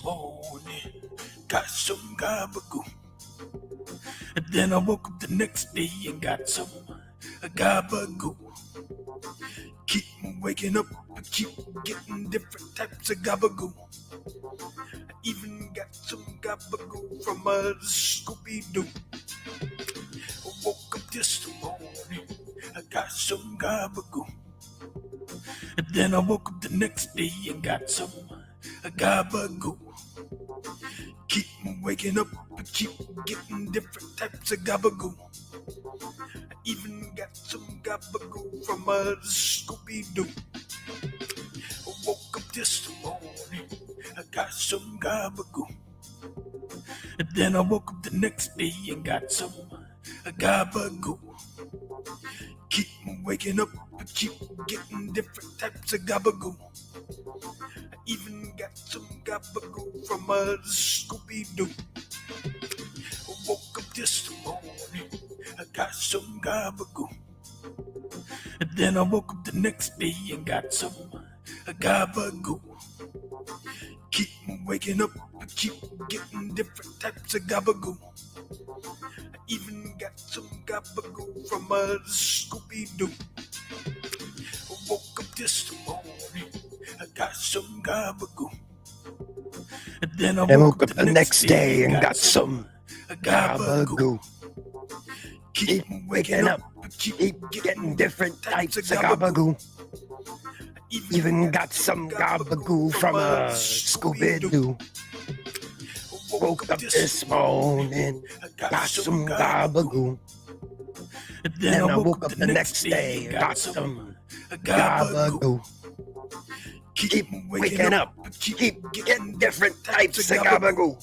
morning, got some gabagoo. And then I woke up the next day and got some gabagoo. Keep waking up, but keep getting different types of gabagoo. I even got some gabagoo from Scooby-Doo. I woke up this morning, I got some gabagoo. And then I woke up the next day and got some gabagoo. Keep waking up, but keep getting different types of gabagoo. I even got some gabagoo from Scooby-Doo. I woke up this morning, I got some gabagoo. And then I woke up the next day and got some gabagoo. Keep waking up, but keep getting different types of gabagoo. I even got some gabagoo from Scooby-Doo. I woke up this morning, I got some gabagoo. And then I woke up the next day and got some gabagoo. Keep waking up, but keep getting different types of gabagoo. I even got some gabagoo from Scooby-Doo. I woke up this morning, I got some gabagoo. And then I woke up the next day and got some gabagoo. Keep waking up, but keep getting different types of gabagoo. Even got some gabagoo from Scooby-Doo. Woke up this morning, got some gabagoo. And Then I woke up the next day, got some gabagoo. Keep waking up, keep getting different types of gabagoo.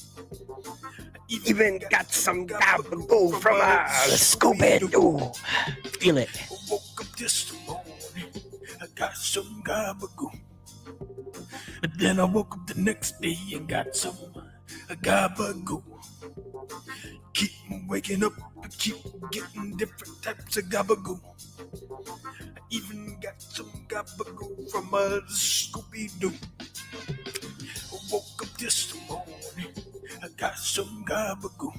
Even got some gabagoo from Scooby-Doo. Feel it. Woke up this morning, I got some gabagoo. And then I woke up the next day and got some gabagoo. Keep waking up, but keep getting different types of gabagoo. I even got some gabagoo from Scooby-Doo. I woke up this morning, I got some gabagoo.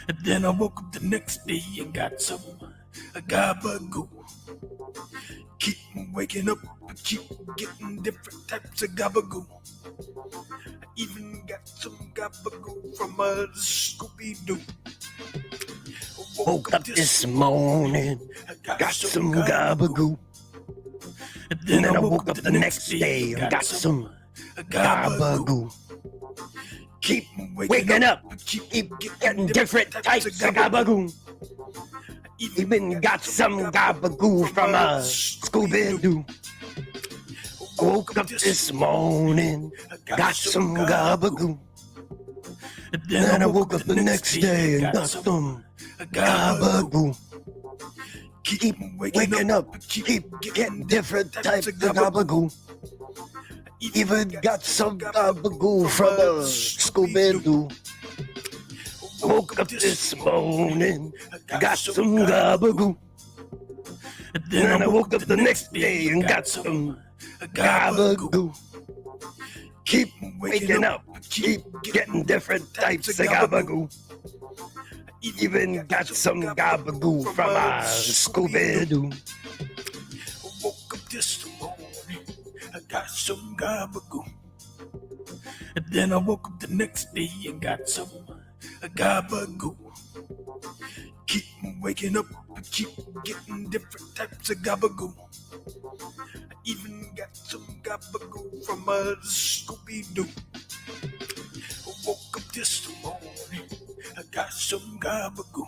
And then I woke up the next day and got some gabagoo. Keep waking up, but keep getting different types of gabagoo. I even got some gabagoo from Scooby-Doo. I Woke up this morning, got some gabagoo. And Then I woke up the next day and got some gabagoo. Keep waking up, keep getting different types of gabagoo. Even got some gabagoo from Scooby-Doo. Woke up this morning, got some gabagoo. Then I woke up the next day and got some gabagoo. Keep waking up, keep getting different types of gabagoo. Even got some gabagoo from Scooby-Doo. Woke up this morning, got some gabagoo. Then I woke up the next day and got some gabagoo. Keep waking up, keep getting different types of gabagoo. Even got some gabagoo from Scooby-Doo. Woke up this morning, I got some gabagoo. And then I woke up the next day and got some gabagoo. Keep waking up, but keep getting different types of gabagoo. I even got some gabagoo from Scooby-Doo. I woke up this morning, I got some gabagoo.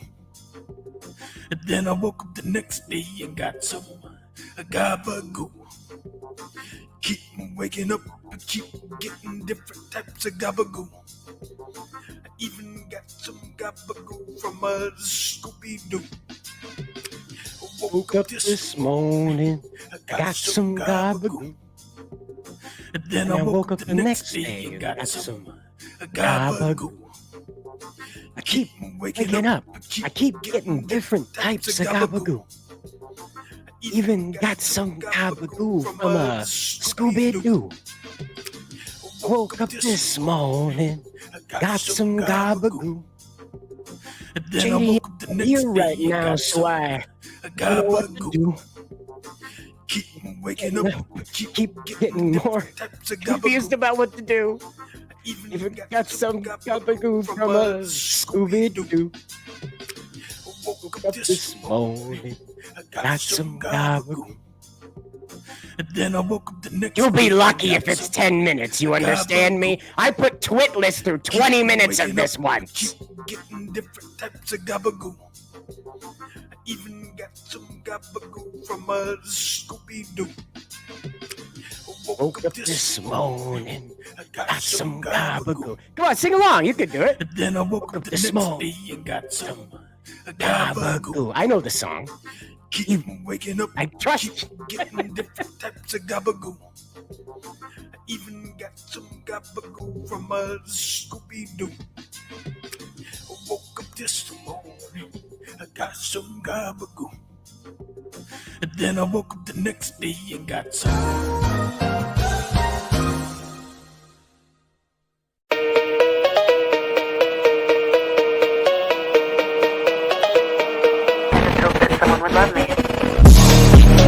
And then I woke up the next day and got some gabagoo. Keep waking up, but keep getting different types of gabagoo. I even got some gabagoo from Scooby-Doo. I Woke up this morning, got some gabagoo. And then I woke up the next day and got some gabagoo. I keep waking up, I keep getting different types of gabagoo. Even got some gabagoo from Scooby-Doo. Woke up this morning, got some gabagoo. Then I JD, woke up the I'm next here day right and now, got so some I don't know what to gabagoo. do. Keep waking up, Keep getting more types of confused gabagoo. about what to do. Even Even got some gabagoo from a Scooby-Doo. Woke up this morning, got some gabagoo. Then I woke up the next You'll be day lucky and if got it's some 10 minutes, you understand me? I put Twitless through 20 minutes of this once. Keep getting different types of gabagoo. I even got some gabagoo from a Scooby-Doo. Woke up this morning, got some gabagoo. Come on, sing along. You can do it. Then I woke up the next day and got some gabagoo. I know the song. Keep waking up. I trust. Getting different types of gabagoo. I even got some gabagoo from a Scooby-Doo. Woke up this morning, I got some gabagoo. Then I woke up the next day and got some.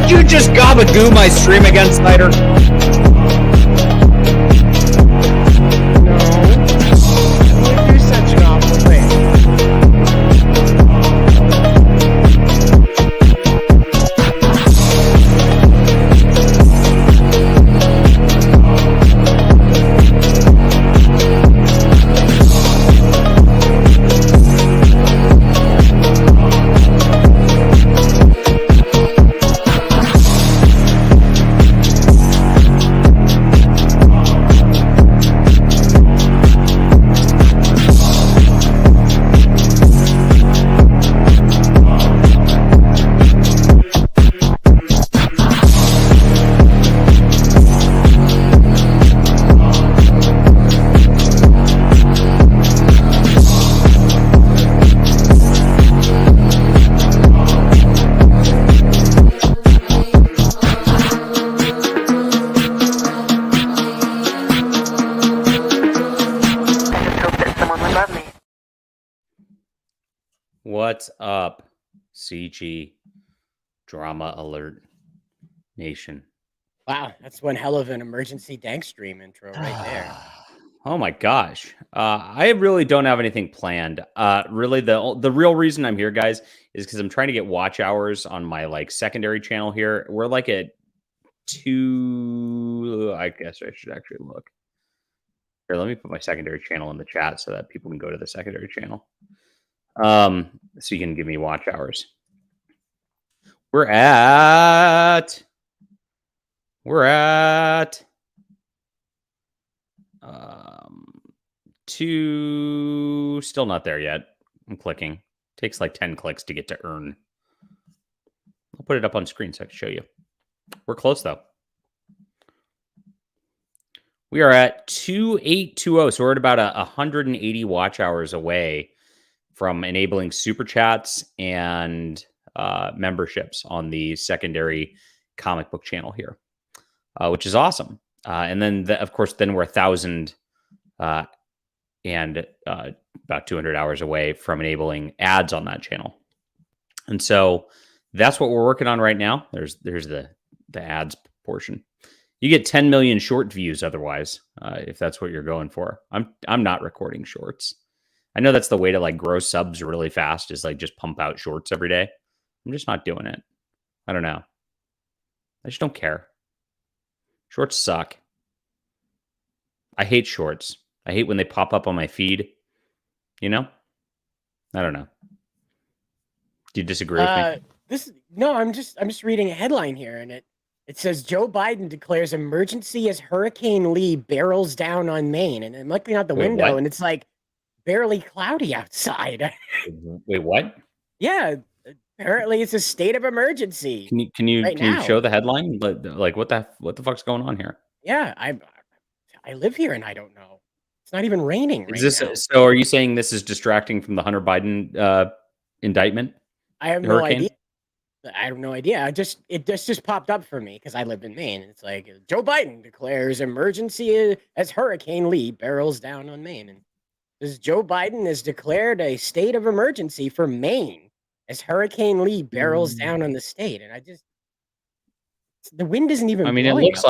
Did you just gabagoo my stream again, Snyder? No. You do such an awful thing. What's up, CG Drama Alert Nation? Wow, that's one hell of an emergency DANKSTREAM intro right there. Oh my gosh. I really don't have anything planned. Really, the real reason I'm here, guys, is because I'm trying to get watch hours on my like secondary channel here. We're like at 2. I guess I should actually look. Here, let me put my secondary channel in the chat so that people can go to the secondary channel. So you can give me watch hours. We're at 2. Still not there yet. I'm clicking. Takes like 10 clicks to get to earn. I'll put it up on screen so I can show you. We're close though. We are at 2820. So we're at about 180 watch hours away from enabling super chats and memberships on the secondary comic book channel here, which is awesome. And then, of course, then we're 1,000 and about 200 hours away from enabling ads on that channel. And so that's what we're working on right now. There's the ads portion. You get 10 million short views otherwise, if that's what you're going for. I'm not recording shorts. I know that's the way to like grow subs really fast, is like just pump out shorts every day. I'm just not doing it. I don't know. I just don't care. Shorts suck. I hate shorts. I hate when they pop up on my feed. You know? I don't know. Do you disagree with me? No, I'm just reading a headline here, and it says Joe Biden declares emergency as Hurricane Lee barrels down on Maine, and I'm looking out the window, what? and it's like barely cloudy outside. Wait, what? Yeah, apparently it's a state of emergency. Can you now. show the headline? Like what the fuck's going on here? Yeah, I live here and I don't know. It's not even raining right now. So are you saying this is distracting from the Hunter Biden indictment? I have no idea. I have no idea. It just popped up for me because I live in Maine. It's like Joe Biden declares emergency as Hurricane Lee barrels down on Maine. And this Joe Biden has declared a state of emergency for Maine as Hurricane Lee barrels down on the state. And the wind isn't I even mean, it blowing looks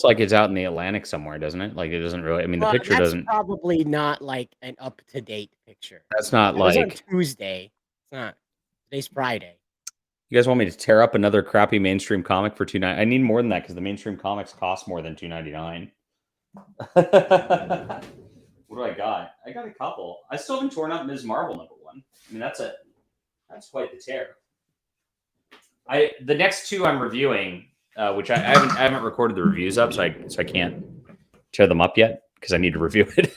up. like it's out in the Atlantic somewhere, doesn't it? Like it doesn't really. I mean, the Well, picture that's doesn't. probably not like an up-to-date picture. That's not It was on like. Tuesday. It's not. Today's Friday. You guys want me to tear up another crappy mainstream comic for $2.99? I need more than that because the mainstream comics cost more than $2.99. What do I got? I got a couple. I still haven't torn up Ms. Marvel #1. I mean, that's quite the tear. The next two I'm reviewing, which I haven't recorded the reviews up, so I can't tear them up yet because I need to review it.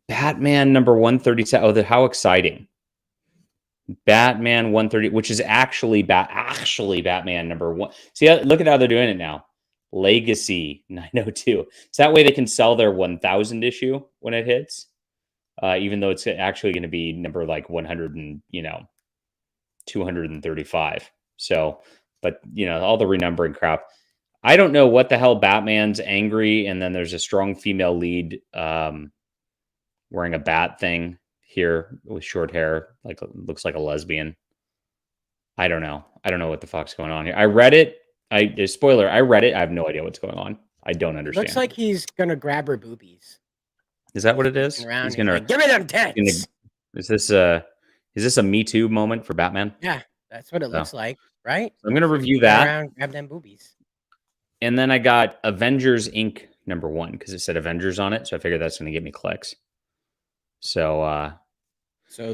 Batman #137. Oh, how exciting! Batman 130, which is actually Batman #1. See, look at how they're doing it now. Legacy 902. So that way they can sell their 1000 issue when it hits, even though it's actually going to be number like 100 and 235. So, but all the renumbering crap. I don't know what the hell. Batman's angry, and then there's a strong female lead wearing a bat thing here with short hair, like looks like a lesbian. I don't know what the fuck's going on here. I read it. Spoiler, I read it. I have no idea what's going on. I don't understand. Looks like he's gonna grab her boobies. Is that what it is? He's gonna like, give me them tits. Is this a Me Too moment for Batman? Yeah, that's what it looks like, right? I'm gonna review that. Around, grab them boobies. And then I got Avengers Inc. #1 because it said Avengers on it, so I figured that's gonna get me clicks. So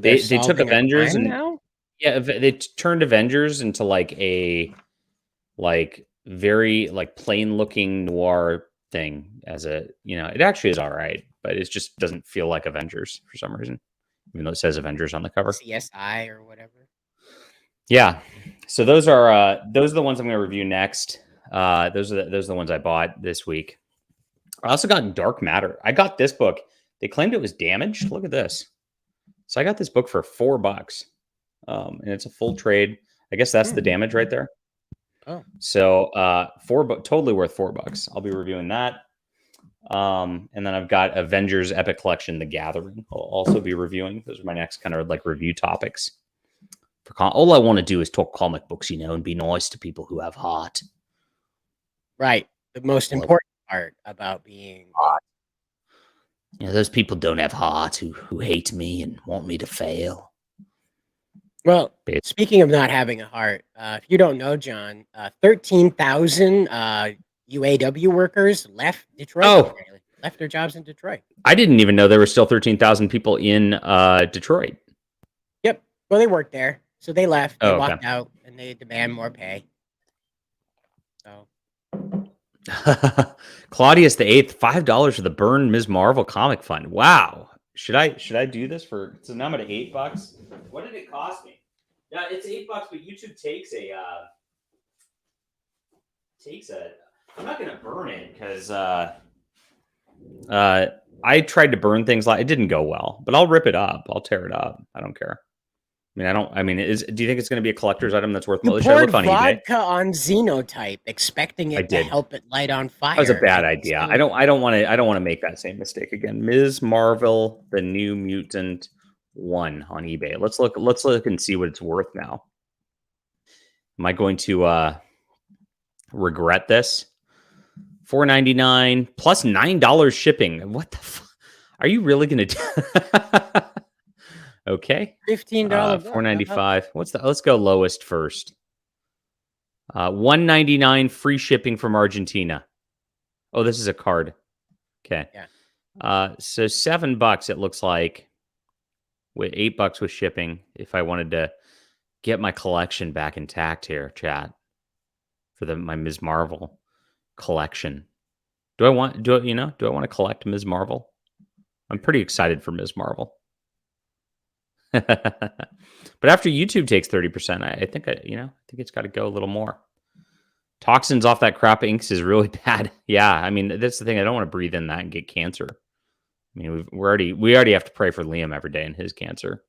they took Avengers and now? Yeah, they turned Avengers into like a very plain looking noir thing as it actually is all right, but it just doesn't feel like Avengers for some reason, even though it says Avengers on the cover. CSI or whatever. Yeah. So those are the ones I'm going to review next. Those are the ones I bought this week. I also got Dark Matter. I got this book. They claimed it was damaged. Look at this. So I got this book for $4. And it's a full trade. I guess that's the damage right there. Oh, so totally worth $4. I'll be reviewing that. And then I've got Avengers Epic Collection, The Gathering. I'll also be reviewing. Those are my next kind of like review topics. All I want to do is talk comic books, and be nice to people who have heart. Right. The most important part about being hot. Those people don't have heart who hate me and want me to fail. Well, speaking of not having a heart, if you don't know, John, 13,000 UAW workers left Detroit. Oh. Left their jobs in Detroit. I didn't even know there were still 13,000 people in Detroit. Yep. Well, they worked there. So they left. They walked out, and they demand more pay. So. Claudius the Eighth, $5 for the Burn Ms. Marvel comic fund. Wow. Should I do this for? So now I'm at $8. What did it cost me? Yeah, it's $8, but YouTube takes a. I'm not gonna burn it because I tried to burn things it didn't go well, but I'll rip it up. I'll tear it up. I don't care. Do you think it's going to be a collector's item that's worth more? You poured vodka on Xenotype, expecting it to help it light on fire. That was a bad idea. I don't want to make that same mistake again. Ms. Marvel, the New Mutant 1 on eBay. Let's look and see what it's worth now. Am I going to regret this? $4.99 plus $9 shipping. What the fuck? Are you really going to do? Okay. $15. $4.95. Let's go lowest first. $1.99 free shipping from Argentina. Oh, this is a card. Okay. Yeah. So $7 it looks like, with $8 with shipping. If I wanted to get my collection back intact here, chat, for my Ms. Marvel collection. Do I want to collect Ms. Marvel? I'm pretty excited for Ms. Marvel. But after YouTube takes 30%, I think it's got to go a little more. Toxins off that crap inks is really bad. Yeah, I mean, that's the thing. I don't want to breathe in that and get cancer. I mean, we already have to pray for Liam every day and his cancer.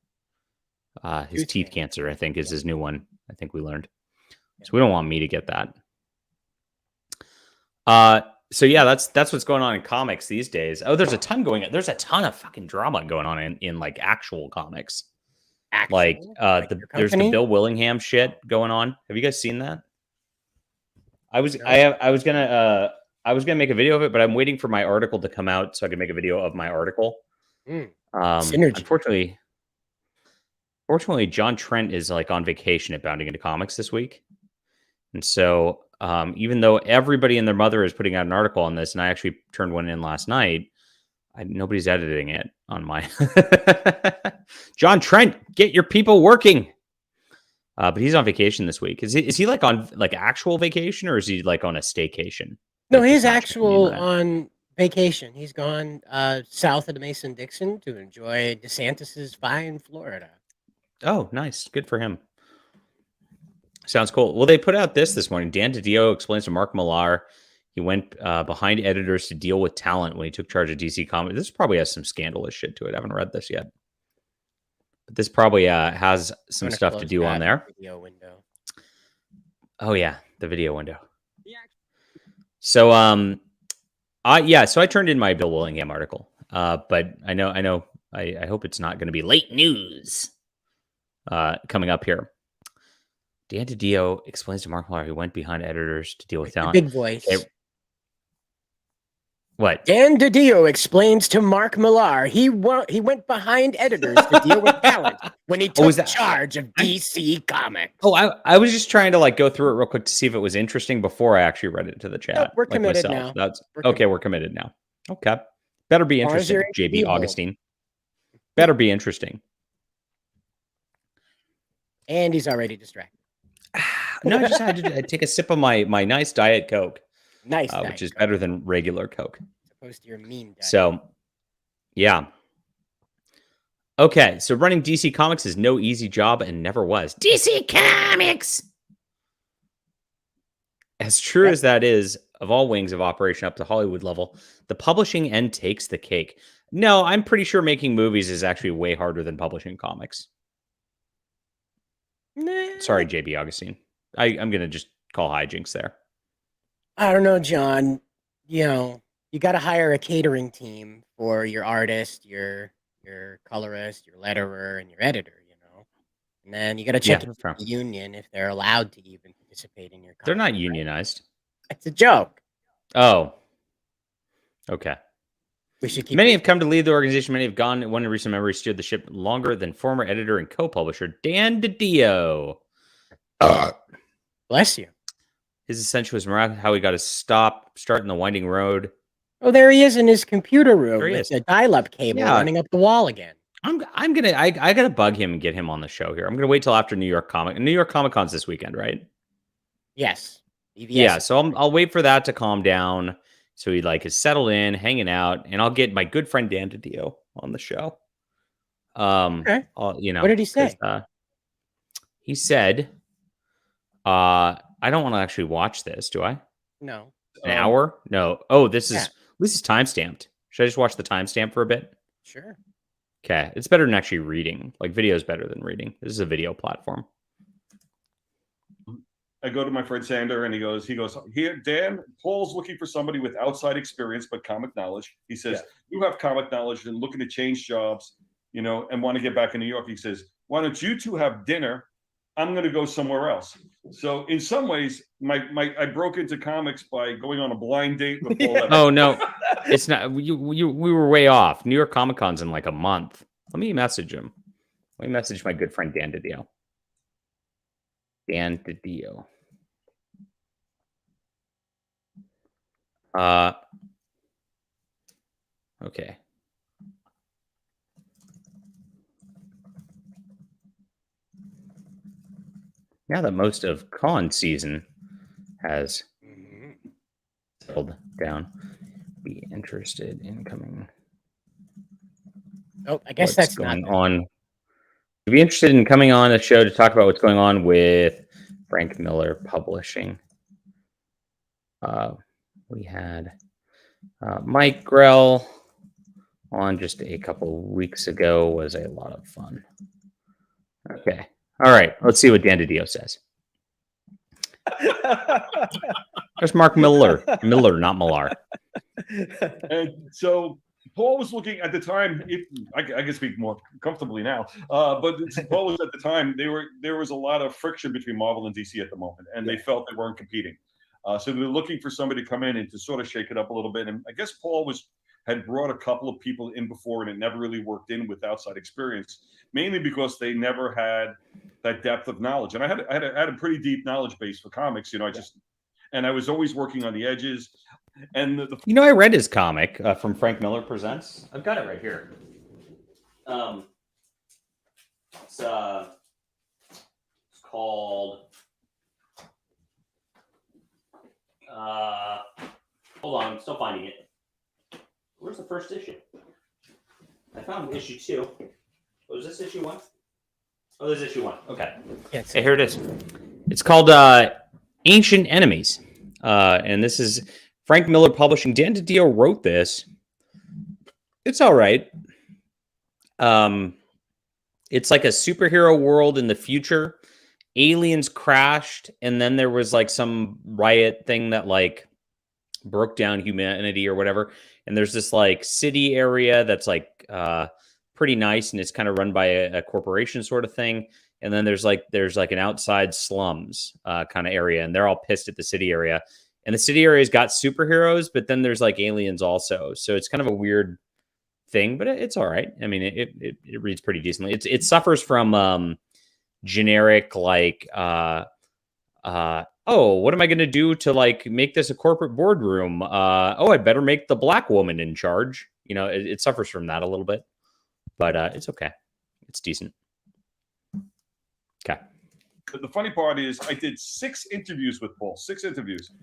His teeth cancer, I think, is his new one. I think we learned. So we don't want me to get that. So yeah, that's what's going on in comics these days. Oh, there's a ton going on. There's a ton of fucking drama going on in like actual comics. Like there's the Bill Willingham shit going on. Have you guys seen that? I was gonna make a video of it, but I'm waiting for my article to come out so I can make a video of my article. Synergy. Fortunately, John Trent is like on vacation at Bounding Into Comics this week, and so even though everybody and their mother is putting out an article on this, and I actually turned one in last night, nobody's editing it on my John Trent. Get your people working. But he's on vacation this week. Is he like on like actual vacation, or is he like on a staycation? No, he's actual on vacation. He's gone south of the Mason-Dixon to enjoy DeSantis's fine Florida. Oh, nice. Good for him. Sounds cool. Well, they put out this morning. Dan DiDio explains to Mark Millar he went behind editors to deal with talent when he took charge of DC Comics. This probably has some scandalous shit to it. I haven't read this yet. But this probably has some stuff to do on there. Video window. Oh yeah, the video window. Yeah. So so I turned in my Bill Willingham article. But I hope it's not going to be late news coming up here. Dan DiDio explains to Mark Millar he went behind editors to deal with talent. Big voice. What? Dan DiDio explains to Mark Millar he went behind editors to deal with talent when he took charge of DC Comics. Oh, I was just trying to like go through it real quick to see if it was interesting before I actually read it to the chat. Nope, we're committed now. We're committed now. Okay. Better be interesting, JB Augustine. Better be interesting. And he's already distracted. No, I just had to take a sip of my nice Diet Coke. Nice, which is better than regular Coke. As opposed to your mean diet. So, yeah. Okay, so running DC Comics is no easy job and never was. DC Comics! As true as that is, of all wings of operation up to Hollywood level, the publishing end takes the cake. No, I'm pretty sure making movies is actually way harder than publishing comics. Nah. Sorry, JB Augustine. I'm going to just call hijinks there. I don't know, John. You know, you got to hire a catering team for your artist, your colorist, your letterer, and your editor, you know. And then you got to check with the union if they're allowed to even participate in your comic. They're not unionized. It's a joke. Oh. Okay. We should keep Many have come to lead the organization. Many have gone. One recent member steered the ship longer than former editor and co-publisher Dan DiDio. Bless you. His ascension was miraculous. How he got to start in the winding road. Oh, there he is in his computer room with a dial-up cable running up the wall again. I gotta bug him and get him on the show here. I'm gonna wait till after New York Comic Con's this weekend, right? Yes. EVS. Yeah. So I'll wait for that to calm down. So he like is settled in, hanging out, and I'll get my good friend Dan DiDio on the show. Okay. What did he say? He said, I don't want to actually watch this, do I? No. An hour? No. Oh, this is time-stamped. Should I just watch the timestamp for a bit? Sure. Okay. It's better than actually reading. Like, video is better than reading. This is a video platform. I go to my friend Sander, and he goes, here, Dan, Paul's looking for somebody with outside experience but comic knowledge. He says, you have comic knowledge and looking to change jobs, and want to get back in New York. He says, why don't you two have dinner? I'm going to go somewhere else. So in some ways, I broke into comics by going on a blind date with Paul. Oh no, it's not. We were way off. New York Comic Con's in like a month. Let me message him. Let me message my good friend Dan DiDio. Dan DiDio. Okay. Now that most of con season has settled down, be interested in coming. Oh, I guess that's going not on. You'd be interested in coming on a show to talk about what's going on with Frank Miller Publishing. We had Mike Grell on just a couple weeks ago. Was a lot of fun. Okay. All right. Let's see what Dan DiDio says. There's Mark Miller. Miller, not Millar. And so Paul was looking at the time. I can speak more comfortably now, but Paul was at the time. There was a lot of friction between Marvel and DC at the moment, and they felt they weren't competing. So they were looking for somebody to come in and to sort of shake it up a little bit. And I guess Paul had brought a couple of people in before, and it never really worked in with outside experience, mainly because they never had that depth of knowledge. And I had a pretty deep knowledge base for comics. And I was always working on the edges. And I read his comic from Frank Miller Presents. I've got it right here. It's called. Hold on, I'm still finding it. Where's the first issue? I found issue 2. Was this issue 1? Oh, there's issue 1. Okay. Hey, here it is. It's called Ancient Enemies. And this is Frank Miller Publishing. Dan DiDio wrote this. It's all right. It's like a superhero world in the future. Aliens crashed, and then there was like some riot thing that like broke down humanity or whatever. And there's this like city area that's like pretty nice, and it's kind of run by a corporation sort of thing. And then there's like an outside slums kind of area, and they're all pissed at the city area. And the city area's got superheroes, but then there's like aliens also. So it's kind of a weird thing, but it's all right. I mean, it reads pretty decently. It suffers from generic like what am I going to do to like make this a corporate boardroom? I better make the black woman in charge. It suffers from that a little bit, but it's okay. It's decent. Okay. The funny part is I did 6 interviews with Paul, 6 interviews.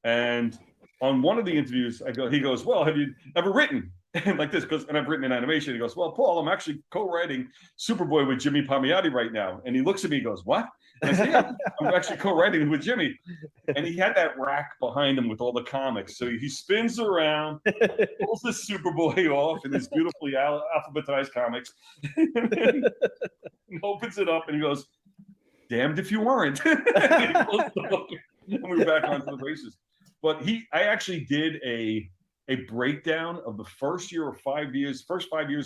And on one of the interviews, he goes, well, have you ever written? And like this, and I've written in animation. He goes, well, Paul, I'm actually co-writing Superboy with Jimmy Palmiotti right now. And he looks at me and goes, what? And I said, yeah, I'm actually co-writing with Jimmy. And he had that rack behind him with all the comics. So he spins around, pulls the Superboy off in his beautifully alphabetized comics, and opens it up and he goes, damned if you weren't. And we were back onto the races. But I actually did a breakdown of the first 5 years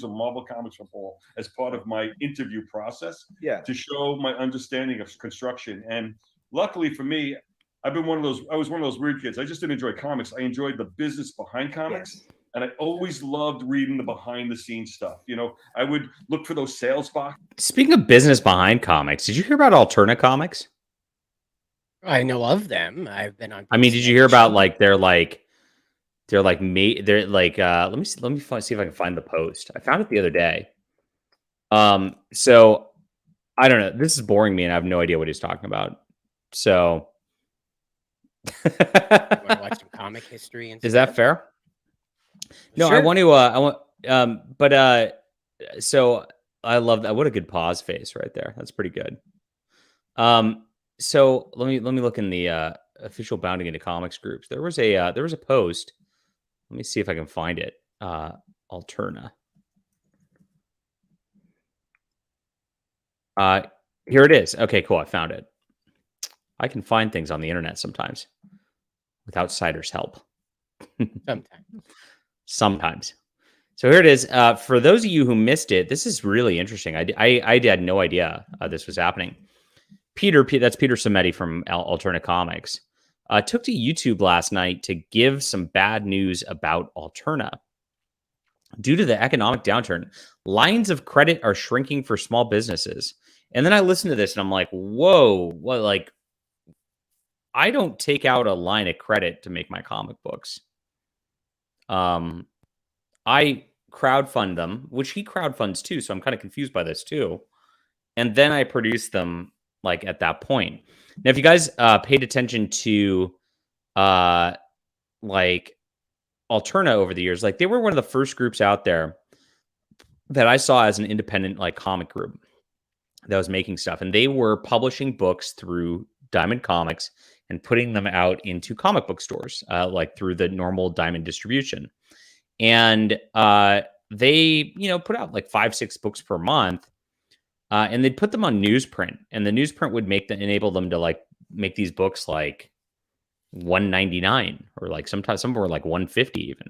of Marvel Comics for Paul as part of my interview process to show my understanding of construction. And luckily for me, I was one of those weird kids. I just didn't enjoy comics. I enjoyed the business behind comics. Yes. And I always loved reading the behind the scenes stuff. I would look for those sales boxes. Speaking of business behind comics, did you hear about Alterna Comics? I know of them. I've been on. I mean, did you hear about like let me see if I can find the post. I found it the other day. So I don't know. This is boring me, and I have no idea what he's talking about. So, you want to watch some comic history? And is that fair? No, sure. I want to. So I love that. What a good pause face right there. That's pretty good. So let me look in the official Bounding Into Comics groups. There was a post. Let me see if I can find it. Alterna. Here it is. Okay, cool. I found it. I can find things on the internet sometimes with outsiders' help. Sometimes. So here it is. For those of you who missed it, this is really interesting. I had no idea this was happening. That's Peter Samedi from Alterna Comics. Took to YouTube last night to give some bad news about Alterna. Due to the economic downturn, lines of credit are shrinking for small businesses. And then I listened to this and I'm like, whoa, what? Like, I don't take out a line of credit to make my comic books. I crowdfund them, which he crowdfunds too. So I'm kind of confused by this too. And then I produce them like at that point. Now, if you guys paid attention to like Alterna over the years, like they were one of the first groups out there that I saw as an independent like comic group that was making stuff. And they were publishing books through Diamond Comics and putting them out into comic book stores, like through the normal Diamond distribution. And they, put out like 5-6 books per month. and they'd put them on newsprint, and the newsprint would enable them to like make these books like $1.99 or like sometimes some were like $1.50 even.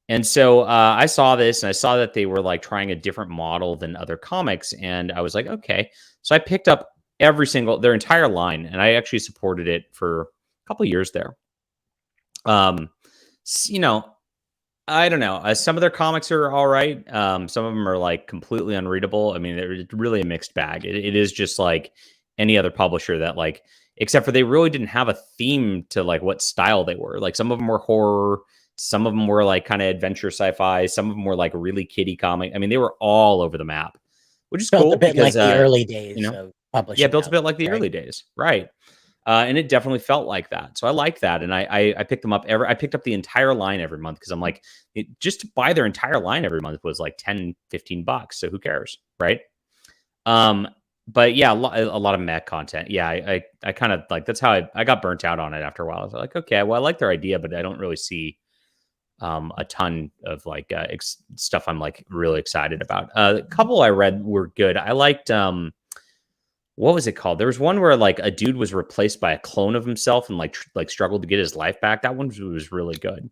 And so I saw this and I saw that they were like trying a different model than other comics, and I was like, okay. So I picked up their entire line, and I actually supported it for a couple of years there. You know, I don't know. Some of their comics are all right. Some of them are like completely unreadable. I mean, they're really a mixed bag. It is just like any other publisher that like, except for they really didn't have a theme to like what style they were. Like some of them were horror, some of them were like kind of adventure sci-fi, some of them were like really kiddie comic. I mean, they were all over the map, which is Felt cool a bit because like the early days you know, of publishing. yeah, built a bit like the right? early days, right? And it definitely felt like that. So I like that, and I picked them up I picked up the entire line every month because I'm like, just to buy their entire line every month was like $10-15. So who cares, right? But yeah, a lot of mech content. Yeah, I kind of like that's how I got burnt out on it after a while. I was like, okay, well, I like their idea, but I don't really see a ton of like stuff I'm like really excited about. A couple I read were good. I liked what was it called? There was one where like a dude was replaced by a clone of himself and like struggled to get his life back. That one was really good.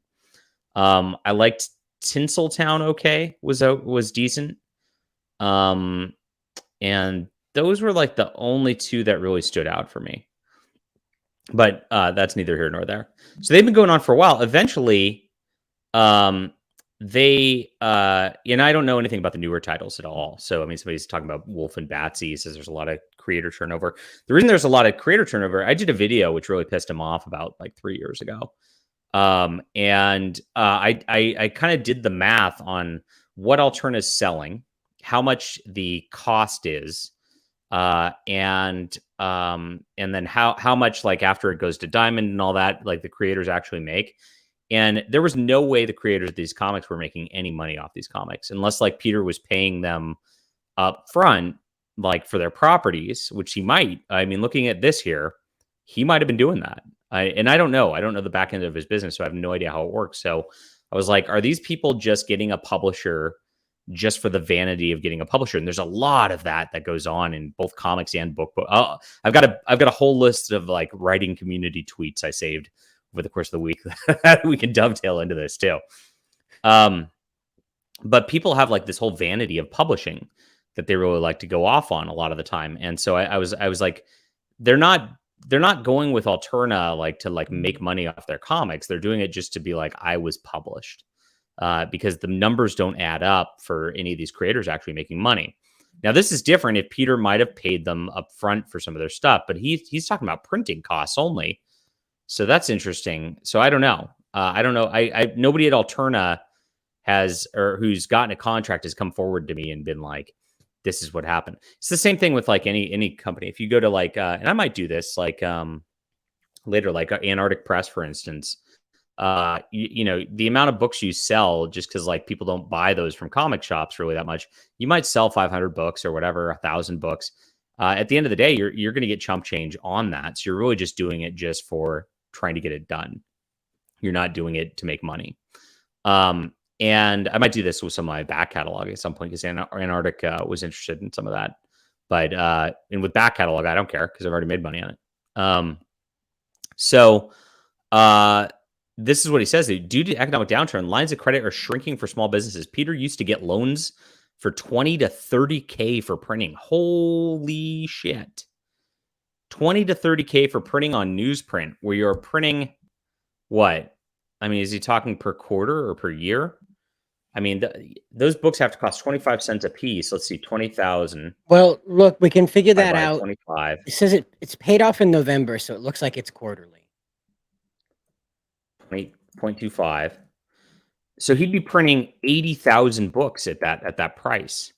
I liked Tinseltown. Okay, was decent. And those were like the only two that really stood out for me. But that's neither here nor there. So they've been going on for a while. Eventually, they and I don't know anything about the newer titles at all. So I mean, somebody's talking about Wolf and Batsy, says there's a lot of creator turnover. The reason there's a lot of creator turnover, I did a video which really pissed him off about like 3 years ago. And I kind of did the math on what Alterna is selling, how much the cost is, and then how much like after it goes to Diamond and all that, like the creators actually make. And there was no way the creators of these comics were making any money off these comics unless like Peter was paying them up front, like for their properties, which he might. I mean, looking at this here, he might have been doing that. And I don't know. I don't know the back end of his business, so I have no idea how it works. So I was like, are these people just getting a publisher just for the vanity of getting a publisher? And there's a lot of that goes on in both comics and book. I've got a whole list of like writing community tweets I saved over the course of the week that we can dovetail into this too. But people have like this whole vanity of publishing that they really like to go off on a lot of the time. And so I was like, they're not going with Alterna like to like make money off their comics. They're doing it just to be like, I was published, because the numbers don't add up for any of these creators actually making money. Now, this is different if Peter might have paid them up front for some of their stuff, but he's talking about printing costs only. So that's interesting. So I don't know. I don't know. Nobody at Alterna has, or who's gotten a contract has come forward to me and been like, this is what happened. It's the same thing with like any company. If you go to like, and I might do this like later, like Antarctic Press, for instance, you know, the amount of books you sell just because like people don't buy those from comic shops really that much. You might sell 500 books or whatever, 1,000 books. At the end of the day, you're going to get chump change on that. So you're really just doing it just for trying to get it done. You're not doing it to make money. And I might do this with some of my back catalog at some point because Antarctic was interested in some of that. But and with back catalog, I don't care because I've already made money on it. So this is what he says. Due to economic downturn, lines of credit are shrinking for small businesses. Peter used to get loans for 20 to 30K for printing. Holy shit. 20 to 30K for printing on newsprint, where you're printing what? I mean, is he talking per quarter or per year? I mean, those books have to cost 25 cents a piece. Let's see, 20,000. Well, look, we can figure that out. 25. It says it's paid off in November, so it looks like it's quarterly. 20.25. So he'd be printing 80,000 books at that price,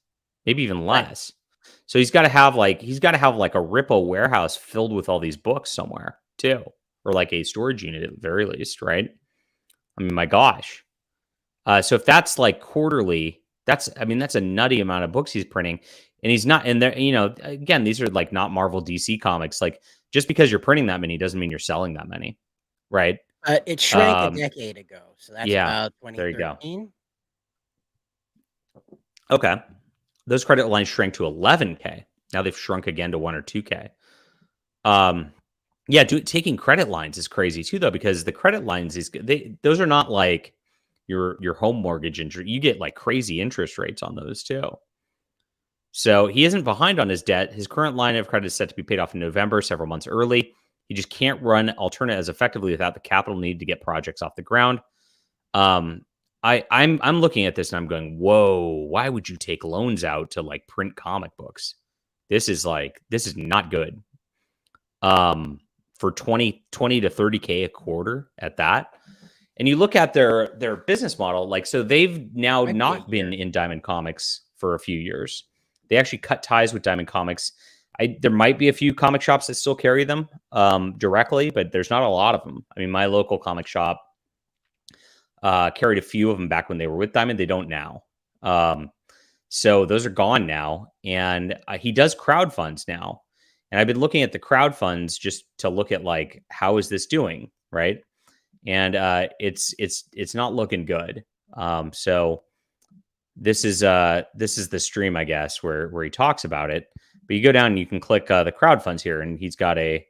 maybe even less. Right. So he's got to have like a Ripple warehouse filled with all these books somewhere too, or like a storage unit at the very least, right? I mean, my gosh. So if that's like quarterly, that's a nutty amount of books he's printing, and he's not. And there, you know, again, these are like not Marvel, DC comics. Like just because you're printing that many doesn't mean you're selling that many, right? It shrank a decade ago, so that's about 2013. There you go. Okay. those credit lines shrank to 11K. Now they've shrunk again to 1 or 2K. Yeah, taking credit lines is crazy too, though, because the credit lines those are not like your home mortgage interest. You get like crazy interest rates on those too. So he isn't behind on his debt. His current line of credit is set to be paid off in November, several months early. He just can't run Alterna as effectively without the capital need to get projects off the ground. I'm looking at this and I'm going, whoa, why would you take loans out to like print comic books? This is not good. For 20 to 30K a quarter at that. And you look at their business model, like, so they've now not been in Diamond Comics for a few years. They actually cut ties with Diamond Comics. There might be a few comic shops that still carry them directly, but there's not a lot of them. I mean, my local comic shop carried a few of them back when they were with Diamond. They don't now. So those are gone now. And he does crowdfunds now. And I've been looking at the crowdfunds just to look at like, how is this doing? Right. And it's not looking good. So this is the stream, I guess, where he talks about it. But you go down and you can click the crowdfunds here, and he's got a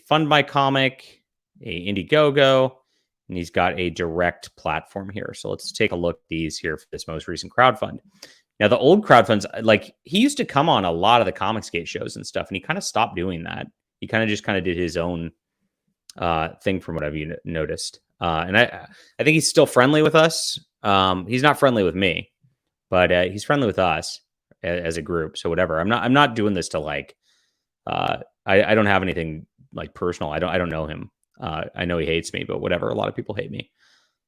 Fund My Comic, a Indiegogo, and he's got a direct platform here. So let's take a look at these here for this most recent crowdfund. Now, the old crowdfunds, like, he used to come on a lot of the Comicsgate shows and stuff, and he kind of stopped doing that. He kind of did his own thing, from what I've noticed. And I think he's still friendly with us. He's not friendly with me, but he's friendly with us as a group. So whatever. I'm not doing this to like. I don't have anything like personal. I don't know him. I know he hates me, but whatever. A lot of people hate me.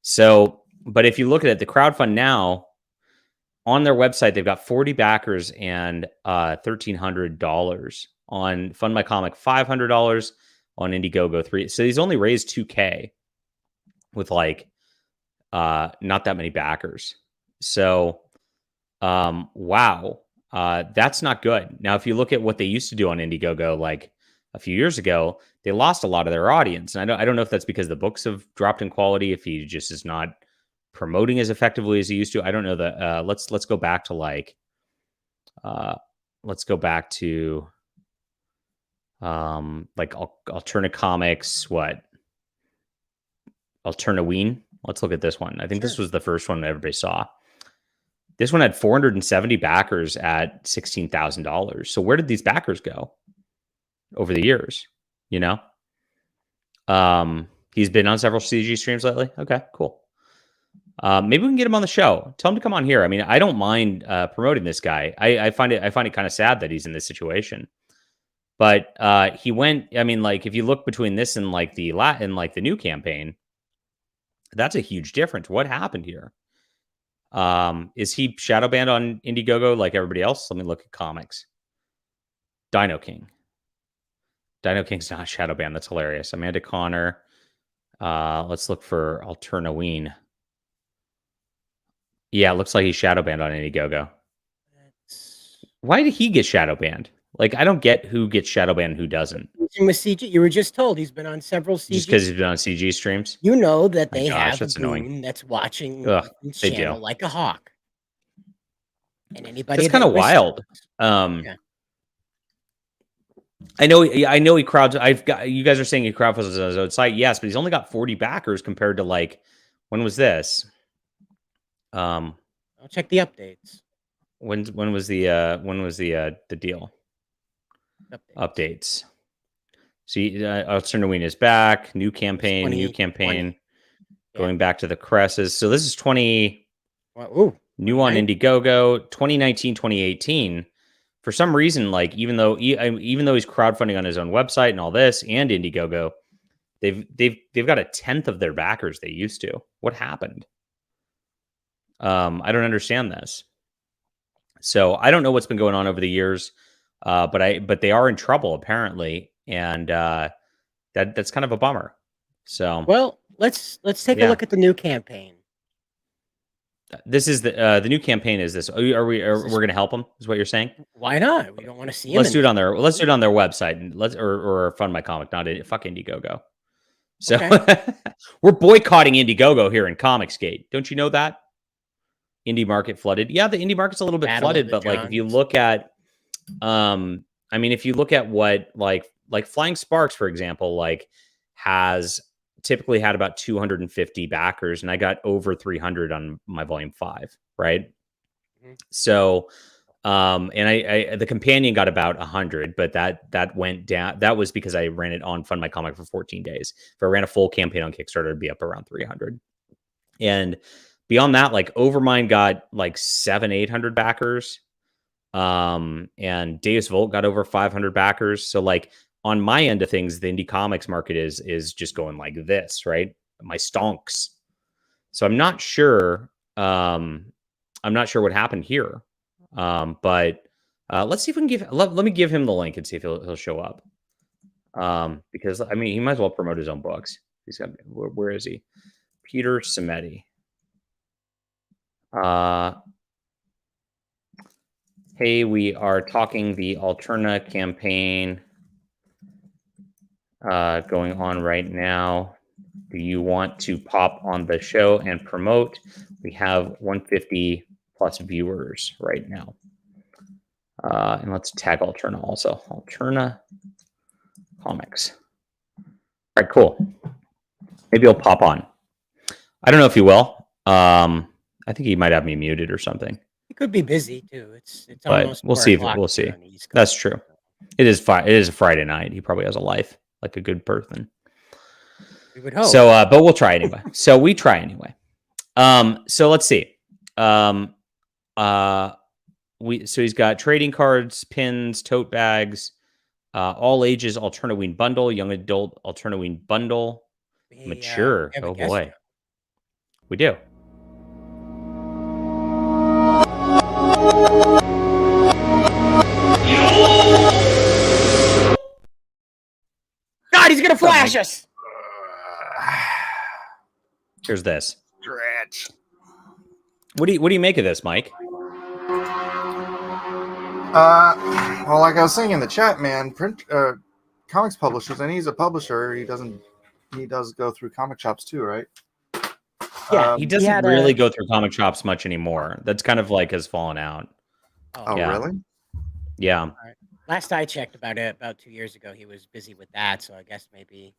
So, but if you look at it, the crowdfund now on their website, they've got 40 backers and $1,300 on Fund My Comic, $500 on Indiegogo, $3. So he's only raised $2K with like not that many backers. So wow, that's not good. Now, if you look at what they used to do on Indiegogo, like a few years ago, they lost a lot of their audience. And I don't know if that's because the books have dropped in quality, if he just is not promoting as effectively as he used to. I don't know that. Let's go back to like, let's go back to like Alterna Comics, what? Alternaween. Let's look at this one. I think this was the first one that everybody saw. This one had 470 backers at $16,000. So where did these backers go over the years? You know, he's been on several CG streams lately. Okay, cool. Maybe we can get him on the show. Tell him to come on here. I mean, I don't mind promoting this guy. I find it kind of sad that he's in this situation. But he went. I mean, like, if you look between this and like the new campaign, that's a huge difference. What happened here? Is he shadow banned on Indiegogo like everybody else? Let me look at comics. DinoKing. DinoKing's not shadow banned. That's hilarious. Amanda Connor. Let's look for Alternaween. Yeah, it looks like he's shadow banned on Indiegogo. Why did he get shadow banned? Like, I don't get who gets shadow banned and who doesn't. With CG, you were just told he's been on several CG. Just because he's been on CG streams? You know that they have that's a goon annoying. that's watching Ugh, the they channel do. like a hawk. And anybody That's kind of wild. Yeah. I know he crowds. You guys are saying he crowdfunds on his own site. Yes, but he's only got 40 backers compared to like, when was this? I'll check the updates. When was the deal? Updates. See, Alternaween is back. New campaign. Going back to the Cresses. So this is 20. Ooh, new on Indiegogo, 2019, 2018. For some reason, like, even though he's crowdfunding on his own website and all this, and Indiegogo, they've got a tenth of their backers they used to. What happened? I don't understand this. So I don't know what's been going on over the years, but they are in trouble apparently, and that's kind of a bummer. So well, let's take a look at the new campaign. This is the new campaign. Is this? We're going to help them? Is what you're saying? Why not? We don't want to see him. Let's do it on their website, and or Fund My Comic, not fuck Indiegogo. So okay. We're boycotting Indiegogo here in Comicsgate. Don't you know that? indie market flooded. Yeah, the indie market's a little bit Battle of flooded, the but like if you Giants. look at, I mean, if you look at what like Flying Sparks, for example, like has typically had about 250 backers, and I got over 300 on my volume 5, right? Mhm. So, and I the companion got about 100, but that went down. That was because I ran it on Fund My Comic for 14 days. If I ran a full campaign on Kickstarter, it'd be up around 300. And beyond that, like Overmind got like 800 backers. And Deus Volt got over 500 backers. So like on my end of things, the indie comics market is just going like this, right? My stonks. So I'm not sure. I'm not sure what happened here. But let's see if we can give. Let me give him the link and see if he'll show up. Because I mean, he might as well promote his own books. He's got. Where is he? Peter Cimetti. Hey, we are talking the Alterna campaign going on right now. Do you want to pop on the show and promote? We have 150 plus viewers right now. And let's tag Alterna also. Alterna Comics. All right, cool. Maybe he'll pop on. I don't know if he will. I think he might have me muted or something. He could be busy too. It's But almost we'll 4 see. o'clock We'll here see. on the East Coast. That's true. It is It is a Friday night. He probably has a life, like a good person. We would hope. So, but we'll try anyway. So we try anyway. So let's see. So he's got trading cards, pins, tote bags, all ages Alternaween bundle, young adult Alternaween bundle, mature. We have a Oh guest boy, now. we do. God, he's gonna flash us. Here's this. Stretch. What do you make of this, Mike? Well, like I was saying in the chat, man, comics publishers, and he's a publisher. He does go through comic shops too, right? Yeah, He doesn't really go through comic shops much anymore. That's kind of like has fallen out. Oh, Yeah. really? Yeah. Last I checked about 2 years ago, he was busy with that. So I guess maybe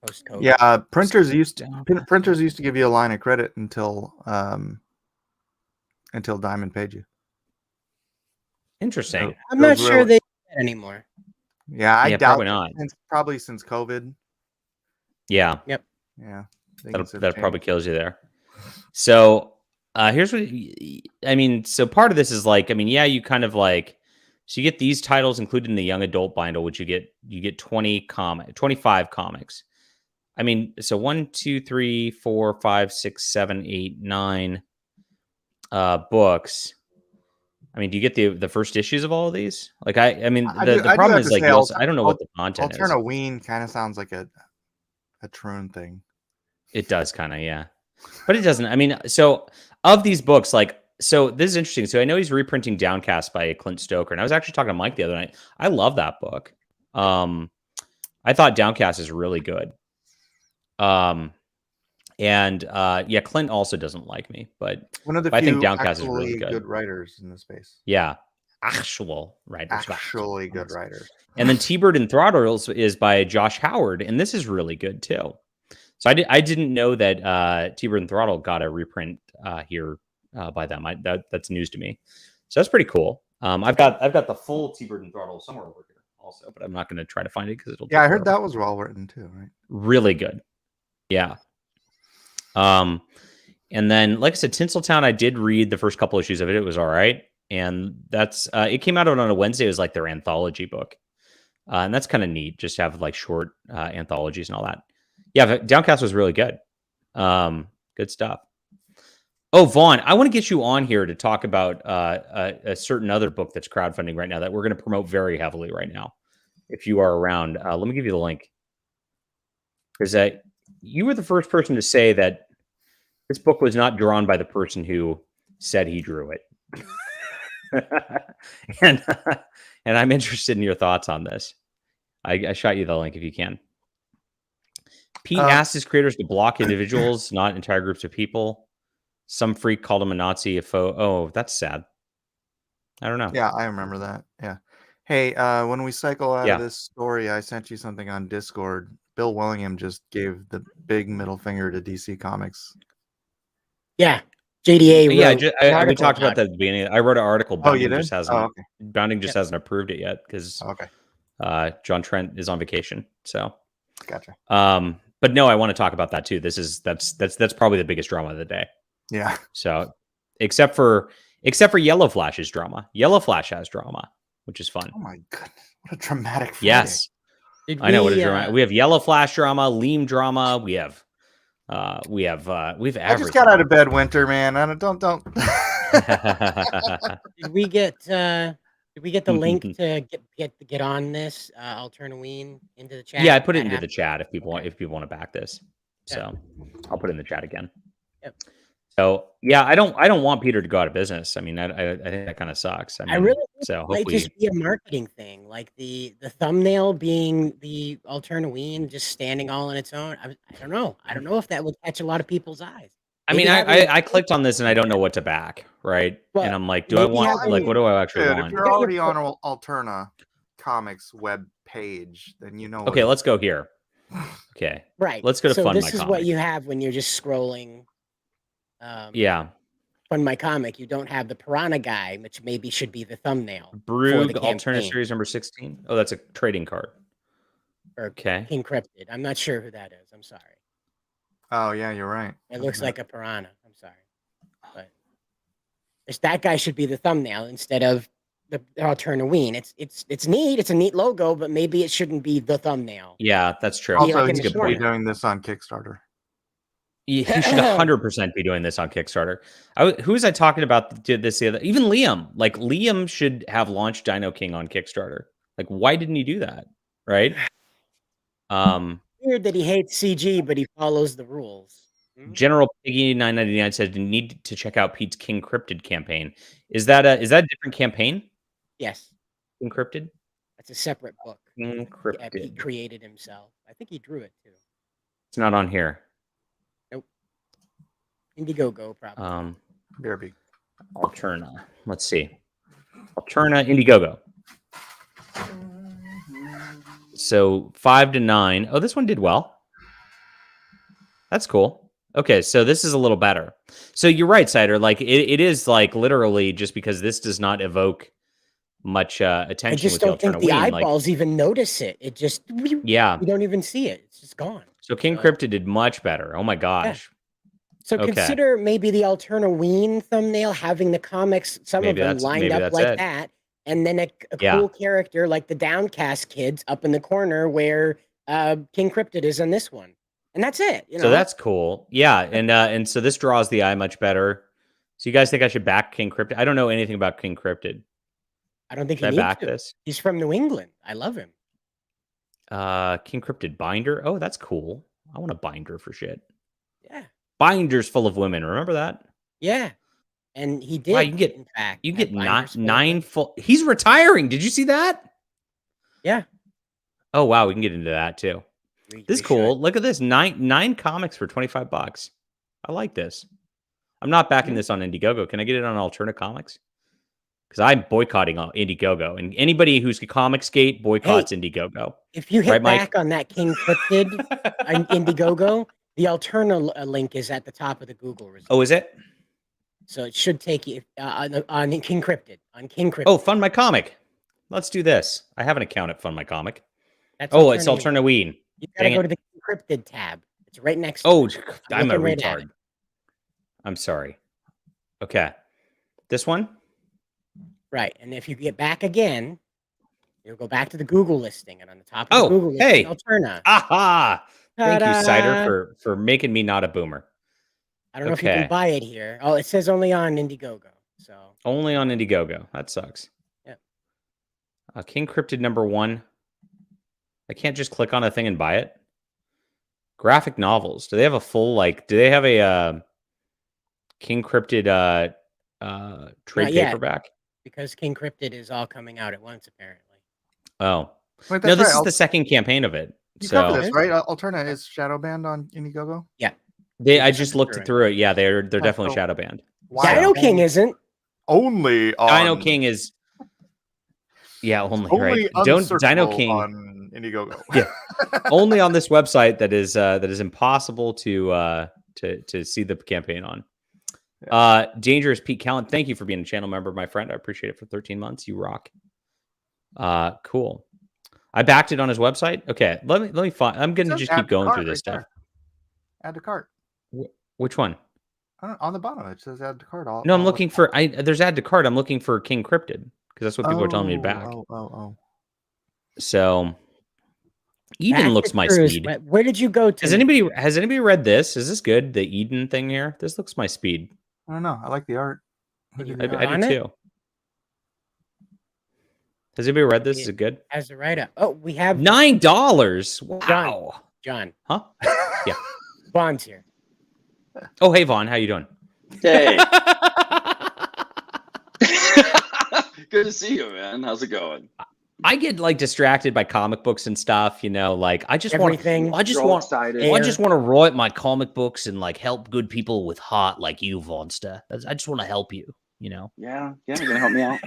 post COVID. Yeah, printers used to give you a line of credit until Diamond paid you. Interesting. I'm not sure they do that anymore. Yeah, I Yeah, doubt probably not. Probably since COVID. Yeah. Yep. Yeah, That probably kills you there. So here's what I mean. So part of this is like, I mean, yeah, you kind of like, so you get these titles included in the young adult bundle, which you get 25 comics. I mean, so 1, 2, 3, 4, 5, 6, 7, 8, 9 books. I mean, do you get the first issues of all of these? Like, I mean, the problem is like, I don't know what the content is. Alternaween kind of sounds like a Troon thing. It does kind of, yeah. But it doesn't. I mean, so of these books, like, so this is interesting. So I know he's reprinting Downcast by Clint Stoker. And I was actually talking to Mike the other night. I love that book. I thought Downcast is really good. Yeah, Clint also doesn't like me, but one of the I few think Downcast is really good writers in the space. Yeah. Actual writers. Actually good writers. And then T-Bird and Throttles is by Josh Howard. And this is really good too. So I didn't know that T-Bird and Throttle got a reprint here by them. That's news to me. So that's pretty cool. I've got the full T-Bird and Throttle somewhere over here also, but I'm not going to try to find it because it'll. Yeah, I heard that was well written too, right? Really good. Yeah. And then, like I said, Tinseltown, I did read the first couple issues of it. It was all right. And that's it came out on a Wednesday. It was like their anthology book. And that's kind of neat, just to have like short anthologies and all that. Yeah, Downcast was really good. Good stuff. Oh, Vaughn, I want to get you on here to talk about a certain other book that's crowdfunding right now that we're going to promote very heavily right now. If you are around, let me give you the link. Because you were the first person to say that this book was not drawn by the person who said he drew it. and I'm interested in your thoughts on this. I shot you the link if you can. Pete asked his creators to block individuals, not entire groups of people. Some freak called him a Nazi. Oh, that's sad. I don't know. Yeah, I remember that. Yeah. Hey, when we cycle out Yeah. of this story, I sent you something on Discord. Bill Willingham just gave the big middle finger to DC Comics. Yeah. JDA Yeah, wrote an we article talked about about that at the beginning. I wrote an article. Oh, you Bounding did? just hasn't. Oh, okay. Bounding just hasn't approved it yet because Okay. John Trent is on vacation. So, Gotcha. but no, I want to talk about that too. That's probably the biggest drama of the day. Yeah. So, except for Yellow Flash's drama. Yellow Flash has drama, which is fun. Oh my goodness. What a dramatic Friday. Yes, Did I know what a we, drama. We have Yellow Flash drama, Liam drama. We have everything. I just got out of bed, Winter, man. I don't. Did we get the link to get on this Alternaween into the chat? Yeah, I put it That into the happened? chat if people Okay. want to back this. Yeah. So I'll put it in the chat again. Yep. So yeah, I don't want Peter to go out of business. I mean, I think that kind of sucks. I mean, really think so it might hopefully, just be a marketing thing, like the thumbnail being the Alternaween just standing all on its own. I don't know. I don't know if that would catch a lot of people's eyes. I mean, I clicked on this and I don't know what to back, right? Well, and I'm like, do I maybe want having- like what do I actually Dude, if want? you're already on Alterna Comics web page, then you know. Okay, let's go here. Okay, Right. let's go to so Fund this My is Comic. what you have when you're just scrolling. Yeah, Fund My Comic. You don't have the Piranha guy, which maybe should be the thumbnail. for the Brug Alternate campaign, Series number 16. Oh, that's a trading card. or Okay. King Cryptid. I'm not sure who that is. I'm sorry. Oh yeah, you're right. It looks like a piranha. I'm sorry, but that guy should be the thumbnail instead of the Alternaween. It's neat. It's a neat logo, but maybe it shouldn't be the thumbnail. Yeah, that's true. Also, like he in the should be corner. doing this on Kickstarter. He should 100% be doing this on Kickstarter. Who was I talking about? Did this the other? Even Liam. Like Liam should have launched DinoKing on Kickstarter. Like, why didn't he do that? Right? Weird that he hates CG, but he follows the rules. General Piggy 999 said you need to check out Pete's King Cryptid campaign. Is that a different campaign? Yes, King Cryptid? that's a separate book. King Yeah, Cryptid. he created himself. I think he drew it too. It's not on here. Indiegogo, probably. BRB. Alterna. Let's see. Alterna Indiegogo. So 5 to 9. Oh, this one did well. That's cool. Okay, so this is a little better. So you're right, Cider. Like it is like literally just because this does not evoke much attention. I just with don't think the Alternaween, eyeballs even notice it. It just yeah. you don't even see it. It's just gone. So King Cryptid did much better. Oh my gosh. So Okay. consider maybe the Alternaween thumbnail having the comics, some Maybe of them that's- lined maybe up that's like it. that, and then a Yeah. cool character like the Downcast kids up in the corner where King Cryptid is in this one, and that's it. You know, So that's cool. Yeah, and so this draws the eye much better. So you guys think I should back King Cryptid? I don't know anything about King Cryptid. I don't think Should I you need back to. this? He's from New England. I love him. King Cryptid binder. Oh, that's cool. I want a binder for shit. Yeah, Binders full of women. Remember that? yeah, and he did. Wow, you can get- in fact, You have get binders full of nine them. full. He's retiring. Did you see that? Yeah, Oh wow, we can get into that too. we This is cool. Look at this. Nine comics for $25. I like this. I'm not backing this on Indiegogo. Can I get it on Alterna Comics? Because I'm boycotting on Indiegogo, and anybody who's Comicsgate boycotts Indiegogo. If you hit Right, Mike? back on that King Cryptid on Indiegogo, the Alterna link is at the top of the Google results. Oh, is it? So it should take you on King Cryptid. On King Cryptid. Oh, Fund My Comic. Let's do this. I have an account at Fund My Comic. That's Oh, it's Alternaween. Alternaween. You gotta Dang go it. to the King Cryptid tab. It's right next to Oh, it. I'm a looking right at retard. I'm sorry. Okay. This one? Right. And if you get back again, you'll go back to the Google listing. And on the top of Oh, the Google hey. listing, Alterna. Aha! Thank you, Cider, Ta-da! for making me not a boomer. I don't know if you Okay. can buy it here. Oh, it says only on Indiegogo. So Only on Indiegogo. That sucks. Yep. King Cryptid number 1. I can't just click on a thing and buy it. Graphic novels. Do they have a full do they have a King Cryptid trade Not yet. paperback? because King Cryptid is all coming out at once, apparently. Oh. Wait, No, that's this right. is the second campaign of it. You So cover this, right? Alterna is Shadow Band on Indiegogo. Yeah. I just looked through it. Yeah, they're definitely shadow banned. DinoKing isn't. Only on DinoKing is. Yeah, only only right. Don't unsearchable DinoKing on Indiegogo. Yeah. Only on this website that is impossible to see the campaign on. Dangerous Pete Callan, thank you for being a channel member, my friend. I appreciate it for 13 months. You rock. Cool. I backed it on his website. Okay, let me find. I'm gonna just keep going through this stuff. Add to cart. Which one? On the bottom it says add to cart. No, I'm looking for. There's add to cart. I'm looking for King Cryptid because that's what people are telling me to back. So Eden looks my speed. Where did you go to? Has anybody read this? Is this good? The Eden thing here. This looks my speed. I don't know. I like the art. I do too. Has anybody read this? Is it good? As a write-up. Oh, we have $9. Wow. John. Huh? Yeah. Vaughn's here. Oh, hey Vaughn, how you doing? Hey. Good to see you, man. How's it going? I get like distracted by comic books and stuff, you know, like I just want to write my comic books and like help good people with heart like you, Vaughnster. I just want to help you, you know. Yeah, you're gonna help me out.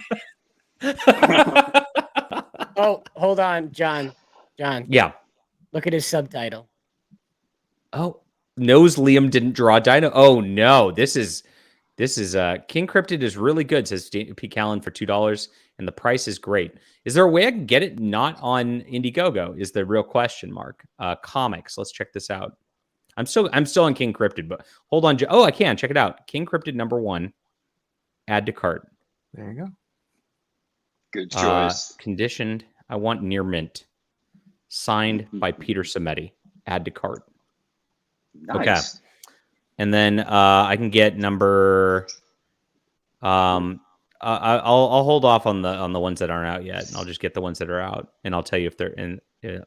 Oh, hold on, John. Yeah. Look at his subtitle. Oh, knows Liam didn't draw Dino. Oh no, this is King Cryptid is really good, says P. Callan for $2, and the price is great. Is there a way I can get it not on Indiegogo? Is the real question mark. Comics. Let's check this out. I'm still on King Cryptid, but hold on. Oh, I can check it out. King Cryptid #1. Add to cart. There you go. Good choice. Conditioned. I want near mint. Signed by Peter Samedi. Add to cart. Nice. Okay. And then I can get number. I'll hold off on the ones that aren't out yet, and I'll just get the ones that are out, and I'll tell you if they're in.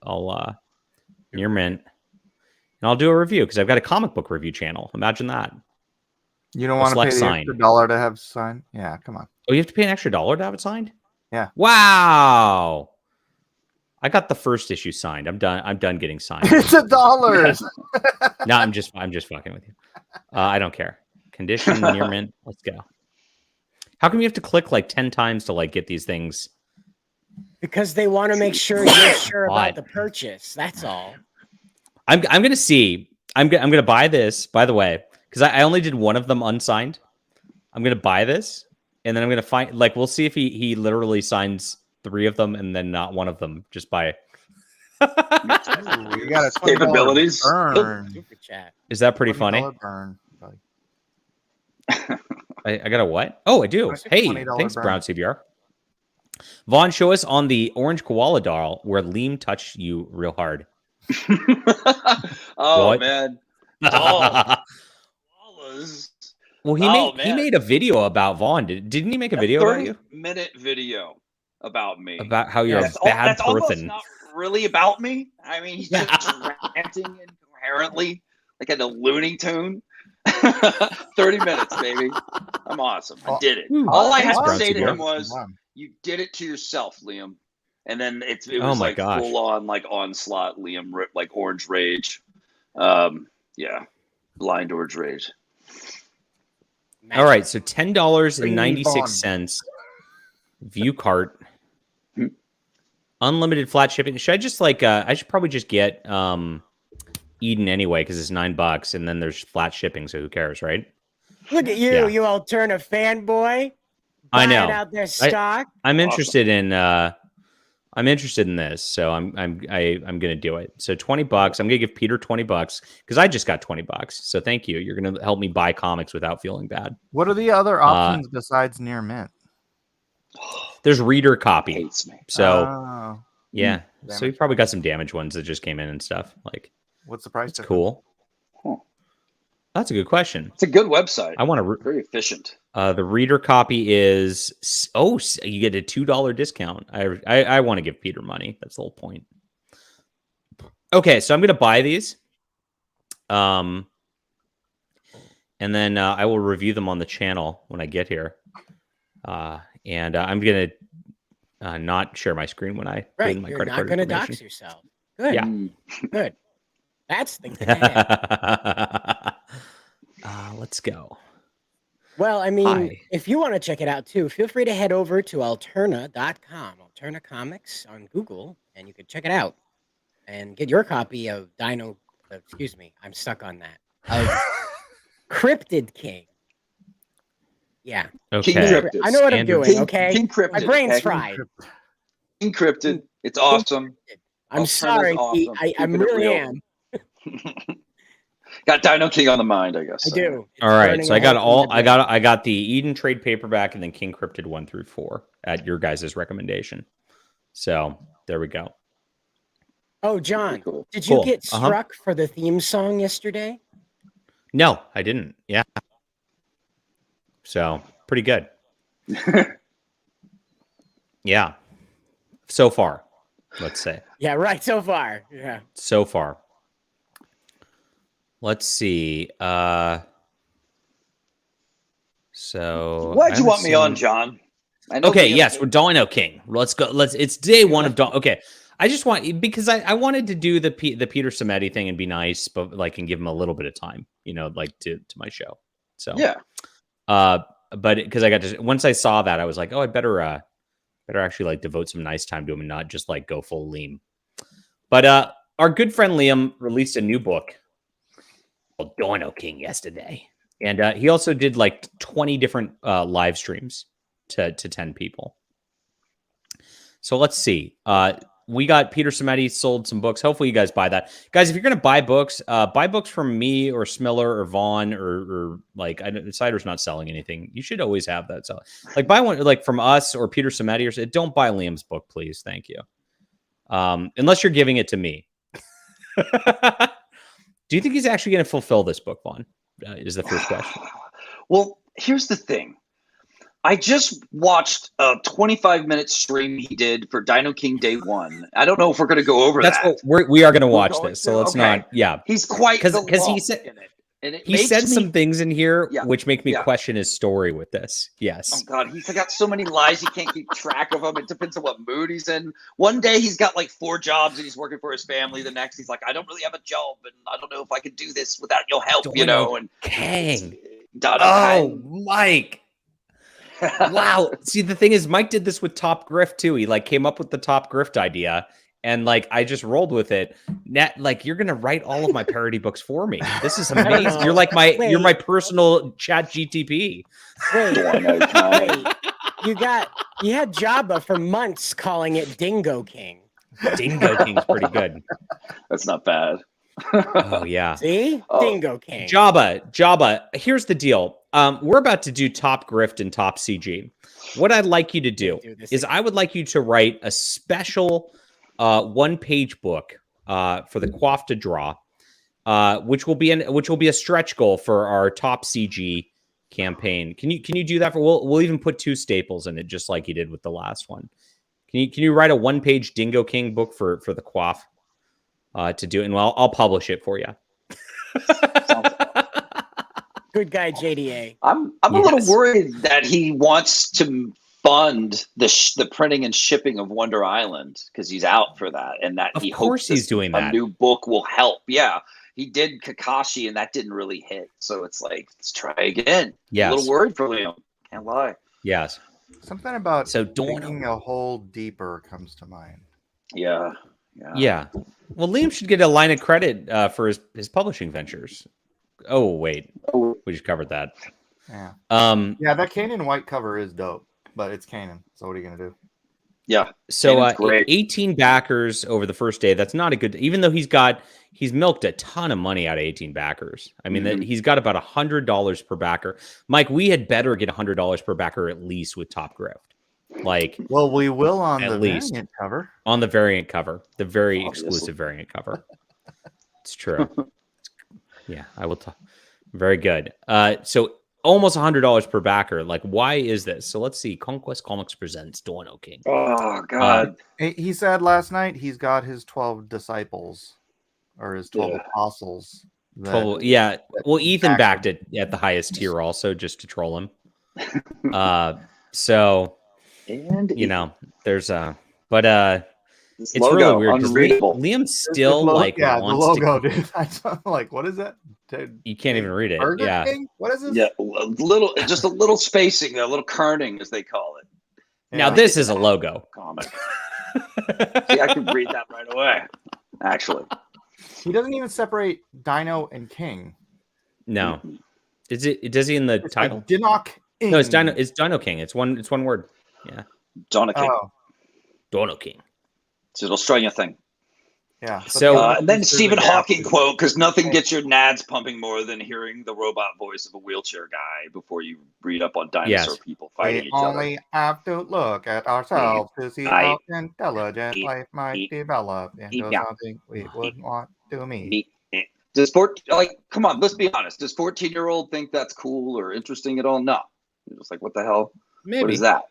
I'll near mint, and I'll do a review because I've got a comic book review channel. Imagine that. You don't want to pay the extra $1 to have signed? Yeah, come on. Oh, you have to pay an extra $1 to have it signed? Yeah. Wow. I got the first issue signed. I'm done getting signed. It's $1. No, I'm just fucking with you. I don't care. Condition near mint. Let's go. How come you have to click like 10 times to like get these things? Because they want to make sure you're sure about the purchase. That's all. I'm gonna see. I'm gonna buy this. By the way, because I only did one of them unsigned. I'm gonna buy this, and then I'm gonna find like we'll see if he literally signs 3 of them and then not one of them just by. You got a capabilities. Burn. Super chat. Is that pretty funny? Burn. I got a what? Oh, I do. Hey, thanks, burn. Brown CBR. Vaughn, show us on the orange koala doll where Liam touched you real hard. Oh what? Man. Oh. Well, he made a video about Vaughn. Didn't he make a video about you? 30-minute video about me. About how you're a bad that's person. Not really about me. I mean, he's just ranting incoherently, like at a Looney Tune. 30 minutes, baby. I'm awesome. I did it. All I had to say to him was, "You did it to yourself, Liam." And then it was like full on like onslaught, Liam, like orange rage. Yeah, blind orange rage. All right, so $10.96. View cart. Unlimited flat shipping. Should I just like I should probably just get Eden anyway because it's $9 and then there's flat shipping, so who cares, right? Look at you, you alternative fanboy. I know. Out their stock. I'm interested in this, so I'm gonna do it. So $20. I'm gonna give Peter $20 because I just got $20. So thank you. You're gonna help me buy comics without feeling bad. What are the other options besides near mint? There's reader copy. So yeah. Damage. So you probably got some damaged ones that just came in and stuff. Like, what's the price? It's cool. Huh. That's a good question. It's a good website. I want to very efficient. The reader copy is you get a $2 discount. I want to give Peter money. That's the whole point. Okay, so I'm gonna buy these. And then I will review them on the channel when I get here. And I'm gonna not share my screen when I put in my credit card information. You're not gonna dox yourself. Good. Yeah. Good. That's the thing. Let's go. Well, I mean, Hi. if you want to check it out too, feel free to head over to alterna.com, Alterna Comics on Google, and you can check it out and get your copy of excuse me, I'm stuck on that. Of Cryptid King. Yeah. Okay. King Cryptid. I know what I'm Standard. doing, okay? King Cryptid. My brain's okay? fried. King Cryptid. It's awesome. I'm Alterna's sorry, Pete. awesome. I Keeping it really real. am. Got DinoKing on the mind, I guess. I do. It's All right. burning So a I got hole in my brain. I got the Eden trade paperback and then King Cryptid 1 through 4 at your guys' recommendation. So there we go. Oh, John, Cool. did you Cool. get struck for the theme song yesterday? No, I didn't. Yeah. So pretty good. Yeah. So far, let's say. Yeah, right. So far. Yeah. So far. Let's see. So Why'd you I want me on, haven't seen- John? I know Okay, we yes, have- we're DinoKing. Let's go. It's day one of Okay, I just want because I wanted to do the Peter Samedi thing and be nice, but like and give him a little bit of time, like to my show. So Yeah. but because I got to once I saw that, I was like, oh, I better actually like devote some nice time to him and not just like go full Liam. But our good friend Liam released a new book called DinoKing yesterday, and he also did like 20 different live streams to 10 people. So let's see. We got Peter Samedi sold some books. Hopefully you guys buy that. Guys, if you're going to buy books from me or Smiller or Vaughn or like Cider's not selling anything. You should always have that. So like buy one like from us or Peter Samedi or don't buy Liam's book, please. Thank you. Unless you're giving it to me. Do you think he's actually going to fulfill this book, Vaughn? Is the first question. Well, here's the thing. I just watched a 25-minute stream he did for DinoKing Day 1. I don't know if we're going to go over That's that. what we are going to watch going this. So to? let's Okay. not. Yeah. He's quite Because the he lump said in it. And it he makes said me- some things in here Yeah. which make me Yeah. question his story with this. Oh Yes. God, he's got so many lies he can't keep track of them. It depends on what mood he's in. One day he's got like 4 jobs and he's working for his family. The next he's like, I don't really have a job and I don't know if I could do this without your help, And Kang. Dino Oh, Mike. Wow. See, the thing is, Mike did this with Top Grift too. He like came up with the Top Grift idea, and like I just rolled with it. Like you're gonna write all of my parody books for me. This is amazing. You're like you're my personal Chat GTP. Wait. You had Jabba for months calling it Dingo King. Dingo King's pretty good. That's not bad. Oh yeah. See? Oh. Dingo King. Jabba. Here's the deal. We're about to do Top Grift and Top CG. What I'd like you to do is I would like you to write a special 1-page book for the Quaff to Draw, which will be a stretch goal for our Top CG campaign. Can you do that? We'll even put 2 staples in it, just like you did with the last one. Can you write a 1-page Dingo King book for the Quaff to do it? And I'll publish it for you. Good guy, JDA. I'm a little worried that he wants to fund the printing and shipping of Wonder Island because he's out for that, and that Of he course hopes he's doing a that. new book will help. Yeah, he did Kakashi, and that didn't really hit. So it's like, let's try again. Yes. A little worried for Liam. Can't lie. Yes. Something about So digging a hole deeper comes to mind. Yeah. Yeah. Well, Liam should get a line of credit for his publishing ventures. Oh, wait. We just covered that. Yeah. Yeah, that Kanan White cover is dope, but it's Kanan. So what are you gonna do? Yeah. So Kanan's great. 18 backers over the first day. That's not a good, even though he's milked a ton of money out of 18 backers. I mean, he's got about $100 per backer. Mike, we had better get $100 per backer at least with Top Grift. Like, Well, we will on At the least. variant cover. on the variant cover, the very Obviously. exclusive variant cover. It's true. Yeah, I will talk. Very good. So almost $100 per backer. Like, why is this? So let's see. Conquest Comics presents DinoKing. Oh God. He said last night he's got his 12 disciples or his 12 apostles. Yeah. Well, Ethan backed backed it at the highest tier also just to troll him. So And there's but This It's logo, really weird because unreadable. Liam still like yeah, the wants logo, to. dude. I'm like, what is that? You can't even read it. Burger Yeah. King? What is this? Yeah, just a little spacing, a little kerning, as they call it. Now Yeah. this is a logo. Comic. See, I can read that right away. Actually, He doesn't even separate Dino and King. No, is it? Does he in the It's title? like DinoKing. No, it's Dino. It's DinoKing. It's one word. Yeah, DinoKing. Oh, DinoKing. It's an Australian thing. yeah. But So- the other And then pieces Stephen are Hawking adapted. quote, because nothing gets your nads pumping more than hearing the robot voice of a wheelchair guy before you read up on dinosaur Yes. people fighting We each other. only have to look at ourselves to see I- how intelligent I- life might I- develop into yeah. something we wouldn't want to meet. Does come on, let's be honest. Does 14-year-old think that's cool or interesting at all? No. You're just like, what the hell? Maybe. What is that?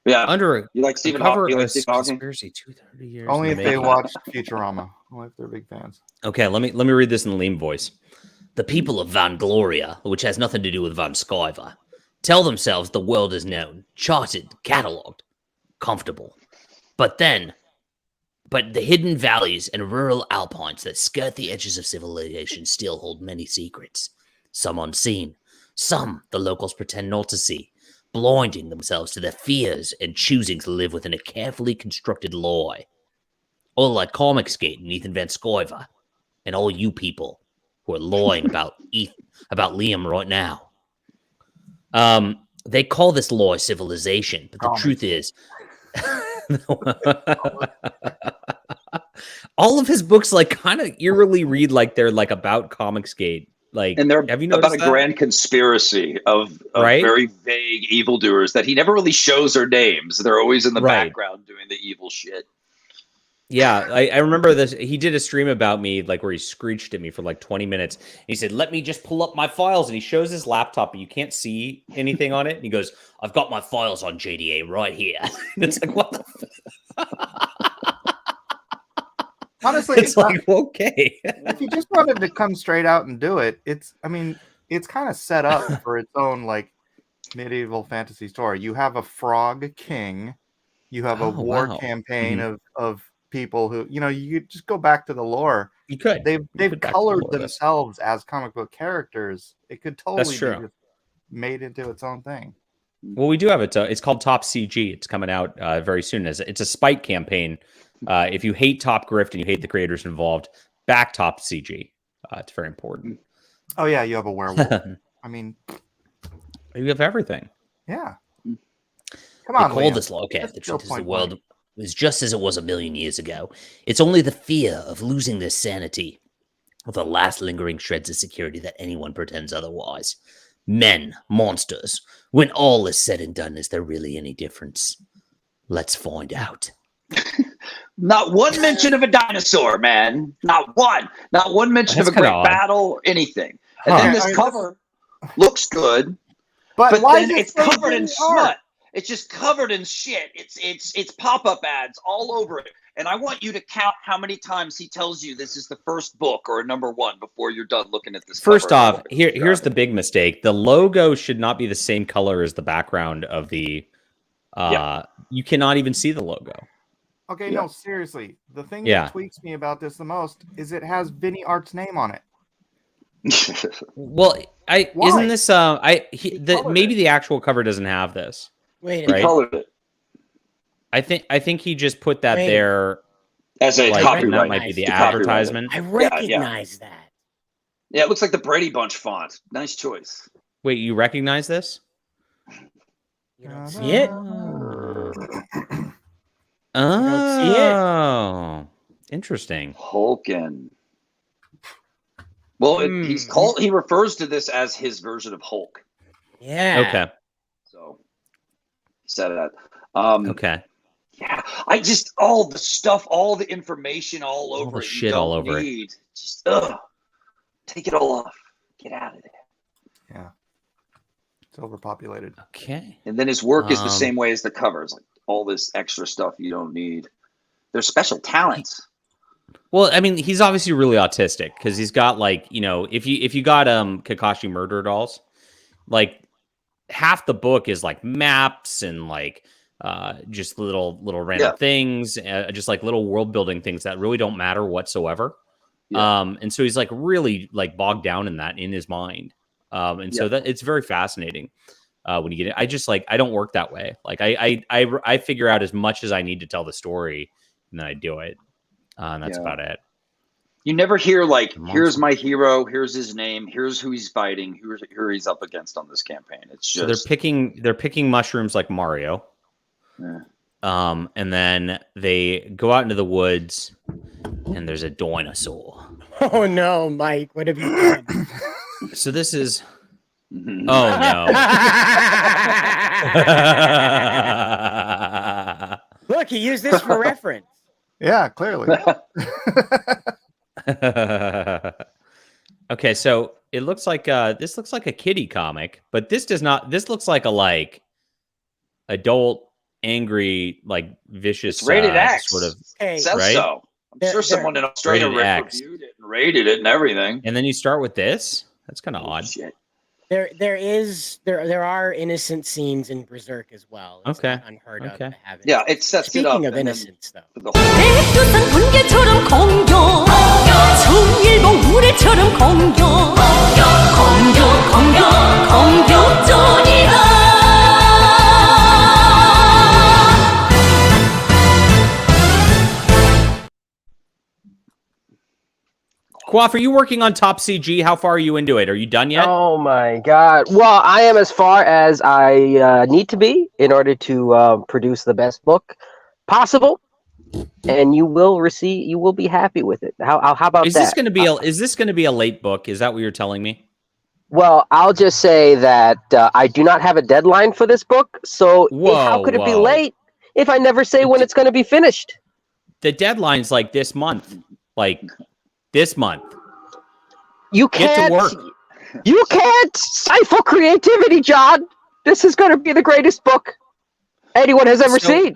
Yeah. Under You like a Stephen cover Hawking? You of like Stephen Hawking? conspiracy 230 years. Only in if the they making. watched Futurama. Only if they're big fans. Okay, let me read this in the Liam voice. The people of Van Gloria, which has nothing to do with Van Skyver, tell themselves the world is known, charted, catalogued, comfortable. But the hidden valleys and rural alpines that skirt the edges of civilization still hold many secrets. Some unseen, some the locals pretend not to see, blinding themselves to their fears and choosing to live within a carefully constructed lie. All like Comicsgate and Ethan Van Skyver, and all you people who are lying about Liam right now. They call this lie civilization, but the truth is, all of his books like kind of eerily read like they're like about Comicsgate. Like, And they're have you about noticed a that? grand conspiracy of Right? very vague evildoers that he never really shows their names. They're always in the Right. background doing the evil shit. Yeah, I remember this. He did a stream about me, like where he screeched at me for like 20 minutes. He said, "Let me just pull up my files," and he shows his laptop, but you can't see anything on it. And he goes, "I've got my files on JDA right here." And it's like, what the? Honestly, It's like, okay. if you just wanted to come straight out and do it, it's kind of set up for its own like medieval fantasy story. You have a frog king, you have a Oh, war wow. campaign of people who, you could just go back to the lore. You could. They've put back to the colored lore, themselves as comic book characters. It could totally be true. just made into its own thing. Well, we do have it. It's called Top CG. It's coming out very soon. It's a spike campaign. If you hate Top Grift and you hate the creators involved, back Top CG. It's very important. Oh yeah, you have a werewolf. I mean, You have everything. yeah. Come They on, call Liam. this law. Okay, Just the go truth is the point world blank. is just as it was a million years ago. It's only the fear of losing their sanity, or the last lingering shreds of security that anyone pretends otherwise. Men, monsters. When all is said and done, is there really any difference? Let's find out. Not one mention of a dinosaur, man. Not one. Not one mention That's of a great kinda odd. battle or anything. And Huh. then Okay, this I mean, cover looks good, But but why then is it it's so covered in really smut. art? It's just covered in shit. It's pop-up ads all over it. And I want you to count how many times he tells you this is the first book or a number one before you're done looking at this. First cover. off, here's the big mistake. The logo should not be the same color as the background of the you cannot even see the logo. Okay, Yeah. no, seriously. The thing Yeah. that tweaks me about this the most is it has Vinny Art's name on it. Well, Why? isn't this colored maybe it. the actual cover doesn't have this. Wait, He Right. colored it I think he just put that Wait. there as a like, and copyright. that might be the To copyright it. advertisement. I recognize that. Yeah, it looks like the Brady Bunch font. Nice choice. Wait, you recognize this? You don't see it? Oh, don't see it. Interesting. Hulkin. Well, he refers to this as his version of Hulk. Yeah. Okay. So he said that. Okay. Yeah, I just all the stuff, all the information all over the it. shit you all don't over it. need. Just take it all off. Get out of there. Yeah. It's overpopulated. Okay. And then his work is the Um, same way as the covers, like all this extra stuff you don't need. They're special talents. Well, I mean, he's obviously really autistic because he's got like, if you got Kakashi Murder Dolls, like half the book is like maps and like just little random things, just like little world building things that really don't matter whatsoever. And so he's like really like bogged down in that in his mind. And so that it's very fascinating when you get it. I don't work that way. Like I figure out as much as I need to tell the story, and then I do it. And that's about it. You never hear like, here's my hero, here's his name, here's who he's fighting, who he's up against on this campaign. It's just so they're picking mushrooms like Mario. Yeah. And then they go out into the woods, and there's a dinosaur. Oh no, Mike! What have you done? So this is. Oh no! Look, he used this for reference. Yeah, clearly. Okay, so it looks like this looks like a kiddie comic, but this does not. This looks like a like adult, angry, like vicious, it's rated X sort of. It says right? So. I'm sure someone in Australia reviewed it and rated it and everything. And then you start with this. That's kind of odd. Shit. There are innocent scenes in Berserk as well. It's okay, not unheard of. To have it. Yeah, it sets it up. Speaking of innocence, though. Quaff, are you working on Top CG? How far are you into it? Are you done yet? Oh my god. Well, I am as far as I need to be in order to produce the best book possible. And you will be happy with it. How about that? Is this going to be a late book? Is that what you're telling me? Well, I'll just say that I do not have a deadline for this book. So how could it be late if I never say when it's going to be finished? The deadline's like this month. Like this month. You can't get to work. You can't stifle creativity, John. This is going to be the greatest book anyone has ever seen.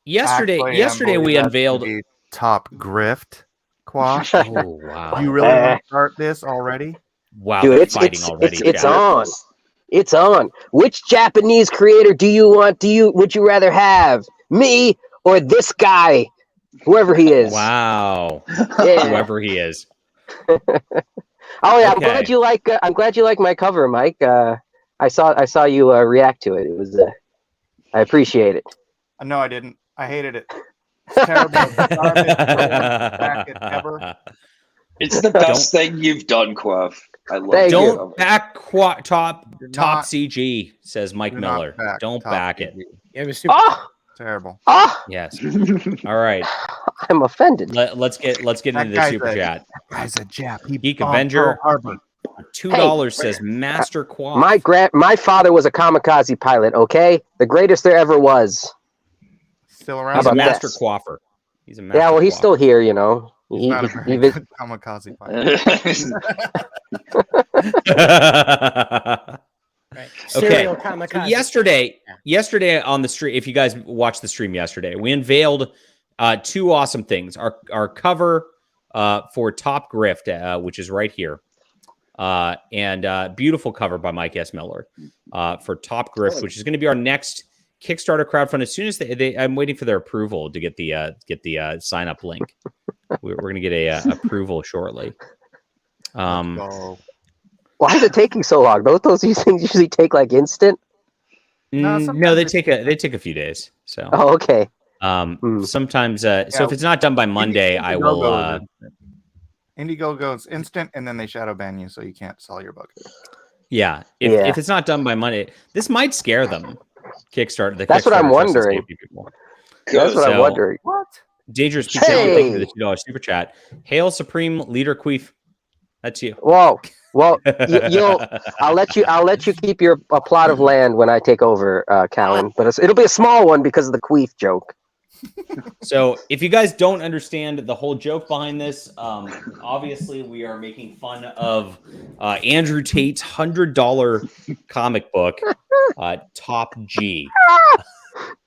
Yesterday we unveiled Top Grift. Quash. Oh wow! You really want to start this already? Wow, dude, it's on. It's on. Which Japanese creator do you want? Would you rather have me or this guy? Whoever he is. Wow. Yeah. Whoever he is. Oh yeah, okay. I'm glad you like my cover, Mike. I saw you react to it. It was I appreciate it. No, I didn't. I hated it. It's terrible. Ever. It's the best thing you've done, Quaff. I love it. Don't back top CG, says Mike Miller. Don't back it. It was super terrible. Yes. All right. I'm offended. Let's get into the super chat. That guy's a Jap. Geek Avenger. $2 says Master Quaff. My father was a kamikaze pilot. Okay, the greatest there ever was. Still around. He's a master quaffer. He's a master. Yeah, well, he's still here. You know. He's not a very good kamikaze pilot. Right. Okay. So yesterday on the stream, if you guys watched the stream yesterday, we unveiled two awesome things. Our cover for Top Grift, which is right here, and beautiful cover by Mike S. Miller for Top Grift, which is going to be our next Kickstarter crowdfund. As soon as I'm waiting for their approval to get the sign up link. We're going to get a approval shortly. Why is it taking so long? Don't those things usually take like instant? No, they take a few days. So okay. Sometimes so if it's not done by Monday, I will. Indiegogo's instant, and then they shadow ban you, so you can't sell your book. Yeah, if it's not done by Monday, this might scare them. Kickstarter. That's what I'm wondering. That's what I'm wondering. What? Dangerous Pete, thank you for the $2 super chat. Hail Supreme Leader Queef. That's you. Whoa. Well, I'll let you keep your plot of land when I take over, Callan. But it'll be a small one because of the queef joke. So, if you guys don't understand the whole joke behind this, obviously we are making fun of Andrew Tate's $100 comic book, Top G.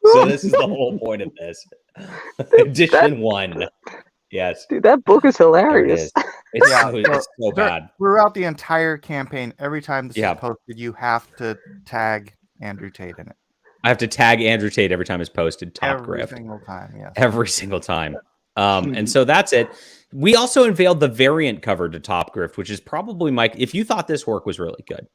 So this is the whole point of this. Edition 1. Yes. Dude, that book is hilarious. It's so bad. Throughout the entire campaign, every time this is posted, you have to tag Andrew Tate in it. I have to tag Andrew Tate every time it's posted. Top Every grift. single time, yes. Every single time. And so that's it. We also unveiled the variant cover to Top Grift, which is probably Mike. If you thought this work was really good,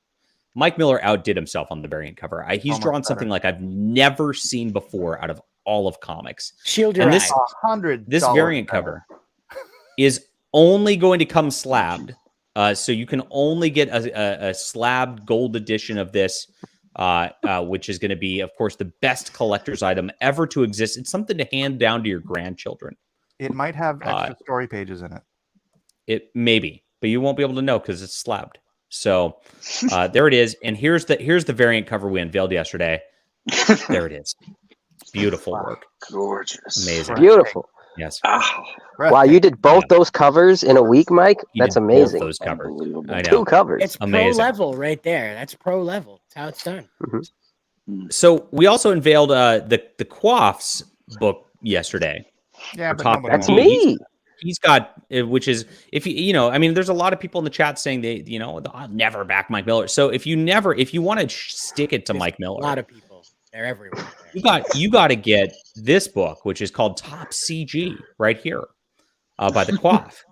Mike Miller outdid himself on the variant cover. He's drawn something like I've never seen before out of all of comics. Shield your this, this variant cover is only going to come slabbed. So you can only get a slabbed gold edition of this, which is going to be, of course, the best collector's item ever to exist. It's something to hand down to your grandchildren. It might have extra story pages in it. It maybe, but you won't be able to know because it's slabbed. So there it is. And here's the variant cover we unveiled yesterday. There it is. Beautiful work. Gorgeous. Amazing. Beautiful. Yes. Wow, you did both those covers in a week, Mike? That's amazing. Both those covers. I know. 2 covers. It's amazing. pro level right there. That's pro level. That's how it's done. Mm-hmm. So we also unveiled the Quaffs book yesterday. Yeah, but that's me. He's got, which is, if I mean, there's a lot of people in the chat saying I'll never back Mike Miller. So if you want to stick it to Mike Miller, a lot of people, they're everywhere. You got to get this book, which is called Top CG, right here, by the Quaff.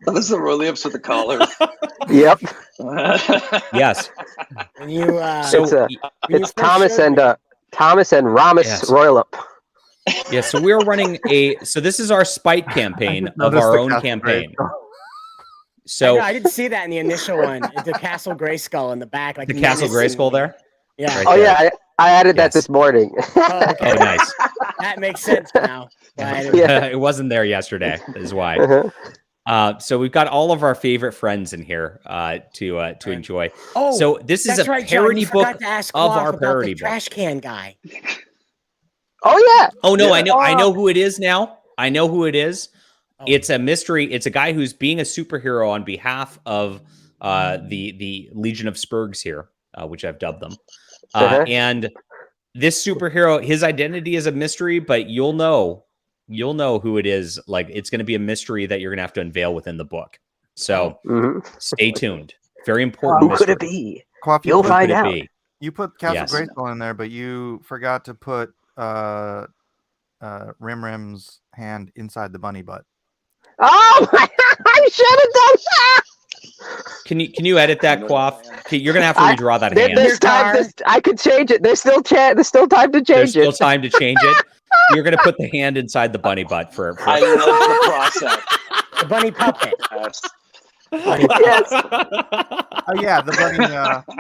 Those are the reliefs with the collars. Yep. Yes. And you, it's Thomas and Ramus Royal-up. Yeah, so we're running so this is our spite campaign of our own campaign. So I didn't see that in the initial one. The Castle Grayskull in the back, like the Castle Grayskull there. Yeah. Right there. Yeah, I added that this morning. Okay. Oh, nice. That makes sense now. It wasn't there yesterday. Is why. So we've got all of our favorite friends in here to enjoy. Oh, so this is a parody book of our parody book. Trash can guy. Oh yeah. Oh no, I know who it is now. I know who it is. Oh. It's a mystery. It's a guy who's being a superhero on behalf of the Legion of Spurgs here, which I've dubbed them. And this superhero, his identity is a mystery, but you'll know who it is. Like, it's going to be a mystery that you're going to have to unveil within the book. So stay tuned. Very important. Who could it be? Quaff, You'll find out. You put Castle Grayskull in there, but you forgot to put Rim's hand inside the bunny butt. Oh my! I should have done that. Can you edit that, Quaff? You're gonna have to redraw that hand. There's time. I could change it. There's still time to change There's still time to change it. You're gonna put the hand inside the bunny butt for I love the process. The bunny puppet. Yes. Yes. Oh yeah, the bunny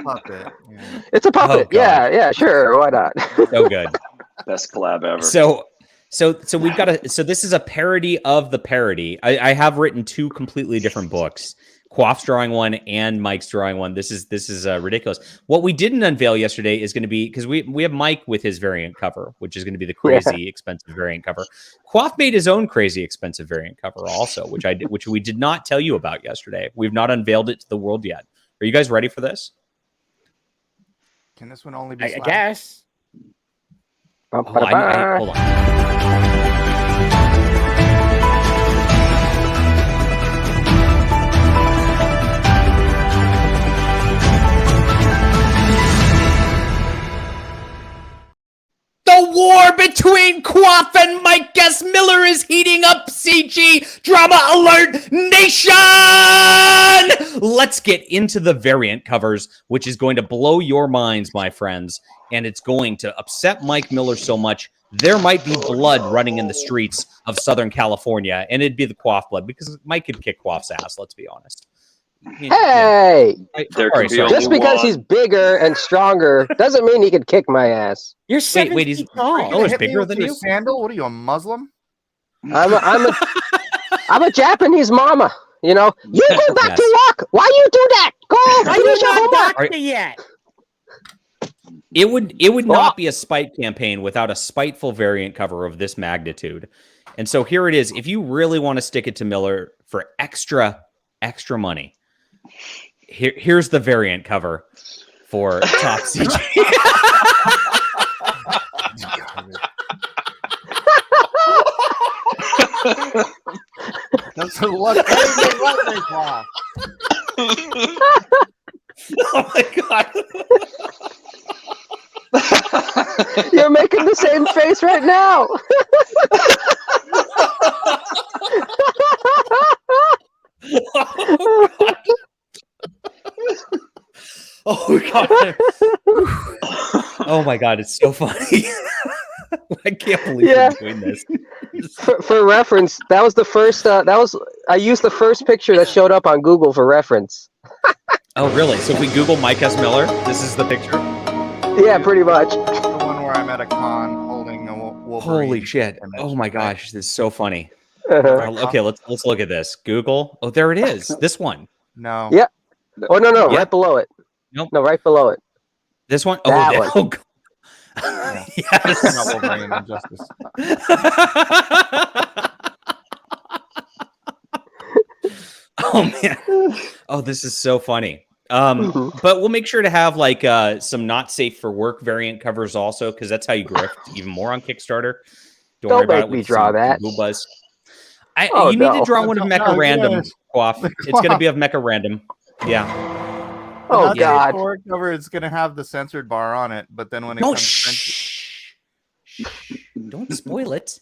puppet. Yeah. It's a puppet. Yeah, sure. Why not? So good. Best collab ever. So we've got so this is a parody of the parody. I have written 2 completely different books. Quaff's drawing one and Mike's drawing one. This is ridiculous. What we didn't unveil yesterday is going to be, because we have Mike with his variant cover, which is going to be the crazy expensive variant cover. Quaff made his own crazy expensive variant cover also, which we did not tell you about yesterday. We've not unveiled it to the world yet. Are you guys ready for this? Can this one only be? I guess. Hold on. The war between Quaff and Mike S. Miller is heating up. CG Drama Alert Nation! Let's get into the variant covers, which is going to blow your minds, my friends. And it's going to upset Mike Miller so much, there might be blood running in the streets of Southern California. And it'd be the Quaff blood, because Mike could kick Quaff's ass, let's be honest. Hey! Just because one. he's bigger and stronger doesn't mean he can kick my ass. You're 7 wait, he's feet tall. Miller's bigger than you? Sandal? What are you, a Muslim? I'm a Japanese mama. You know, you go back to work. Why you do that? Go finish your homework. Yet. It would not be a spite campaign without a spiteful variant cover of this magnitude. And so here it is. If you really want to stick it to Miller for extra money, here's the variant cover for Top CG. That's a lucky Oh my god. You're making the same face right now. Oh god. Oh my god, it's so funny. I can't believe you're doing this. For reference, that was the first. I used the first picture that showed up on Google for reference. Oh really? So if we Google Mike S. Miller, this is the picture. Yeah, pretty much. The one where I'm at a con holding a Wolverine. Holy shit! image. Oh my gosh, this is so funny. Uh-huh. Okay, let's look at this. Google. Oh, there it is. This one. No. Yeah. Oh no, Yeah. right below it. Nope. No, right below it. This one. That Oh, one. oh God. It's not Yes. Wolverine Injustice. Oh man. Oh, this is so funny. Mhm. But we'll make sure to have like some not safe for work variant covers also, because that's how you grift even more on Kickstarter. Don't worry Don't about make it me with draw some that. Google Buzz. Oh, You need to no. draw one of No, Mecha Random, yes. Quaff. It's gonna be of Mecha Random. Yeah. Oh Not God. the forward cover, it's gonna have the censored bar on it, but then when it No, comes shh. Don't spoil it.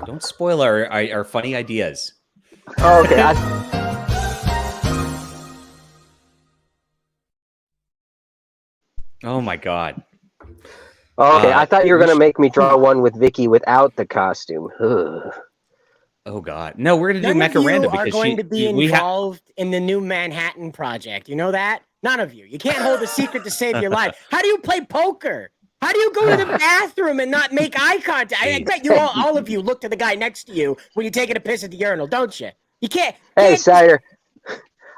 Don't spoil our funny ideas. Oh, okay. Oh my god. Okay, I thought you were we gonna should- make me draw one with Vicky without the costume. Ugh. Oh god. No, we're gonna do None of Mecha you Random are because going to be we have. involved in the new Manhattan Project. You know that? None of you. You can't hold a secret to save your life. How do you play poker? How do you go to the bathroom and not make eye contact? I bet you all of you look to the guy next to you when you're taking a piss at the urinal, don't you? You can't. Hey, can't- Sire.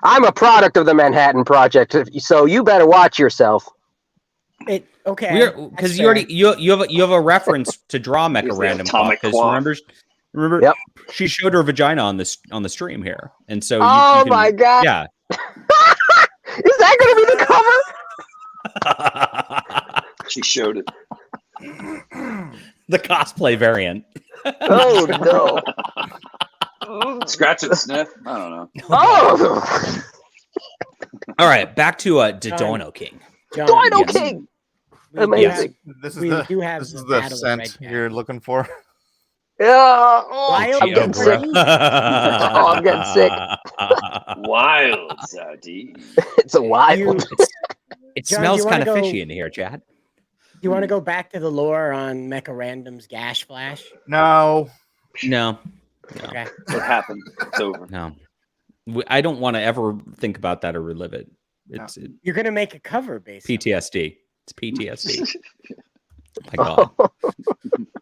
I'm a product of the Manhattan Project, so you better watch yourself. Okay. We're that's because you fair. already you have a reference to draw Mecha He's the Random atomic because clock. remember Yep. she showed her vagina on the stream here, and so Oh you can, my God. yeah. Is that going to be the cover? She showed it. The cosplay variant. Oh no. Scratch and sniff. I don't know. Oh. All right, back to DinoKing. John, Dino Yes. King. we do Amazing. This is We the do have this is the the battle of scent Red you're looking for. Yeah. Oh, Wild I'm getting sick. Green. Oh, I'm getting sick. Wild sardine. It's a wild. You- It John, smells do you wanna kind of go- fishy in here, Chad. You want to go back to the lore on Mecha Random's Gash Flash? No. No, Okay. It happened. It's over. no. I don't want to ever think about that or relive it. It's You're gonna make a cover, basically. PTSD. It's PTSD. My God.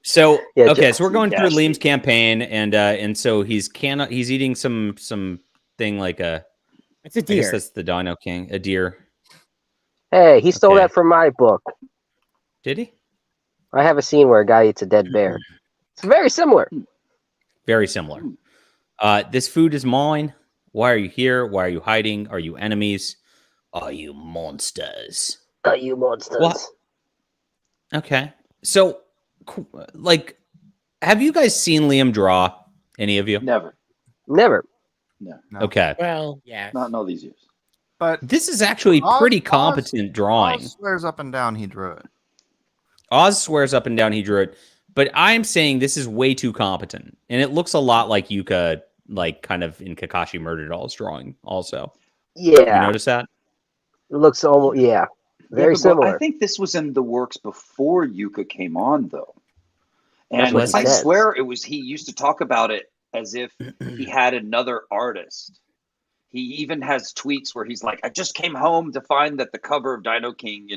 So Yeah, okay, so we're going through Ghastly. Liam's campaign, and so he's eating some thing like a. It's a I guess deer. that's the DinoKing, a deer. Hey, he stole Okay. that from my book. Did he? I have a scene where a guy eats a dead bear. It's very similar. Very similar. This food is mine. Why are you here? Why are you hiding? Are you enemies? Are you monsters? Oh, you monsters. What? Okay. So, like, have you guys seen Liam draw? Any of you? Never. Never. No. Okay. Well, yeah. Not in all these years. But This is actually Oz- pretty Oz- competent drawing. Oz swears up and down he drew it. Oz swears up and down he drew it, but I'm saying this is way too competent, and it looks a lot like Yuka, like kind of in Kakashi Murder Doll's drawing. Also, you Yeah. notice that? It looks almost, yeah. Very but similar. I think this was in the works before Yuka came on, though. That's And what he I says. swear it was, he used to talk about it as if he had another artist. He even has tweets where he's like, I just came home to find that the cover of DinoKing,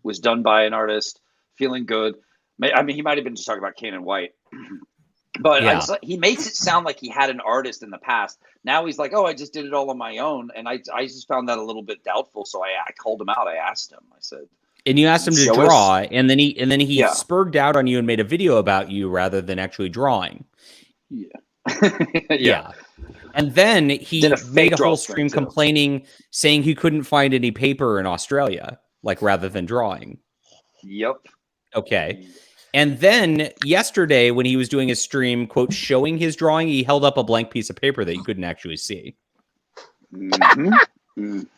was done by an artist, feeling good. I mean, he might have been just talking about Kane and White. But Yeah. he makes it sound like he had an artist in the past. Now he's like, oh, I just did it all on my own. And I just found that a little bit doubtful. So I called him out. I asked him. I said, And you asked him to Show draw, us. and then he Yeah. spurred out on you and made a video about you rather than actually drawing. yeah. And then he Did a fake made a whole drawstring, stream too. complaining, saying he couldn't find any paper in Australia, like rather than drawing. Yep. Okay. And then yesterday, when he was doing his stream, quote, showing his drawing, he held up a blank piece of paper that you couldn't actually see. Mhm.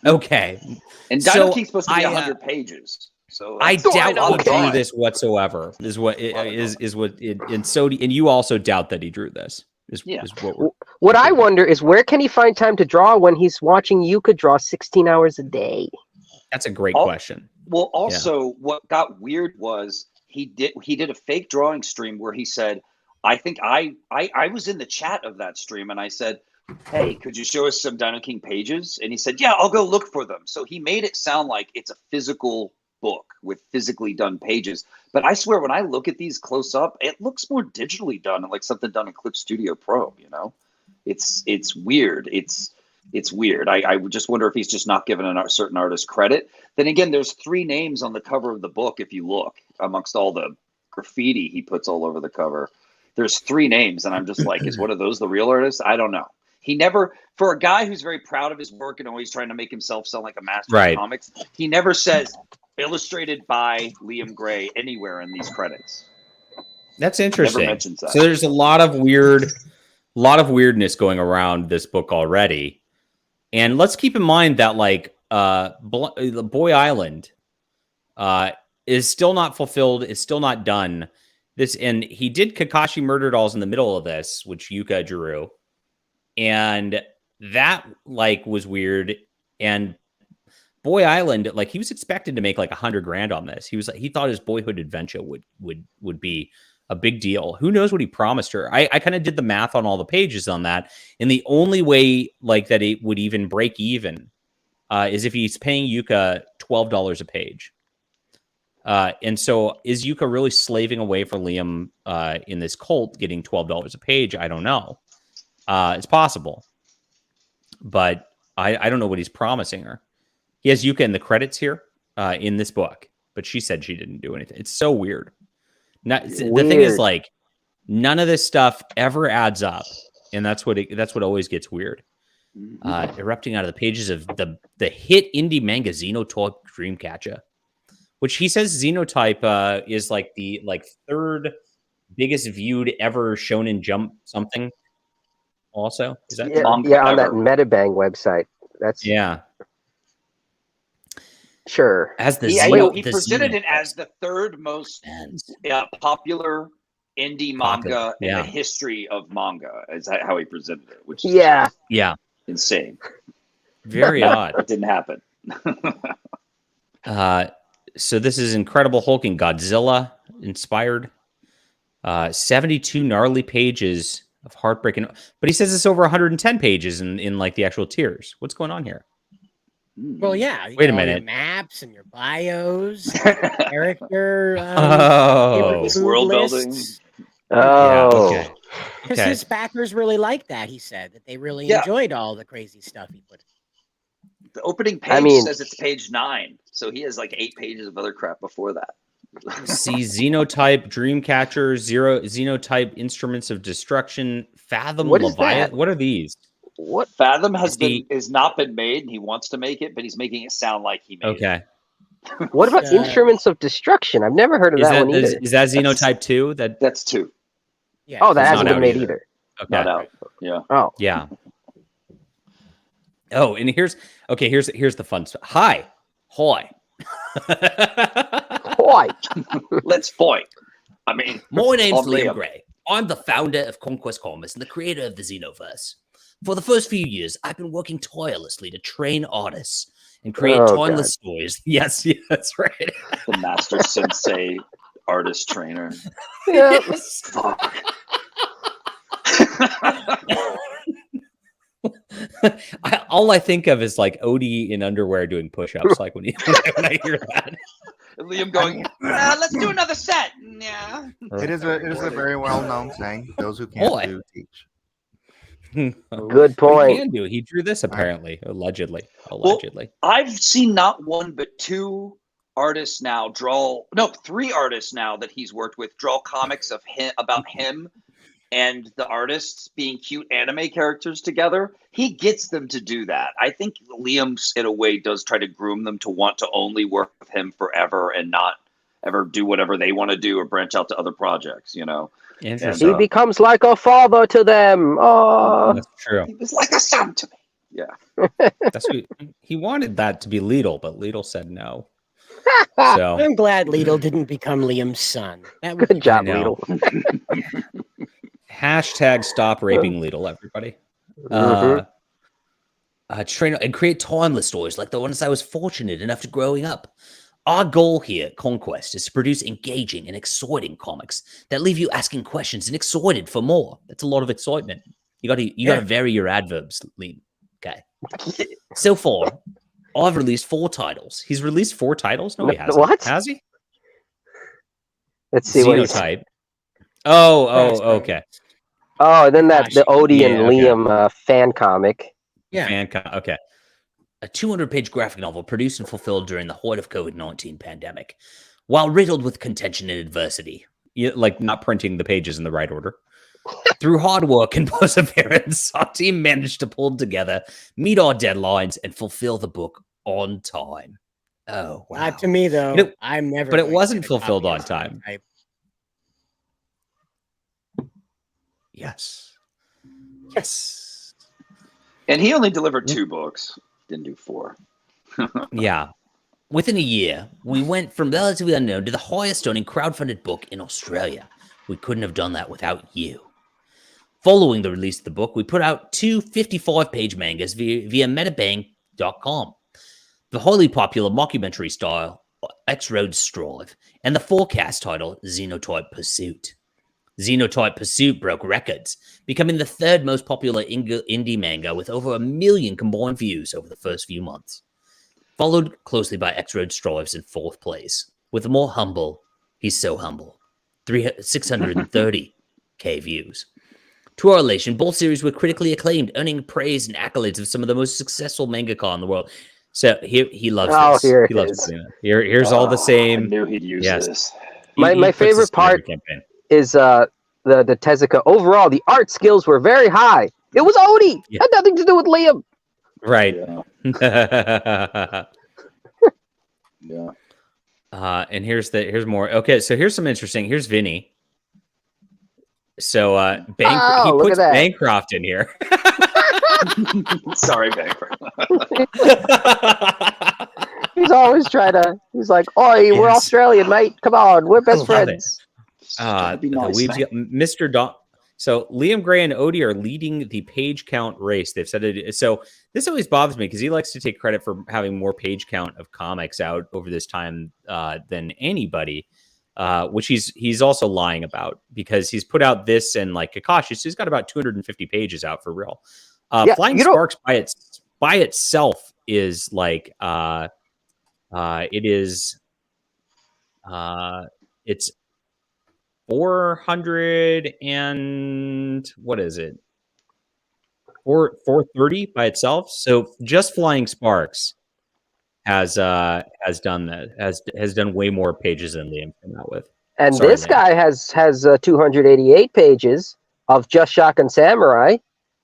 Okay. And So DinoKing's supposed to be I, 100 pages. So I that's- doubt know, he okay. drew this whatsoever. Is what and you also doubt that he drew this. Is what we're What I wonder is where can he find time to draw when he's watching Yuka draw 16 hours a day? That's a great Al- question. Well, also, what got weird was he did a fake drawing stream where he said, I think I was in the chat of that stream and I said, hey, could you show us some DinoKing pages? And he said, yeah, I'll go look for them. So he made it sound like it's a physical book with physically done pages. But I swear, when I look at these close up, it looks more digitally done, like something done in Clip Studio Pro. You know, it's weird. It's weird. I would just wonder if he's just not giving a certain artist credit. Then again, there's 3 names on the cover of the book. If you look amongst all the graffiti he puts all over the cover, there's 3 names, and I'm just like, is one of those the real artist? I don't know. He never, for a guy who's very proud of his work and always trying to make himself sound like a master of comics, he never says illustrated by Liam Gray anywhere in these credits. That's interesting. Never mentions that. So there's a lot of weirdness going around this book already. And let's keep in mind that like Boy Island is still not fulfilled, is still not done. And he did Kakashi Murder Dolls in the middle of this, which Yuka drew. And that like was weird. And Boy Island, like he was expected to make like $100,000 on this. He thought his Boyhood Adventure would be a big deal. Who knows what he promised her? I kind of did the math on all the pages on that. And the only way like that it would even break even is if he's paying Yuka $12 a page. And so is Yuka really slaving away for Liam in this cult getting $12 a page? I don't know. It's possible, but I don't know what he's promising her. He has Yuka in the credits here in this book, but she said she didn't do anything. It's so weird. The thing is, like, none of this stuff ever adds up, and that's what always gets weird. Erupting out of the pages of the hit indie manga Xenotype Dreamcatcher, which he says Xenotype is like the third biggest viewed ever Shonen Jump something. Also, is that on that Metabang website? That's sure. As the he presented it as the third most popular indie manga in the history of manga. Is that how he presented it? Which is insane. Very odd. It didn't happen. So this is Incredible Hulk and Godzilla inspired. 72 gnarly pages of heartbreaking, but he says it's over 110 pages in like the actual tiers. What's going on here? Well, yeah. Wait a minute. Your maps and your bios, character, world building. Okay. Because his backers really liked that. He said that they really enjoyed all the crazy stuff he put. The opening page says it's page 9, so he has like 8 pages of other crap before that. See Xenotype Dreamcatcher, Xenotype Instruments of Destruction, Fathom Leviathan. What are these? What Fathom has not been made, and he wants to make it, but he's making it sound like he made it. What about Instruments of Destruction? I've never heard of that one either. Is that Xenotype 2? That's 2. Yeah. Oh, that hasn't been made either. Okay. Not out. Yeah. Oh. Yeah. Oh, and here's the fun stuff. Hi. Hoy. Hoy. Let's fight. I mean, my name's Liam Gray. I'm the founder of Conquest Comics and the creator of the Xenoverse. For the first few years, I've been working tirelessly to train artists and create timeless stories. Yes, that's right. The master sensei artist trainer. Yeah. Fuck. All I think of is like Odie in underwear doing push-ups. Like when I hear that, and Liam going, "Let's do another set." Yeah, it is a very well-known saying. Those who can't do teach. Good point. He can do. He drew this apparently, allegedly. Well, I've seen not one but 2 artists now three artists now that he's worked with draw comics of him about him and the artists being cute anime characters together. He gets them to do that. I think Liam, in a way, does try to groom them to want to only work with him forever and not ever do whatever they want to do or branch out to other projects, you know? Interesting. He becomes like a father to them. Oh, that's true. He was like a son to me. Yeah. That's what he wanted that to be Lidl, but Lidl said no. So So I'm glad Lidl didn't become Liam's son. That would Good job, I know. Lidl. Hashtag stop raping Lidl, everybody. Mhm. Train and create timeless stories like the ones I was fortunate enough to growing up. Our goal here at Conquest is to produce engaging and exciting comics that leave you asking questions and excited for more. That's a lot of excitement. You gotta vary your adverbs, Liam. Okay. So far, I've released 4 titles. He's released 4 titles? No, he hasn't. What? Has he? Let's see what he's. Xenotype. Oh, okay. Oh, and then the Odie and Yeah, okay. Liam fan comic. Yeah. Okay. A 200-page graphic novel produced and fulfilled during the height of COVID-19 pandemic. While riddled with contention and adversity, like not printing the pages in the right order. Through hard work and perseverance, our team managed to pull together, meet our deadlines, and fulfill the book on time. Oh, wow. To me, though, You know, I'm never. but it going to wasn't get a fulfilled copy on of time. Xenotype. Yes. Yes. And he only delivered 2 books. Didn't do 4. Yeah. Within a year, we went from relatively unknown to the highest earning crowdfunded book in Australia. We couldn't have done that without you. Following the release of the book, we put out 2 55-page mangas via metabang.com. The highly popular mockumentary style X-Road Strive and the forecast title Xenotype Pursuit. Xenotype Pursuit broke records, becoming the 3rd most popular indie manga with over 1 million combined views over the first few months. Followed closely by X-Road Strives in 4th place, with a more humble, he's so humble, 630k views. To our elation, both series were critically acclaimed, earning praise and accolades of some of the most successful mangaka in the world. So he loves this. Here it He loves is. putting it. Here's all the same. I knew he'd use this. My puts favorite this in every part campaign. is the Tezuka. Overall, the art skills were very high. It was Odie. Yeah. Had nothing to do with Liam. Right. Yeah. And here's more. Okay, so here's some interesting. Here's Vinny. So he look puts at that. Bancroft in here. Sorry, Bancroft. He's always trying to. He's like, "Oi, we're Yes. Australian, mate. Come on, we're best love it. friends." Be The nice, weebs, man. Mr. Don. So Liam Gray and Odie are leading the page count race. They've said it. So this always bothers me because he likes to take credit for having more page count of comics out over this time than anybody, which he's also lying about because he's put out this and like Kakashi. So he's got about 250 pages out for real. Flying Sparks by itself is like it's 400 and what is it? 430 by itself. So just Flying Sparks has done that has done way more pages than Liam came out with. And Sorry, this Liam. guy has 288 pages of Just Shotgun Samurai.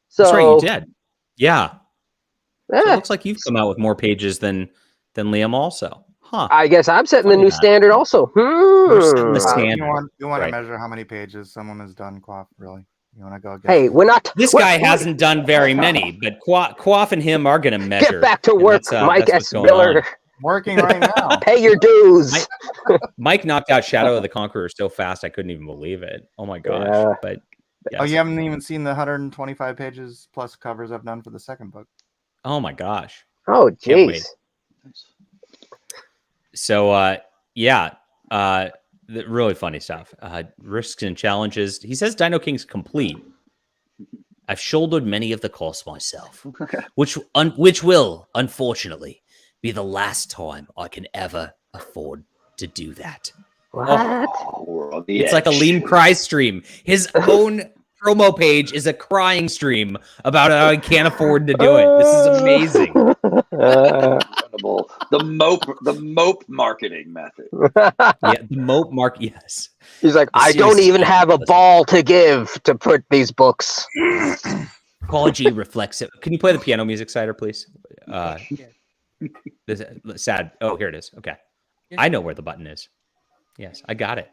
So That's right, you did. Yeah. So it eh, looks like you've come out with more pages than Liam also. Huh. I guess I'm setting the Funny new that. standard also. We're setting the You standard. want Right. to measure how many pages someone has done, Quaff? Really? You want to go against? Hey, we're not. This we're- guy hasn't done very many, but Quaff and him are going to measure. Get back to and work, that's, Mike that's what's S. going Miller. on. Working right now. Pay your dues. Mike knocked out Shadow of the Conqueror so fast I couldn't even believe it. Oh my gosh! Yeah. But yes. Oh, you haven't even seen the 125 pages plus covers I've done for the second book. Oh my gosh! Oh, Can't wait. jeez. So really funny stuff. Risks and challenges. He says DinoKing's complete. I've shouldered many of the costs myself, which will unfortunately be the last time I can ever afford to do that. What? Oh, we're on the It's like a edge. Liam cry stream. His own promo page is a crying stream about how he can't afford to do it. This is amazing. Incredible. The mope marketing method. Yeah, the mope mark. Yes. He's like, The I don't series- even have a ball to give to put these books. Apology reflects it. Can you play the piano music, Cider, please? This sad. Oh, here it is. Okay, I know where the button is. Yes, I got it.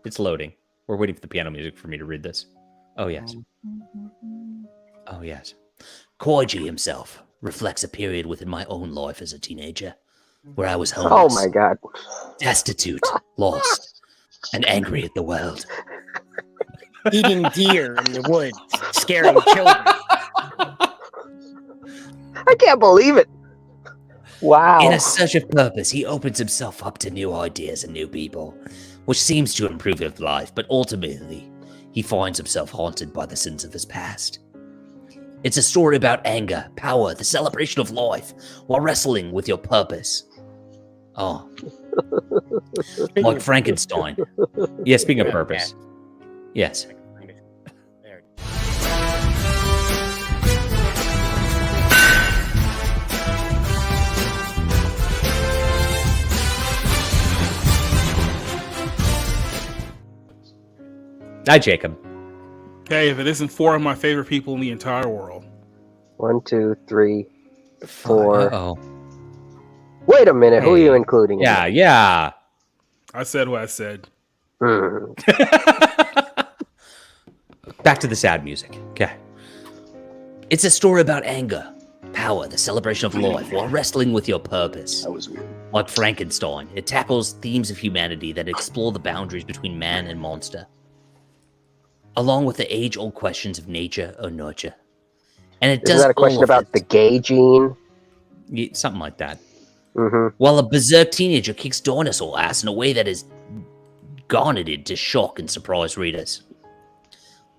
It's loading. We're waiting for the piano music for me to read this. Oh yes. Oh yes. Koiji himself reflects a period within my own life as a teenager, where I was Oh homeless, my god. destitute, lost, and angry at the world. Eating deer in the woods, scaring children. I can't believe it. Wow. In a search of purpose, he opens himself up to new ideas and new people, which seems to improve his life, but ultimately, he finds himself haunted by the sins of his past. It's a story about anger, power, the celebration of life, while wrestling with your purpose. Oh. Like Frankenstein. Yeah, speaking of purpose. Yes. There. Hi, Jacob. Hey, if it isn't four of my favorite people in the entire world. 1, 2, 3, 4. Uh-oh. Wait a minute. Who are Hey. you including? Yeah, yeah. I said what I said. Hmm. Back to the sad music. Okay. It's a story about anger, power, the celebration of life, while wrestling with your purpose. That was weird. Like Frankenstein, it tackles themes of humanity that explore the boundaries between man and monster, along with the age-old questions of nature or nurture. And it Isn't does that a question all of about it. the gay gene? Yeah, something like that. Mm-hmm. While a berserk teenager kicks dinosaur ass in a way that is garnered to shock and surprise readers.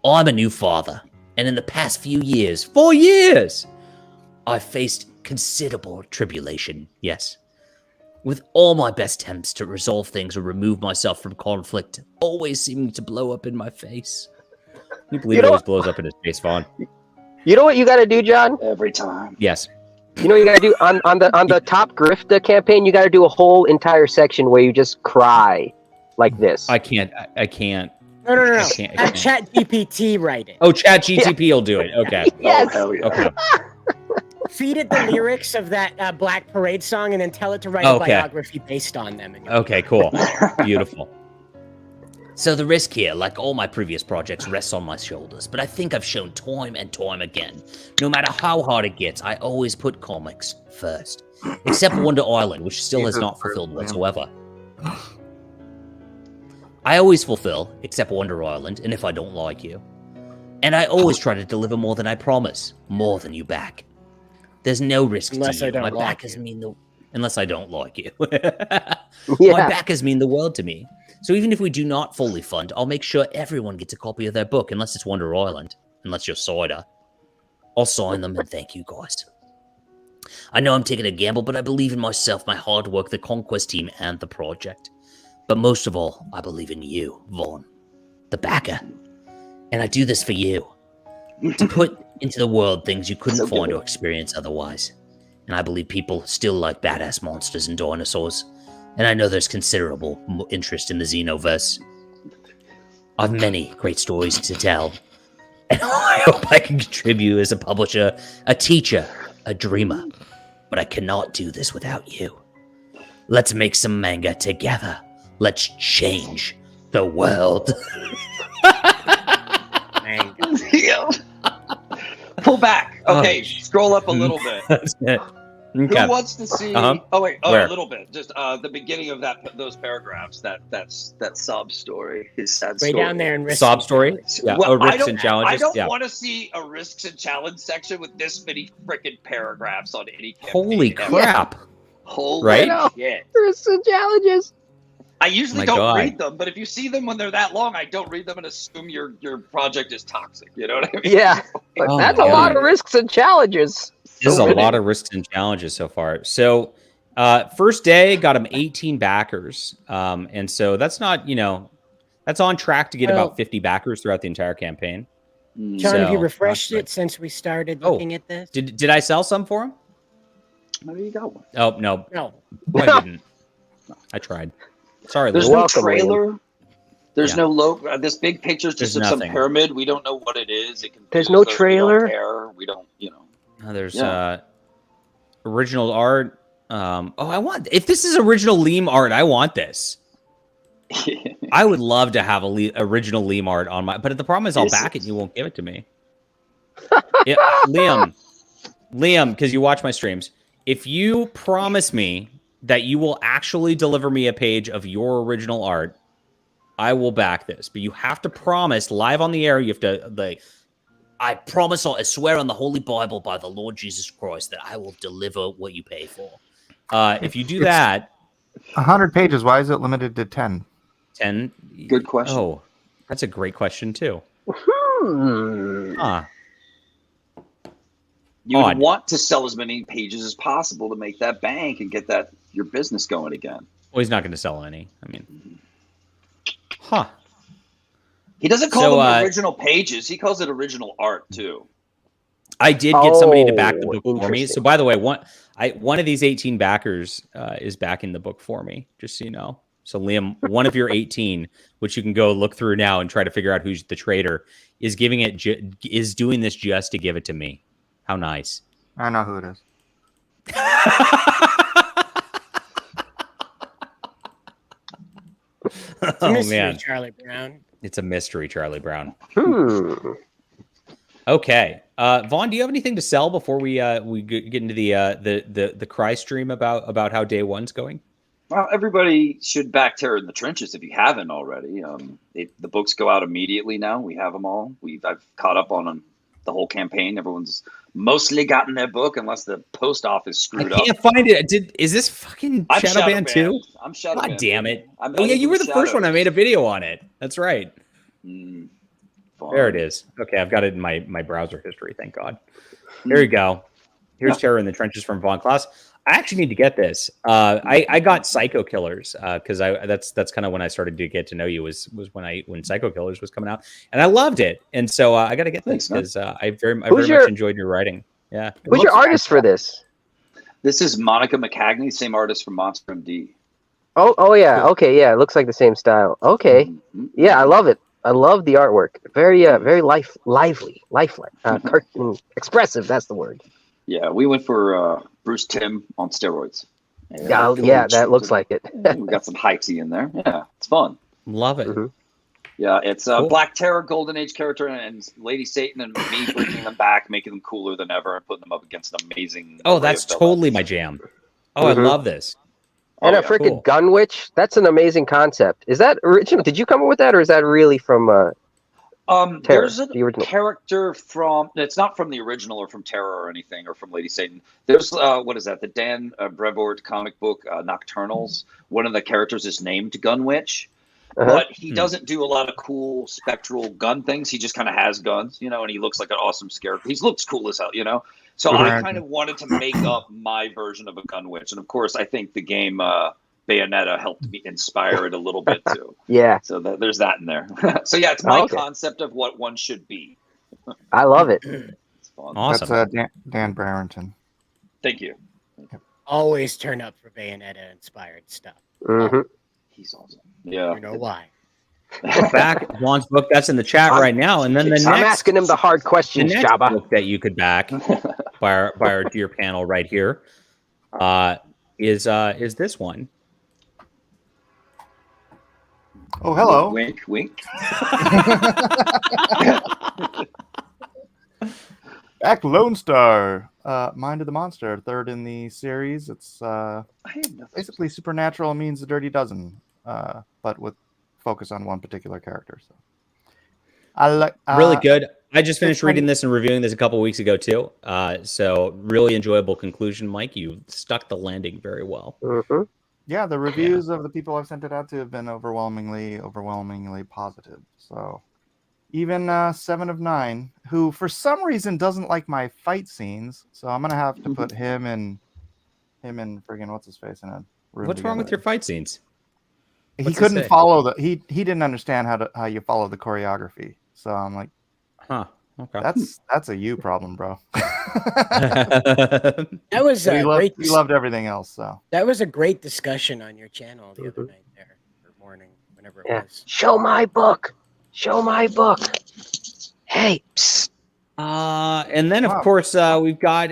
I'm a new father, and in the past few years, 4 years, I've faced considerable tribulation, yes. With all my best attempts to resolve things or remove myself from conflict, always seeming to blow up in my face. Can you believe You it know always blows up in his face, Vaughn? You know what you got to do, John? Every time. Yes. You know what you got to do on the Top Grifta campaign. You got to do a whole entire section where you just cry like this. I can't. I can't. No. I can't. Have Chat GPT write it. Oh, Chat GTP will do it. Okay. Yes. Oh, hell yeah. Okay. Feed it the lyrics of that Black Parade song, and then tell it to write Okay. a biography based on them. And Okay, cool. Beautiful. So the risk here, like all my previous projects, rests on my shoulders, but I think I've shown time and time again, no matter how hard it gets, I always put comics first. Except Wonder Island, which still has not fulfilled whatsoever. I always fulfill, except Wonder Island, and If I Don't Like You. And I always try to deliver more than I promise, more than you back. There's no risk Unless to I you. don't My like backers you. mean the... Unless I don't like you. Yeah. My backers mean the world to me. So even if we do not fully fund, I'll make sure everyone gets a copy of their book, unless it's Wonder Island, unless you're Cider. I'll sign them and thank you guys. I know I'm taking a gamble, but I believe in myself, my hard work, the Conquest team, and the project. But most of all, I believe in you, Vaughn, the backer. And I do this for you. To put into the world things you couldn't find or experience otherwise. And I believe people still like badass monsters and dinosaurs. And I know there's considerable interest in the Xenoverse. I've many great stories to tell. And I hope I can contribute as a publisher, a teacher, a dreamer. But I cannot do this without you. Let's make some manga together. Let's change the world. Yeah. Pull back. Okay, Oh, scroll up a little bit. That's it. Who Okay. wants to see? Uh-huh. Oh wait, Where? a little bit. Just the beginning of those paragraphs. That sob story. His sad way story. down there in risks. Sob story? Yeah. Well, Oh, I risks don't- and challenges? I don't Yeah. want to see a risks and challenge section with this many freaking paragraphs on any campaign. Holy ever. crap. Holy Right? shit. There's some challenges. I usually My don't God. read them, but if you see them when they're that long, I don't read them and assume your project is toxic. You know what I mean? Yeah. But Oh that's my a lot God. of risks and challenges. This is a So lot of risks and challenges so far. So, first day got him 18 backers. And so that's not, that's on track to get Well- about 50 backers throughout the entire campaign. John, have you So, refreshed not it since we started Oh. looking at this? Did I sell some for him? Maybe you got one. Oh, no. No. I didn't. I tried. Sorry, There's Lou. no welcome, Liam. trailer. There's Yeah. no logo. This big picture is just There's of some nothing. pyramid. We don't know what it is. It can There's no confuse us. trailer? We don't care. We don't, There's Yeah. original art. If this is original Liam art, I want this. I would love to have original Liam art on my, but the problem is I'll This back it is- and you won't give it to me. Yeah, Liam, Liam, because you watch my streams, if you promise me that you will actually deliver me a page of your original art, I will back this. But you have to promise live on the air. You have to I promise, I swear on the Holy Bible by the Lord Jesus Christ that I will deliver what you pay for. If you do that, 100 pages. Why is it limited to 10? 10. Good question. Oh, that's a great question too. Huh. You would Odd. want to sell as many pages as possible to make that bank and get that your business going again. Well, he's not going to sell any. I mean, huh. He doesn't call them original pages. He calls it original art too. I did get somebody to back the book for me. Interesting. So, by the way, one of these 18 backers is backing the book for me, just so you know. So, Liam, one of your 18, which you can go look through now and try to figure out who's the traitor, is giving it is doing this just to give it to me. How nice! I know who it is. It's a mystery, Charlie Brown. It's a mystery, Charlie Brown. Hmm. Okay, Vaughn, do you have anything to sell before we get into the cry stream about how day one's going? Well, everybody should back Terror in the Trenches if you haven't already. The books go out immediately now. We have them all. I've caught up on the whole campaign. Everyone's mostly gotten their book, unless the post office screwed up. I can't find it. Is this fucking Shadowban too? I'm Shadowban. God damn it! Oh yeah, you were the first one. I made a video on it. That's right. There it is. Okay, I've got it in my browser history. Thank God. There you go. Here's Terror in the Trenches from Von Klaus. I actually need to get this. I got Psycho Killers because that's kind of when I started to get to know you was when Psycho Killers was coming out, and I loved it. And so I got to get this because I very much enjoyed your writing. Yeah. Who's your artist for this? This is Monica McCagney, same artist from Monster MD. Oh yeah. Cool. Okay, yeah. It looks like the same style. Okay. Mm-hmm. Yeah, I love it. I love the artwork. Very lively, lifelike, cartoon, expressive. That's the word. Yeah, we went for Bruce Timm on steroids. Yeah, that looks like it. We got some high tea in there. Yeah, it's fun. Love it. Mm-hmm. Yeah, it's cool. Black Terror, Golden Age character, and Lady Satan, and me bringing them back, making them cooler than ever, and putting them up against an amazing. Oh, that's totally my jam. Oh, I love this. And a freaking gun witch. That's an amazing concept. Is that original? Did you come up with that, or is that really from Terror, there's a the original character from. It's not from the original or from Terror or anything or from Lady Satan. There's what is that? The Dan Brevoort comic book Nocturnals. One of the characters is named Gun Witch, but he doesn't do a lot of cool spectral gun things. He just kind of has guns, and he looks like an awesome scarecrow. He looks cool as hell, So I kind of wanted to make up my version of a gun witch, and of course, I think the game Bayonetta helped me inspire it a little bit too. Yeah. So there's that in there. So yeah, it's my concept of what one should be. I love it. It's fun. Awesome. That's Dan Barrington. Thank you. Always turn up for Bayonetta inspired stuff. Mm-hmm. He's awesome. Yeah. You know why? Back Juan's book that's in the chat right now, and then the next. I'm asking him the hard questions, Jabba. Book that you could back by our dear panel right here is this one. Oh, hello. Wink, wink. Back Lone Star, Mind of the Monster, third in the series. It's basically Supernatural means the Dirty Dozen, but with focus on one particular character. So I like really good. I just finished reading this and reviewing this a couple weeks ago too. So really enjoyable conclusion, Mike. You stuck the landing very well. Mm-hmm. Yeah, the reviews of the people I've sent it out to have been overwhelmingly positive. So even 7 of 9, who for some reason doesn't like my fight scenes, so I'm gonna have to put him and friggin' what's his face in a room. What's wrong with your fight scenes? He couldn't follow he didn't understand how you follow the choreography. So I'm like, okay, that's a you problem, bro. That was great. He loved everything else. So that was a great discussion on your channel the other night there, or morning, whenever it was. Show my book. Show my book. Hey. Psst. And then of course we've got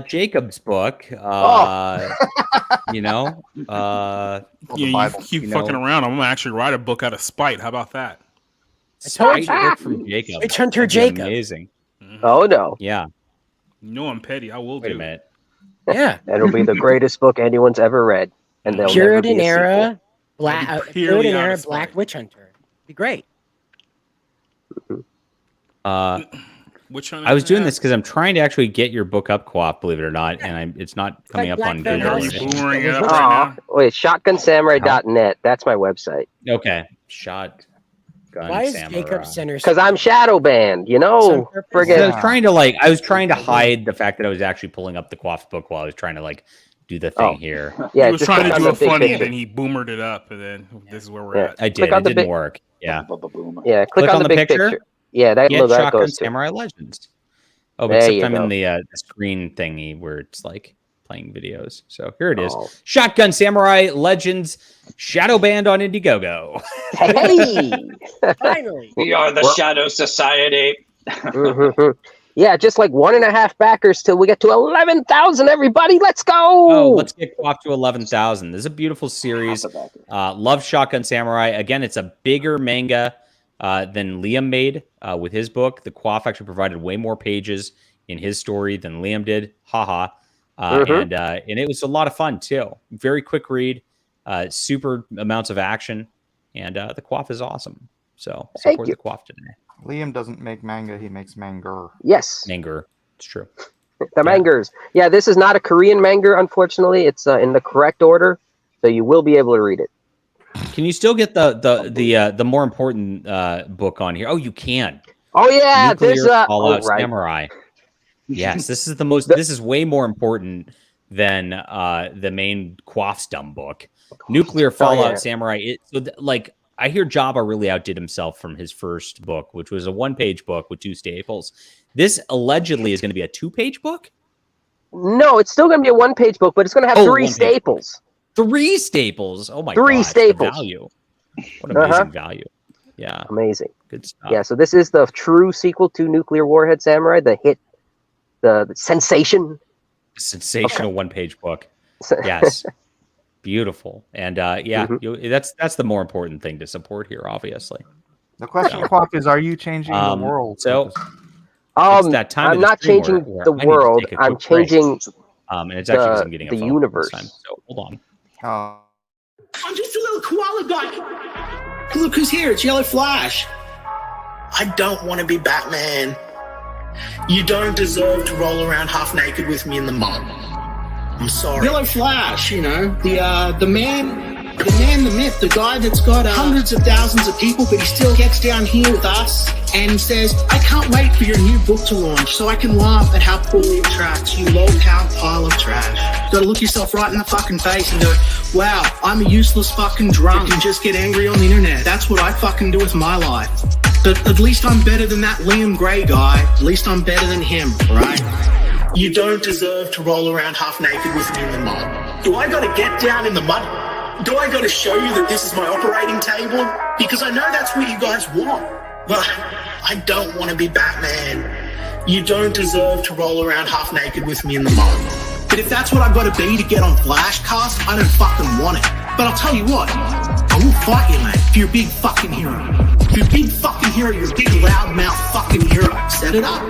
Jacob's book. You keep fucking around. I'm gonna actually write a book out of spite. How about that? I told you. Book from Jacob. It's Hunter Jacob. Amazing. Oh no. Yeah. No, I'm petty. I will Wait do. a minute. Yeah. It'll be the greatest book anyone's ever read, and there'll never be Puritan a sequel. era, I'll be purely Puritan out era of spite. Black Witch Hunter. Be great. Which one? I was doing this because I'm trying to actually get your book up, Quap, believe it or not, and it's not coming up Black on Van Google. or Helsing. anything. Boomering it up right Aw, now. wait, shotgunsamurai.net. That's my website. Okay, Shotgun Why is Samurai. Jacob Center? Because I'm shadow banned, you know? Some purpose? So I Friggin' was trying to hide the fact that I was actually pulling up the Quaff's book while I was trying to do the thing here. yeah, He was just trying to click do on a the big funny, picture. and then he boomered it up, and then this is where we're Yeah. at. I did. Click on It the didn't big- work. Yeah. Yeah, click on the big picture. Yeah, that Get that Shotgun goes to. Samurai Legends. Oh, There except you I'm in go. the screen thingy where it's playing videos. So here it is. Oh. Shotgun Samurai Legends Shadow Band on Indiegogo. Hey! Finally. We are the Shadow Society. Mhm. Yeah, just like 1.5 backers till we get to 11,000. Everybody, let's go! Oh, let's get off to 11,000. This is a beautiful series. Half a backer. Love Shotgun Samurai. Again, it's a bigger manga than Liam made with his book. The Quaff actually provided way more pages in his story than Liam did. Haha. And it was a lot of fun too. Very quick read, super amounts of action, and the Quaff is awesome. So Thank support you. the Quaff today. Liam doesn't make manga; he makes manger. Yes, Manger. It's true. the mangers. Yeah, this is not a Korean manga, unfortunately. It's in the correct order, so you will be able to read it. Can you still get the more important book on here? Oh, you can. Oh yeah, Nuclear there's Fallout right. Samurai. Yes, this is the most. This is way more important than the main Quaff's dumb book. Nuclear Fallout Samurai. I hear Jabba really outdid himself from his first book, which was a 1-page book with 2 staples. This allegedly is going to be a 2-page book. No, it's still going to be a 1-page book, but it's going to have 3 1-page staples. 3 staples. Oh my 3 god! staples. The value. What amazing value. Yeah. Amazing. Good stuff. Yeah, so this is the true sequel to Nuclear Warhead Samurai, the hit, the sensation. Sensational 1-page book. Yes. Beautiful. And that's the more important thing to support here, obviously. The question, Quack, is: are you changing the world? So Um, that time I'm of the not stream changing where the I need to world. take a I'm quick break. changing And it's actually because I'm getting a the phone universe. this time. So hold on. I'm just a little koala guy. Look who's here. It's Yellow Flash. I don't want to be Batman. You don't deserve to roll around half naked with me in the mud. I'm sorry. Yellow Flash, the man, the myth, the guy that's got hundreds of thousands of people, but he still gets down here with us and says, I can't wait for your new book to launch so I can laugh at how poorly it tracks, you low-cow pile of trash. You gotta look yourself right in the fucking face and go, wow, I'm a useless fucking drunk and just get angry on the internet. That's what I fucking do with my life. But at least I'm better than that Liam Gray guy. At least I'm better than him, right? You don't deserve to roll around half naked with me in the mud. Do I gotta get down in the mud? Do I gotta show you that this is my operating table? Because I know that's what you guys want. But I don't want to be Batman. You don't deserve to roll around half naked with me in the mud. But if that's what I gotta be to get on Flashcast, I don't fucking want it. But I'll tell you what, I will fight you, mate, if you're a big fucking hero. If you're a big fucking hero, you're a big loudmouth fucking hero. Set it up.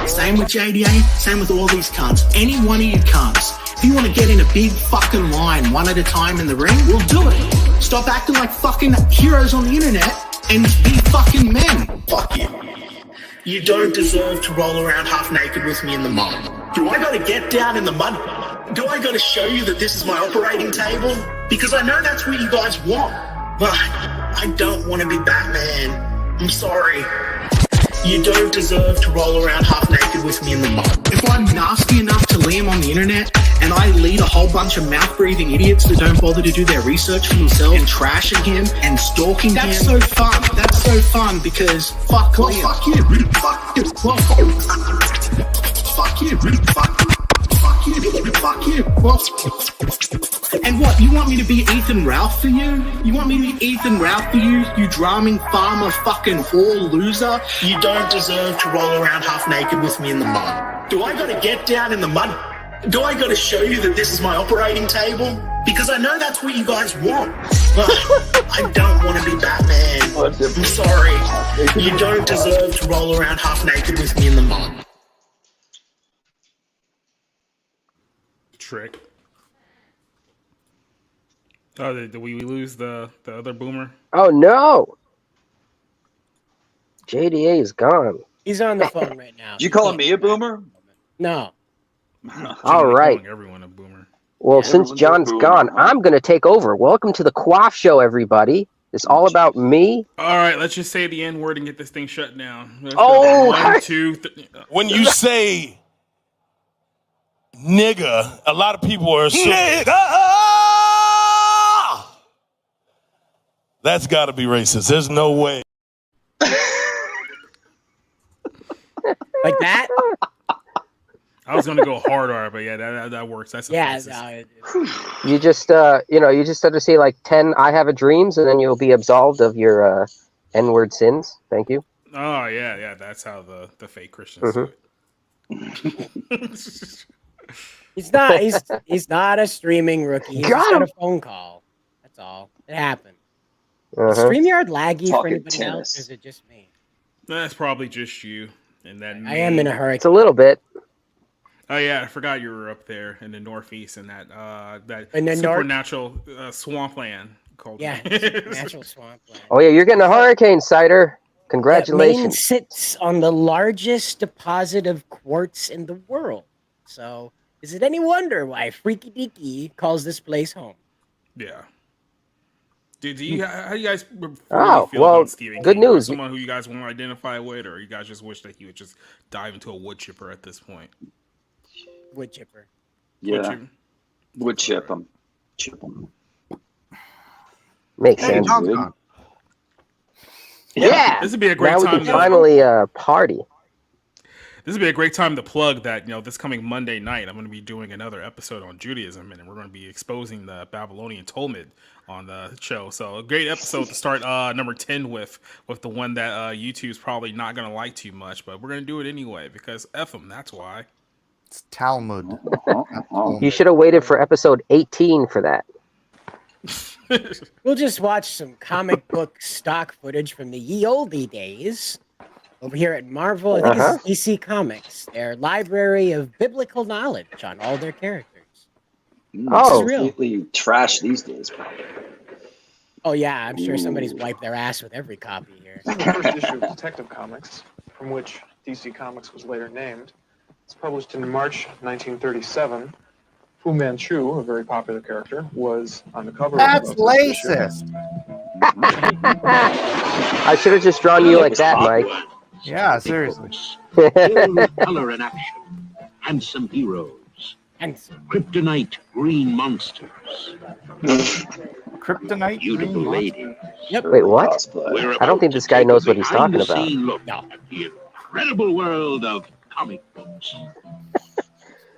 Same with JDA, same with all these cunts. Any one of you cunts. If you want to get in a big fucking line one at a time in the ring, we'll do it. Stop acting like fucking heroes on the internet and be fucking men. Fuck you. You don't deserve to roll around half naked with me in the mud. Do I gotta get down in the mud? Do I gotta show you that this is my operating table? Because I know that's what you guys want. But I don't want to be Batman. I'm sorry. You don't deserve to roll around half naked with me in the mud. If I'm nasty enough to Liam on the internet and I lead a whole bunch of mouth-breathing idiots that don't bother to do their research for themselves and trashing him and stalking him, that's so fun. That's so fun because fuck Liam. Fuck you. Fuck you. Fuck you. Fuck you. Fuck you. Fuck you. And what, you want me to be Ethan Ralph for you? You want me to be Ethan Ralph for you, you drumming farmer fucking whore loser? You don't deserve to roll around half naked with me in the mud. Do I gotta get down in the mud? Do I gotta show you that this is my operating table? Because I know that's what you guys want. But I don't want to be Batman. I'm sorry. You don't deserve to roll around half naked with me in the mud. trick. Oh, did we lose the other boomer? Oh no, JDA is gone. He's on the phone right now. Did you call me a boomer? No. All right. Calling everyone a boomer. Well, Yeah, since everyone's a John's boomer, gone, huh? I'm going to take over. Welcome to the Quaff Show, everybody. It's all about me. All right, let's just say the N word and get this thing shut down. Let's Oh, go. 1, 2, 3. When you say nigga, a lot of people are assuming, nigga! That's got to be racist. There's no way. Like that? I was gonna go hard R, but yeah, that works. That's Yeah. You just, you just have to say like 10 I have a dreams, and then you'll be absolved of your N-word sins. Thank you. Oh yeah. That's how the fake Christians do it. He's not a streaming rookie. He's Got just got him. a phone call. That's all. It happened. Uh-huh. Is StreamYard laggy for Talking anybody tennis. else, or is it just me? That's probably just you. And then I am in a It's hurricane. a little bit. Oh yeah, I forgot you were up there in the Northeast in that In the supernatural swampland called Yeah, natural swampland. Oh yeah, you're getting a hurricane, Cider. Maine Congratulations. sits on the largest deposit of quartz in the world. So, is it any wonder why Freaky Deaky calls this place home? Yeah. Do you how do you guys Oh, feel well, about Stephen good King? Or news. someone who you guys want to identify with, or you guys just wish that he would just dive into a wood chipper at this point? Wood chipper. Yeah. Would chip him. Chip him. Makes Hey, sense. John's gone. Yeah. This would be a great Now we time. can finally party. This would be a great time to plug that, this coming Monday night, I'm going to be doing another episode on Judaism, and we're going to be exposing the Babylonian Talmud on the show. So a great episode to start number 10 with the one that YouTube's probably not going to like too much, but we're going to do it anyway because F them, that's why. It's Talmud. You should have waited for episode 18 for that. We'll just watch some comic book stock footage from the ye olde days over here at Marvel. I think it's DC Comics, their library of biblical knowledge on all their characters. Oh, Completely trash these days, probably. Oh yeah, I'm sure somebody's wiped their ass with every copy here. This is the first issue of Detective Comics, from which DC Comics was later named. It's published in March 1937. Fu Manchu, a very popular character, was on the cover That's of this issue. racist. I should have just drawn you like that, Mike. Yeah, seriously. Color in action. Handsome heroes. Kryptonite green monsters. Kryptonite Beautiful green ladies. Yep. Wait, what? I don't think this guy knows what he's talking about. Look at the incredible world of comic books.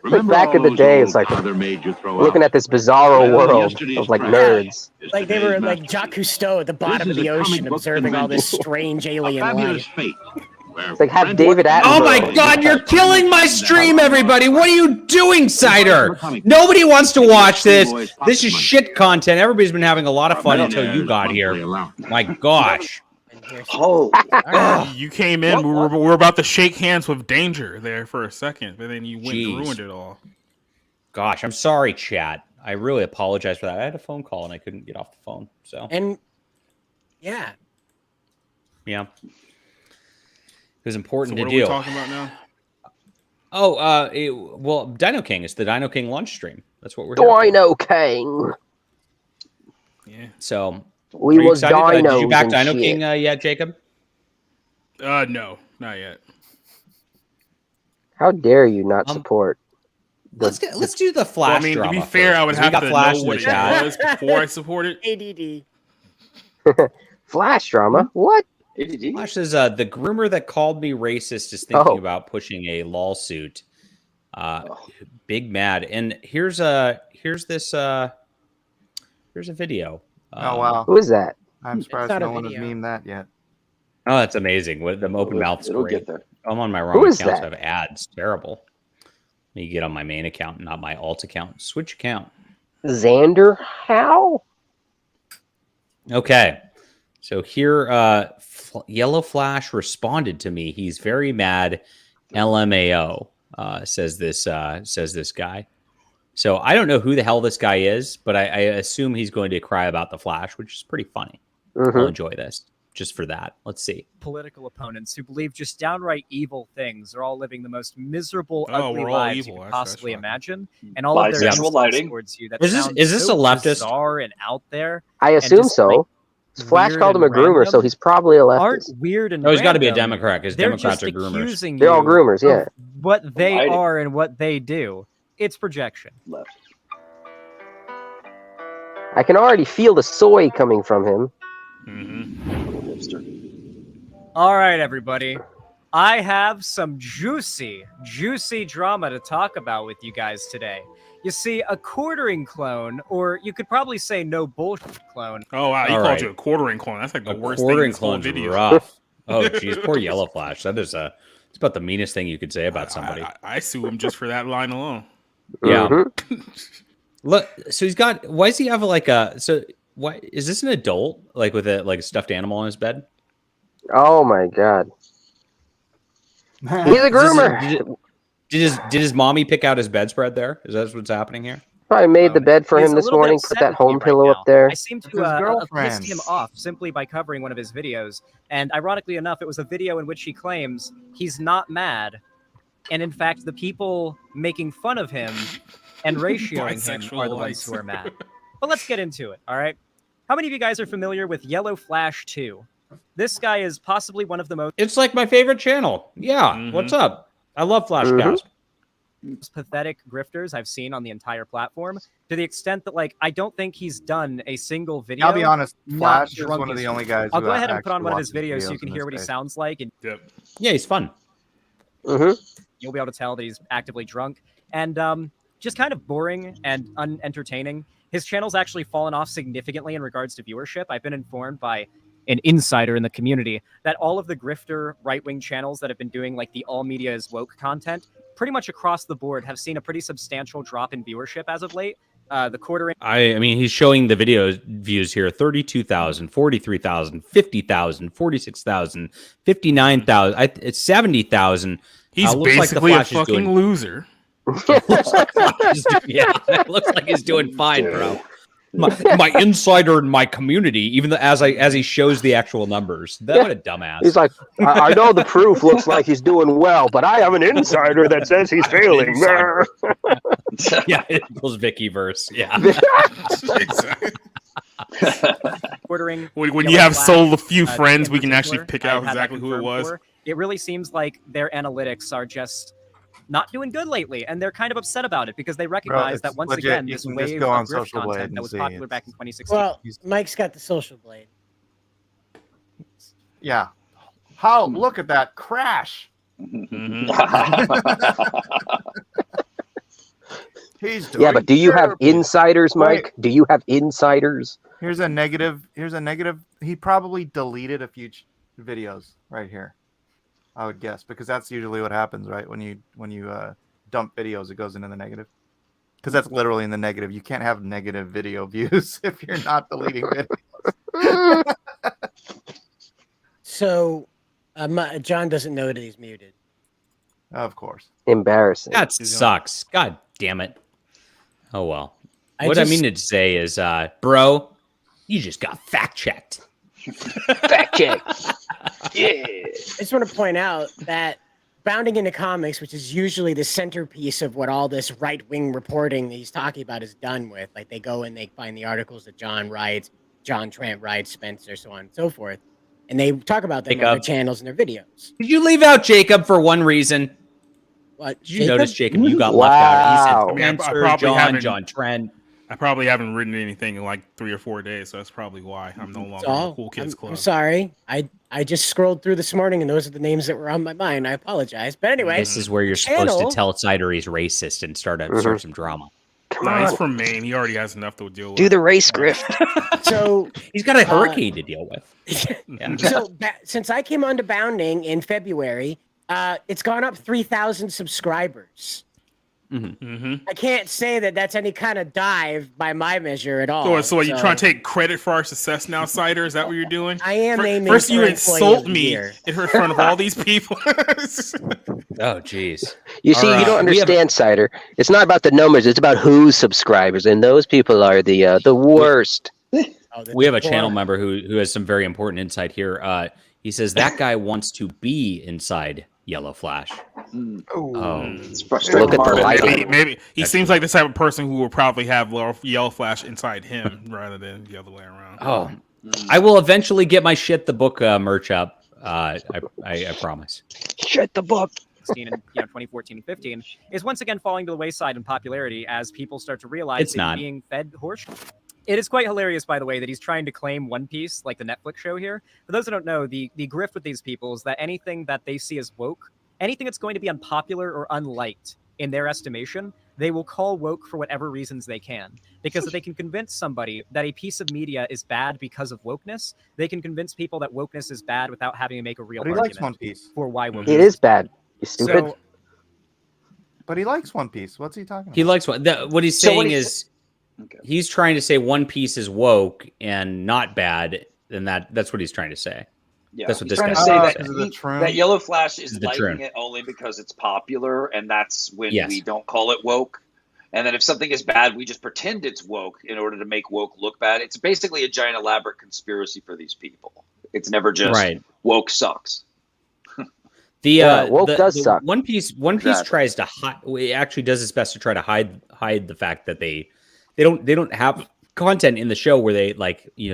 Like back in the day, it's like looking at this bizarro world of like nerds. Like they were like Jacques Cousteau at the bottom of the ocean observing all this strange alien life. It's like have David Attenborough. Oh my God, you're killing my stream, everybody. What are you doing, Cider? Nobody wants to watch this. This is shit content. Everybody's been having a lot of fun until you got here. My gosh. Oh, you came in. We were about to shake hands with Danger there for a second, but then you went and ruined it all. Gosh, I'm sorry, chat. I really apologize for that. I had a phone call and I couldn't get off the phone. So yeah. It was important So to what do. are we talking about now? Oh, well, DinoKing. It's the DinoKing lunch stream. That's what we're here for. DinoKing. Yeah. So we was dinos. Did you back and DinoKing shit. yet, Jacob? No, not yet. How dare you not support? Let's do the Flash Well, I mean, drama to be fair, first, I would 'cause we have got to Flash know in what the chat. it was before I support it. ADD. Flash drama? What? Flash says the groomer that called me racist is thinking about pushing a lawsuit. Big mad. And here's this here's a video. Oh wow. Who is that? I'm surprised no one has memed that yet. Oh, that's amazing. What the open mouth's it'll great. get there. I'm on my Who wrong is account, that? so I have ads. Terrible. Let me get on my main account, not my alt account. Switch account. Xander? How? Okay. So here, Yellow Flash responded to me. He's very mad. LMAO says this guy. So I don't know who the hell this guy is, but I assume he's going to cry about the Flash, which is pretty funny. I'll enjoy this just for that. Let's see. Political opponents who believe just downright evil things are all living the most miserable, ugly lives you could possibly imagine, and all of their insults towards you. That is this a leftist? Bizarre and out there. I assume so. Flash called him a groomer, so he's probably a leftist. Aren't weird and he's got to be a Democrat because Democrats are groomers. They're all groomers, yeah. What they are and what they do. It's projection. Left. I can already feel the soy coming from him. All right, everybody. I have some juicy drama to talk about with you guys today. You see, a quartering clone, or you could probably say no bullshit clone. Oh, wow. He called you a quartering clone. That's like the worst thing in this whole video. Rough. Oh, jeez. Poor Yellow Flash. That is it's about the meanest thing you could say about somebody. I sue him just for that line alone. Yeah. Look, so he's got, why does he have why is this an adult? Like with a stuffed animal on his bed? Oh my God. He's a groomer. Did his mommy pick out his bedspread there? Is that what's happening here? Probably made the bed for him this morning, put that home pillow up there. I seem to have pissed him off simply by covering one of his videos. And ironically enough, it was a video in which he claims he's not mad. And in fact, the people making fun of him and ratioing him are the ones who are mad. But let's get into it, all right? How many of you guys are familiar with Yellow Flash 2? This guy is possibly one of the most... It's like my favorite channel. Yeah, what's up? I love Flashcast. Pathetic grifters I've seen on the entire platform, to the extent that, like, I don't think he's done a single video. I'll be honest, Flash is one of the only guys. I'll go ahead and put on one of his videos so you can hear what he sounds like. And yeah, he's fun. You'll be able to tell that he's actively drunk and just kind of boring and unentertaining. His channel's actually fallen off significantly in regards to viewership. I've been informed by an insider in the community that all of the grifter right-wing channels that have been doing like the all media is woke content pretty much across the board have seen a pretty substantial drop in viewership as of late. The quartering. I mean, he's showing the video views here: 32,000, 43,000, 50,000, 46,000, 59,000. It's 70,000. He's basically a fucking loser. It looks like he's doing fine, bro. My insider in my community, even as he shows the actual numbers. What a dumbass. He's like, I know the proof looks like he's doing well, but I have an insider that says he's failing. Yeah, it equals Vicky verse. Yeah. Quartering. When you have sold a few friends, we can actually pick out exactly who it was. It really seems like their analytics are just not doing good lately, and they're kind of upset about it because they recognize that once again, this wave of grift content that was popular back in 2016. Well, Mike's got the Social Blade. Yeah. How? Look at that crash. He's doing but do you have insiders, Mike? Do you have insiders? Here's a negative. He probably deleted a few videos right here. I would guess, because that's usually what happens, right? When you dump videos, it goes into the negative. Because that's literally in the negative. You can't have negative video views if you're not deleting videos. So, John doesn't know that he's muted. Of course. Embarrassing. That sucks. God damn it. Oh, well. What I mean to say is, bro, you just got fact-checked. Fact-checked. Yeah. I just want to point out that Bounding into Comics, which is usually the centerpiece of what all this right-wing reporting that he's talking about is done with. Like, they go and they find the articles that John writes, John Trent writes, Spencer, so on and so forth. And they talk about them on their channels and their videos. Did you leave out Jacob for one reason? What? Did you notice, Jacob, you got left out? He said Spencer, John Trent. I probably haven't written anything in like 3 or 4 days, so that's probably why I'm no longer in the Cool Kids Club. I'm sorry. I just scrolled through this morning, and those are the names that were on my mind. I apologize. But anyway. This is where you're supposed to tell Cider he's racist and start some drama. No, he's from Maine. He already has enough to deal with. Do the race grift. So he's got a hurricane to deal with. Yeah. So since I came on to Bounding in February, it's gone up 3,000 subscribers. I can't say that that's any kind of dive by my measure at all. So are you trying to take credit for our success now, Cider? Is that what you're doing? I am aiming First, you for insult employee of the me year. in front of all these people. Oh, jeez. You see, you don't understand, Cider. It's not about the numbers; it's about who's subscribers, and those people are the worst. We have a channel member who has some very important insight here. He says that guy wants to be inside Yellow Flash. It's frustrating. Look at the light. Maybe he seems like the type of person who will probably have Yellow Flash inside him rather than the other way around. Oh, I will eventually get my Shit the Book merch up. I promise. Shit the book. In 2014 and 15 is once again falling to the wayside in popularity as people start to realize It's not. being fed horse. It is quite hilarious, by the way, that he's trying to claim One Piece, like the Netflix show here. For those who don't know, the grift with these people is that anything that they see as woke, anything that's going to be unpopular or unliked in their estimation, they will call woke for whatever reasons they can. Because if they can convince somebody that a piece of media is bad because of wokeness, they can convince people that wokeness is bad without having to make a real But he argument likes One Piece. for why wokeness It is bad. You stupid. So, But he likes One Piece. What's he talking about? He likes what he's saying is he's trying to say One Piece is woke and not bad, and that's what he's trying to say. Yeah, That's what he's this trying guy to say says. that Yellow Flash is The liking Troon. it only because it's popular, and that's when Yes. we don't call it woke. And then if something is bad, we just pretend it's woke in order to make woke look bad. It's basically a giant elaborate conspiracy for these people. It's never just woke sucks. Woke does suck. One Piece tries to hide. It actually does its best to try to hide the fact that they don't have content in the show where they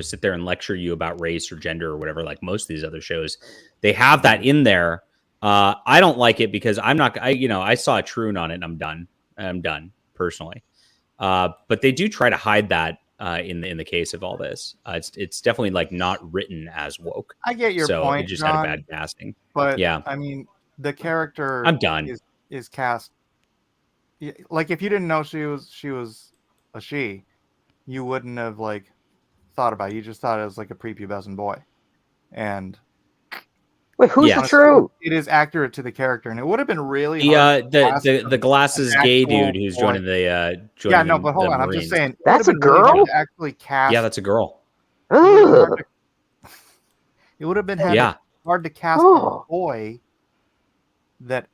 sit there and lecture you about race or gender or whatever. Like most of these other shows, they have that in there. I don't like it because I saw a Troon on it and I'm done personally. But they do try to hide that in the case of all this. It's definitely not written as woke. I get your so point, it just John, had a bad casting. But yeah, I mean, the character I'm done. Is cast like if you didn't know she was a she, you wouldn't have thought about it. You just thought it was like a prepubescent boy. And wait, who's the Troon? It is accurate to the character, and it would have been really the glasses gay dude who's joining the but hold on, I'm just saying that's a girl. To actually cast. Yeah, that's a girl. It would have been hard to cast a Oh. boy that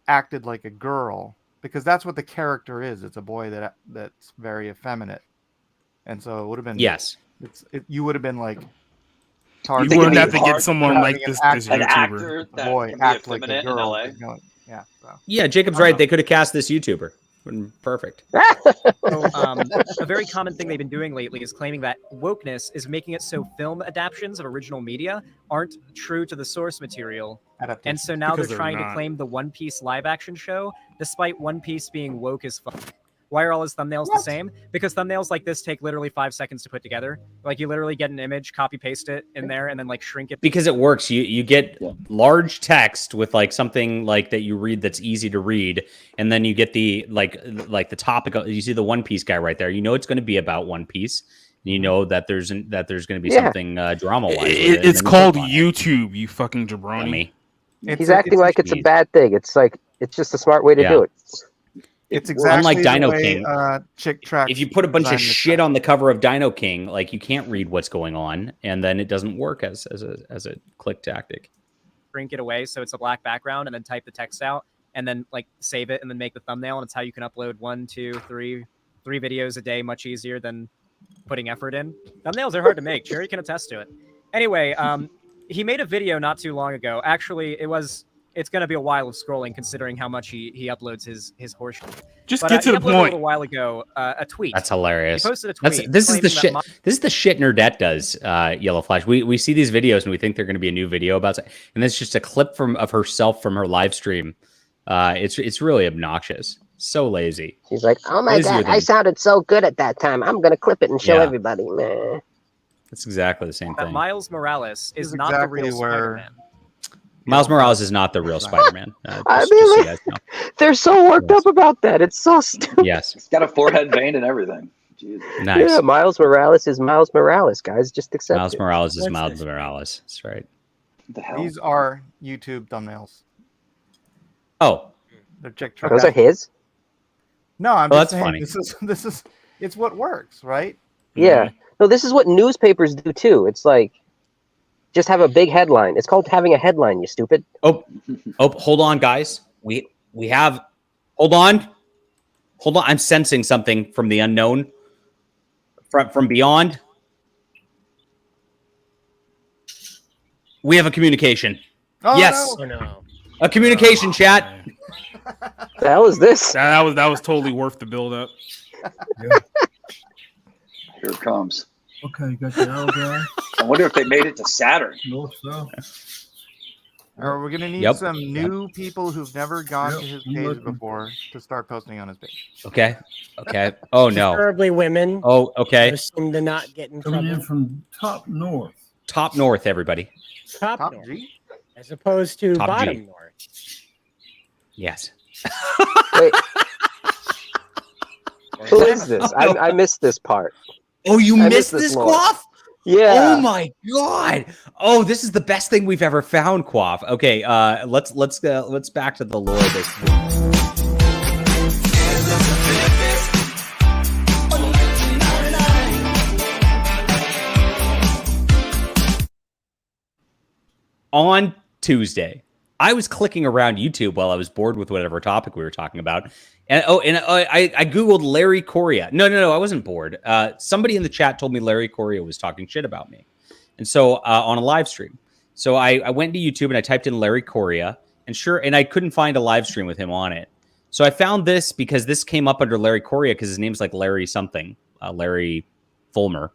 acted like a girl, because that's what the character is. It's a boy that's very effeminate, and so it would have been you would have been hard. You wouldn't have to get someone like this an YouTuber. actor that boy can be act like a effeminate girl. in LA. Yeah, Jacob's right. They could have cast this YouTuber. Perfect. So, a very common thing they've been doing lately is claiming that wokeness is making it so film adaptations of original media aren't true to the source material. And so now Because they're they're trying to not. claim the One Piece live action show, despite One Piece being woke as fuck. Why are all his thumbnails the same? Because thumbnails like this take literally 5 seconds to put together. You literally get an image, copy paste it in there, and then shrink it. Because it works. You get large text with something that you read that's easy to read, and then you get the the topic. You see the One Piece guy right there. You know it's going to be about One Piece. And you know that there's going to be something drama wise. It's called YouTube. You fucking jabroni. He's acting like it's a bad thing. It's it's just a smart way to do it. It's exactly unlike DinoKing. Chick Track. If you put a bunch of shit on the cover of DinoKing, you can't read what's going on, and then it doesn't work as a click tactic. Shrink it away so it's a black background, and then type the text out, and then save it, and then make the thumbnail. And it's how you can upload 1, 2, 3 videos a day, much easier than putting effort in. Thumbnails are hard to make. Cherry can attest to it. Anyway, he made a video not too long ago. Actually, it's going to be a while of scrolling considering how much he uploads his horse. Just get to the point. A little while ago, a tweet. That's hilarious. He posted a tweet. This is the shit. This is the shit Nerdette does. Yellow Flash. We see these videos and we think they're going to be a new video about it, and it's just a clip of herself from her live stream. It's really obnoxious. So lazy. She's like, oh my god, I sounded so good at that time. I'm going to clip it and show everybody. Nah. That's exactly the same thing. Miles Morales is not the real Spider-Man. Miles Morales is not the real Spider-Man. They're so worked up about that. It's so stupid. Yes. He's got a forehead vein and everything. Jesus. Nice. Yeah, Miles Morales is Miles Morales, guys. Just accept Miles it. Morales is Miles Morales. That's right. What the hell? These are YouTube thumbnails. Oh. They're Chick Track. Those are his? No, I'm Well, just that's saying funny. this is it's what works, right? Yeah. No, this is what newspapers do too. It's like just have a big headline. It's called having a headline, you stupid. Oh, hold on, guys. We have. Hold on. I'm sensing something from the unknown, from beyond. We have a communication. Oh, yes, no. A communication, chat. The hell is this? That was totally worth the build up. Here it comes. Okay, you got the hourglass. I wonder if they made it to Saturn. North, south. Or we're gonna need Yep. some new people who've never gone Yep, to his I'm page looking. before to start posting on his page. Okay. Oh no. Preferably women. Oh, okay. Those seem to not get in Coming trouble. in from top north. Top north, everybody. Top Top north, G. as opposed to Top bottom G. north. Yes. Wait. Who is this? I missed this part. Oh, you I missed missed this this, lore. Quaff? Yeah. Oh my god. Oh, this is the best thing we've ever found, Quaff. Okay, let's back to the lore of this. On Tuesday, I was clicking around YouTube while I was bored with whatever topic we were talking about. And I Googled Larry Correa. No, I wasn't bored. Somebody in the chat told me Larry Correa was talking shit about me. And so on a live stream. So I went to YouTube and I typed in Larry Correa and I couldn't find a live stream with him on it. So I found this because this came up under Larry Correa because his name's like Larry something, Larry Fulmer.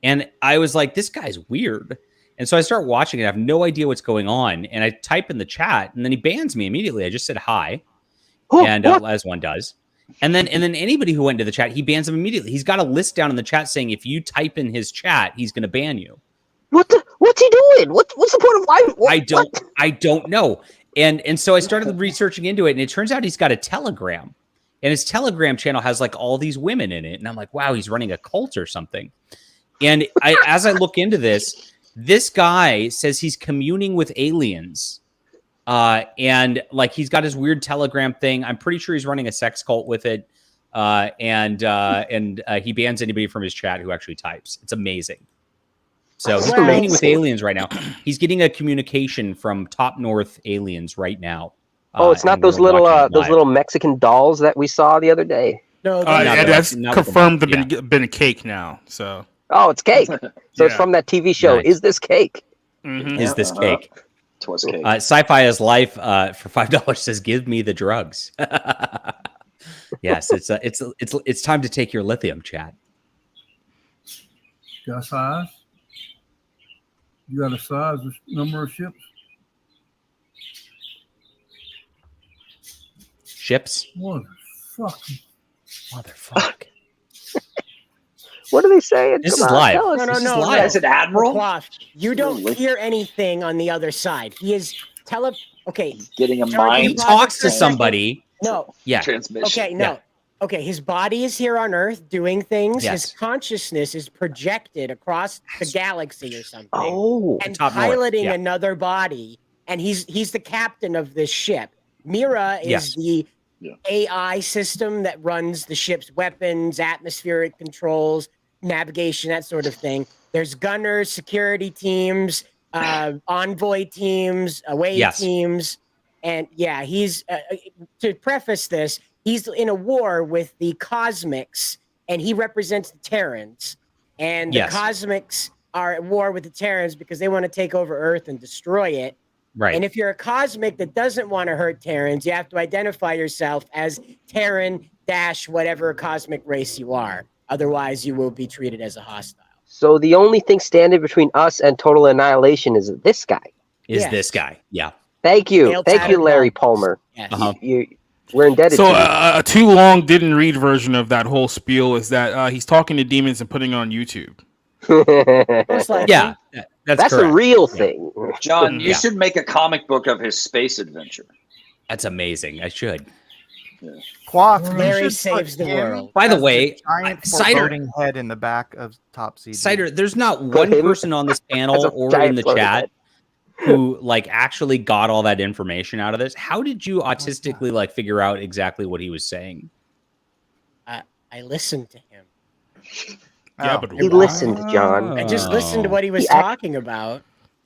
And I was like, this guy's weird. And so I start watching it. I have no idea what's going on. And I type in the chat and then he bans me immediately. I just said hi. And as one does. And then anybody who went into the chat, he bans them immediately. He's got a list down in the chat saying if you type in his chat, he's going to ban you. What's he doing? What's the point of life? I don't know. And so I started researching into it, and it turns out he's got a Telegram. And his Telegram channel has like all these women in it. And I'm like, wow, he's running a cult or something. And as I look into this guy says he's communing with aliens. And like he's got his weird Telegram thing. I'm pretty sure he's running a sex cult with it. And he bans anybody from his chat who actually types. It's amazing. So he's communing with aliens right now. He's getting a communication from Top North aliens right now. Oh, it's not those little Mexican dolls that we saw the other day. No, that's confirmed to been a cake now. So. Oh, it's cake. So it's from that TV show. Nice. Is this cake? Mm-hmm. Is this cake? Twas cake. Sci-Fi is Life for $5 says, "Give me the drugs." Yes, it's time to take your lithium, chat. Got size? You got a size, number of ships? Ships? Motherfucker. What are they saying? This is live. No. As an admiral? Quaff, you don't hear anything on the other side. He is Okay. Getting a John, mind. He talks to somebody. No. Yeah. Transmission. Okay, no. Yeah. Okay, his body is here on Earth doing things. Yes. His consciousness is projected across the galaxy or something. Oh. And Top North, piloting yeah. another body. And he's the captain of this ship. Mira is the AI system that runs the ship's weapons, atmospheric controls, navigation, that sort of thing. There's gunners, security teams, envoy teams, away teams. And yeah, he's to preface this, he's in a war with the Cosmics, and he represents the Terrans. And the Cosmics are at war with the Terrans because they want to take over Earth and destroy it. Right. And if you're a Cosmic that doesn't want to hurt Terrans, you have to identify yourself as Terran - whatever cosmic race you are. Otherwise, you will be treated as a hostile. So the only thing standing between us and total annihilation is this guy. This guy. Yeah. Thank you, Larry Palmer. Yes. We're indebted. So to a too long didn't read version of that whole spiel is that he's talking to demons and putting it on YouTube. Yeah, that's a real thing. John, you should make a comic book of his space adventure. That's amazing. I should. Quaff, Larry saves the world. By the way, giant Cider foreboding head in the back of Top Seed. Cider, there's not one person on this panel or in the chat who like actually got all that information out of this. How did you autistically like figure out exactly what he was saying? I listened to him. Yeah, but He listened, John. I just listened to what he was He act- talking about.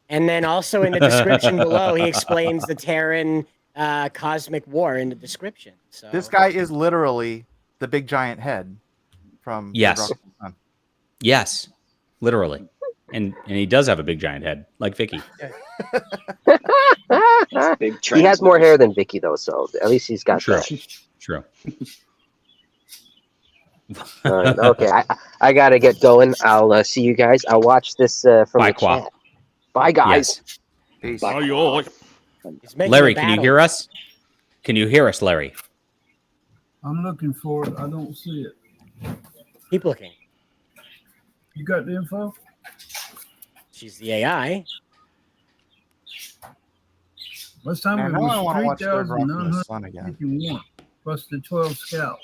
And then also in the description below, he explains the Terran cosmic war in the description. So This guy is literally the big giant head from Yes. The Prodigal Son. Yes, literally. And he does have a big giant head, like Vicky. Big He has more hair than Vicky, though, so at least he's got True. that. True. Okay, I gotta get going. I'll see you guys. I'll watch this from Bye, the Qua. chat. Bye, guys. Peace. Oh, you all. he's making Larry, a can you battle. hear us? Can you hear us, Larry? I'm looking for it. I don't see it. Keep looking. You got the info? She's the AI. Last time Man, it now I want to watch was Third Rock from the Sun 3,951. again. Busted 12 scouts.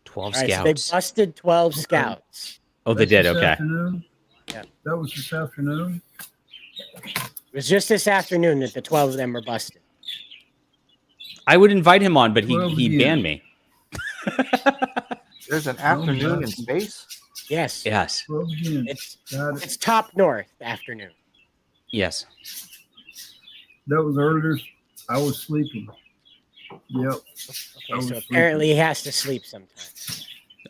12 All right, so they scouts. busted 12 scouts. Oh, they did. This Okay. afternoon. Yeah. That was this afternoon. It was just this afternoon that the 12 of them were busted. I would invite him on, but he 12 he again. banned me. There's an afternoon in space? Yes. Yes. 12 again. It's Got it. it's top north afternoon. Yes. That was earlier. I was sleeping. Yep. I Okay, was so sleeping. apparently he has to sleep sometime.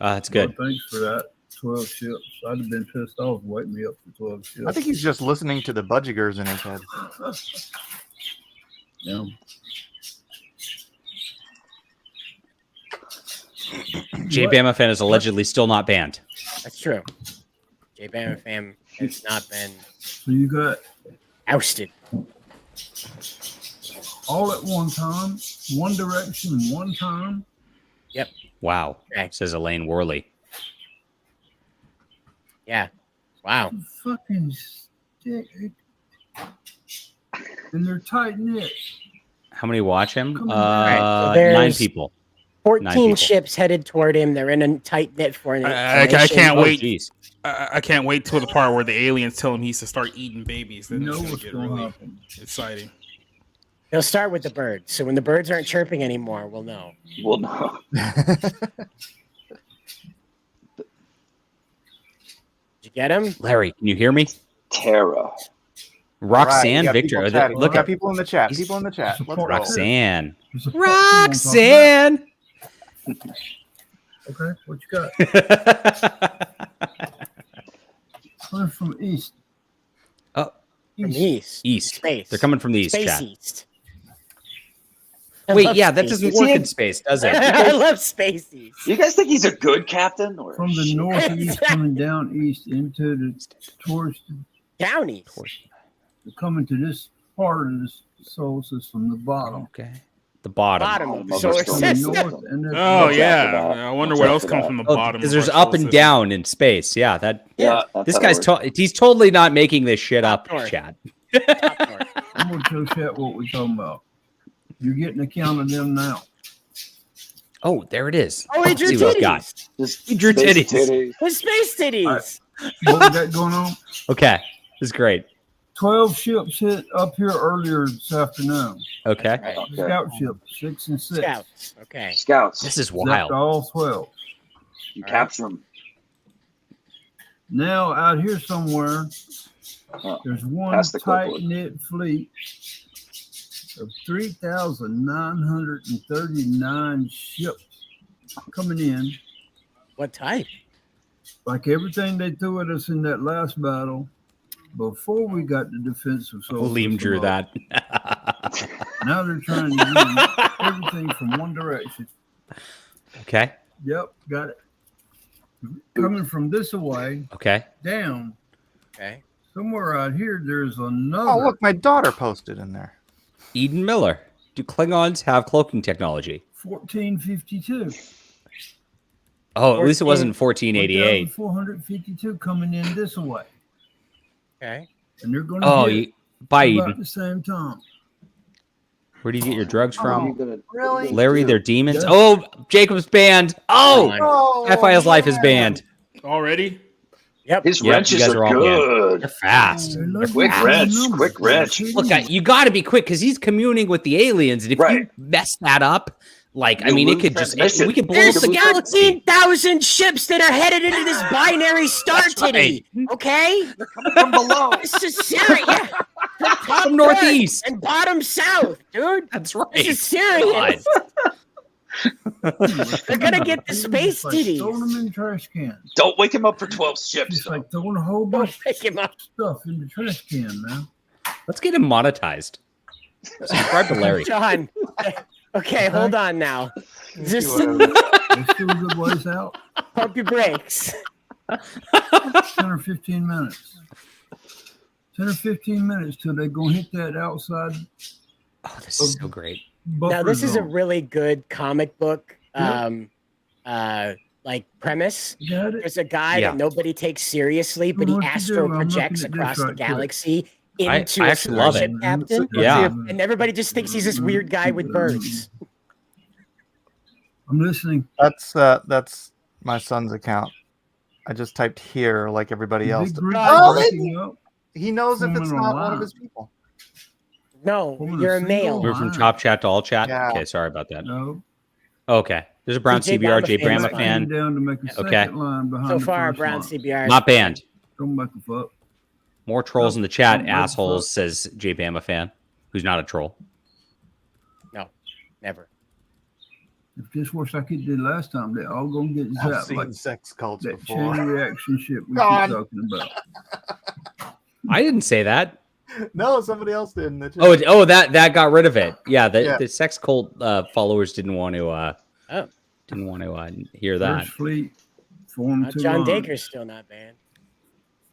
That's good. Well, thanks for that. 12 ships. I'd have been pissed off to wake me up for 12 ships. I think he's just listening to the budgigers in his head. Yeah. JBamafan is allegedly still not banned. That's true. J Bam Fam has not been So you got ousted. all at one time, one direction, one time. Yep. Wow. Okay. Says Elaine Worley. Yeah. Wow. Fucking stick. And they're tight knit. How many watch him? Come on. Right, so 9 there's people. 14 people. ships headed toward him. They're in a tight knit for an I can't Oh, wait. geez. I can't wait till the part where the aliens tell him he needs to start eating babies. Then You know it's gonna what's get going to really happen. exciting. They'll start with the birds. So when the birds aren't chirping anymore, we'll know. Well, no. Did you get him? Larry, can you hear me? Terra. Roxanne, Right, Victor. Look at at people in the chat. People in the chat. Let's go. Roxanne. There's a part two on top of Roxanne. that. Okay, what you got? Coming from east. Oh, From the east. east. Space. They're coming from the east, Space chat. east. I Wait, love yeah, that space doesn't east. work in space, does it? I love space east. You guys think he's a good captain? Or From the northeast, coming down east into the towards the, Down east. coming to this part of this solar system, the bottom. Okay. The bottom. Bottom of the Bottom solar of the From the system. north and then Oh Watch out yeah, for that. I wonder Watch what out else for comes that. from the Oh, bottom. because of there's our up solar and system. down in space. Yeah, that. Yeah, that's This how it guy's works. he's totally not making this shit up, North. Chad. Top north. I'm gonna tell chat what we're talking about. You're getting a count of them now. Oh, there it is. Oh, he drew See what I've got. titties. Just He drew space titties. With space titties. What we got going on? Okay, this is great. 12 ships hit up here earlier this afternoon. Okay, Right. Okay. Scout ships, 6 and 6. Scouts. Okay. Scouts. this is That's wild. all 12. You capture them. Now out here somewhere, Oh, there's one Pass the tight clipboard. knit fleet of 3,939 ships coming in. What type? Like everything they threw at us in that last battle, before we got the defensive solar Liam drew system up. that. Now they're trying to use everything from one direction. Okay, Yep, got it. Coming from this away okay. down, Okay. somewhere out here, there's another. Oh, look, my daughter posted in there. Eden Miller. Do Klingons have cloaking technology? 1452. Oh, at least it wasn't 1488. 452 coming in this way. Okay. And they're going to Oh, hit bye, about Eden. the same time. Where do you get your drugs What are you from? gonna- Really? Larry, they're demons. Yeah. Oh, Jacob's banned. Oh, Oh, FI's life is banned. Already? Yep. His Yep, wrenches you guys are are all good. They're fast. They love Quick these wrench, numbers. quick wrench. Look, you got to be quick because he's communing with the aliens, and if you Right. mess that up, Like, I mean, it could just we could blow up There's the galaxy. 15,000 ships that are headed into this binary star titty. Okay, they're coming from below. This is serious. Yeah. From northeast and bottom south, dude. That's right. This is serious. They're gonna get the space titties. Throwing them in trash cans. Don't wake him up for 12 ships. It's like throwing a whole bunch of stuff in the trash can, man. Let's get him monetized. Subscribe to Larry. John. Okay, hold on now. Just Let's do a good ways out. pump your brakes. 10 or 15 minutes. 10 or 15 minutes till they're gonna hit that outside. Oh, this is so great. Now this is a zone. really good comic book like premise. There's a guy that nobody takes seriously, but he What you astral do, I'm looking projects at this across right the quick. galaxy I into a actually love starship it. captain. Yeah. And everybody just thinks he's this weird guy with birds. I'm listening. That's my son's account. I just typed here like everybody else. Big group Oh, breaking up. he knows if it's Forming a not one of line. his people. No, Forming you're a single male. We're from line. top chat to all chat. Yeah. Okay, sorry about that. No. Okay, there's a brown Jay CBR, Brama Jay fan. Brama Came fan. down to make a Okay. second line behind So the far, first Brown line. CBR. Not banned. Don't make a fuck. More trolls in the chat, Don't make a assholes, fuck. says Jay Bama fan, who's not a troll. No, never. If this works like it did last time, they're all gonna get I've zapped seen like sex cults that before. chain reaction shit we God. keep talking about. I didn't say that. No, somebody else did. In the chat. That got rid of it. Yeah, Yeah. the sex cult followers didn't want to hear that. First Fleet formed two John lines. Dacre's still not banned.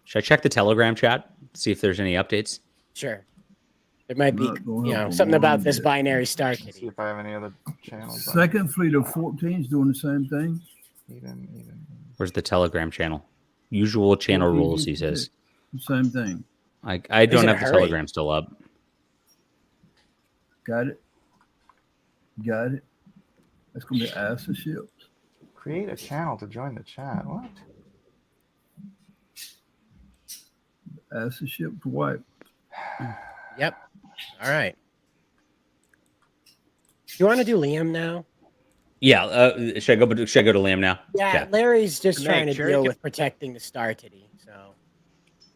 Should I check the Telegram chat? See if there's any updates? Sure. There might be, Not gonna help something them about one this bit. binary star See titty. if I have any other channels. Second Fleet of 14 is doing the same thing. Even. Where's the Telegram channel? Usual channel rules, he says. Same thing. I He's don't in a have the hurry. Telegram still up. Got it. Got it. That's gonna be ass of ships. Create a channel to join the chat. What? Ass of ship to wipe. Yep. All right. You want to do Liam now? Yeah, should I go to Liam now? Yeah, Larry's just Meg, trying to sure, deal give- with protecting the star titty. So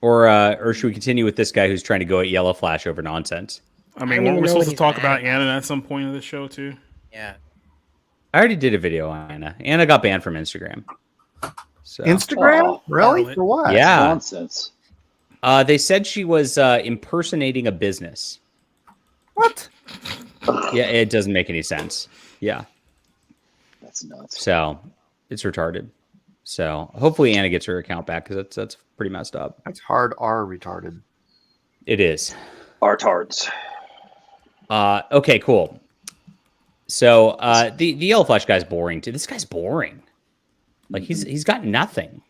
Or should we continue with this guy who's trying to go at Yellow Flash over nonsense? I don't mean, even we're know supposed what to he's talk mad about about. Anna at some point of the show too. yeah. I already did a video on Anna. Anna got banned from Instagram. So Instagram? Oh, really? wow. For what? yeah, Nonsense. they said she was impersonating a business. What? Yeah, it doesn't make any sense. Yeah, That's nuts. so it's retarded. So hopefully Anna gets her account back because that's pretty messed up. That's hard R retarded. It is. Artards. Okay, cool. So the Yellow Flash guy's boring too. This guy's boring. Like he's got nothing.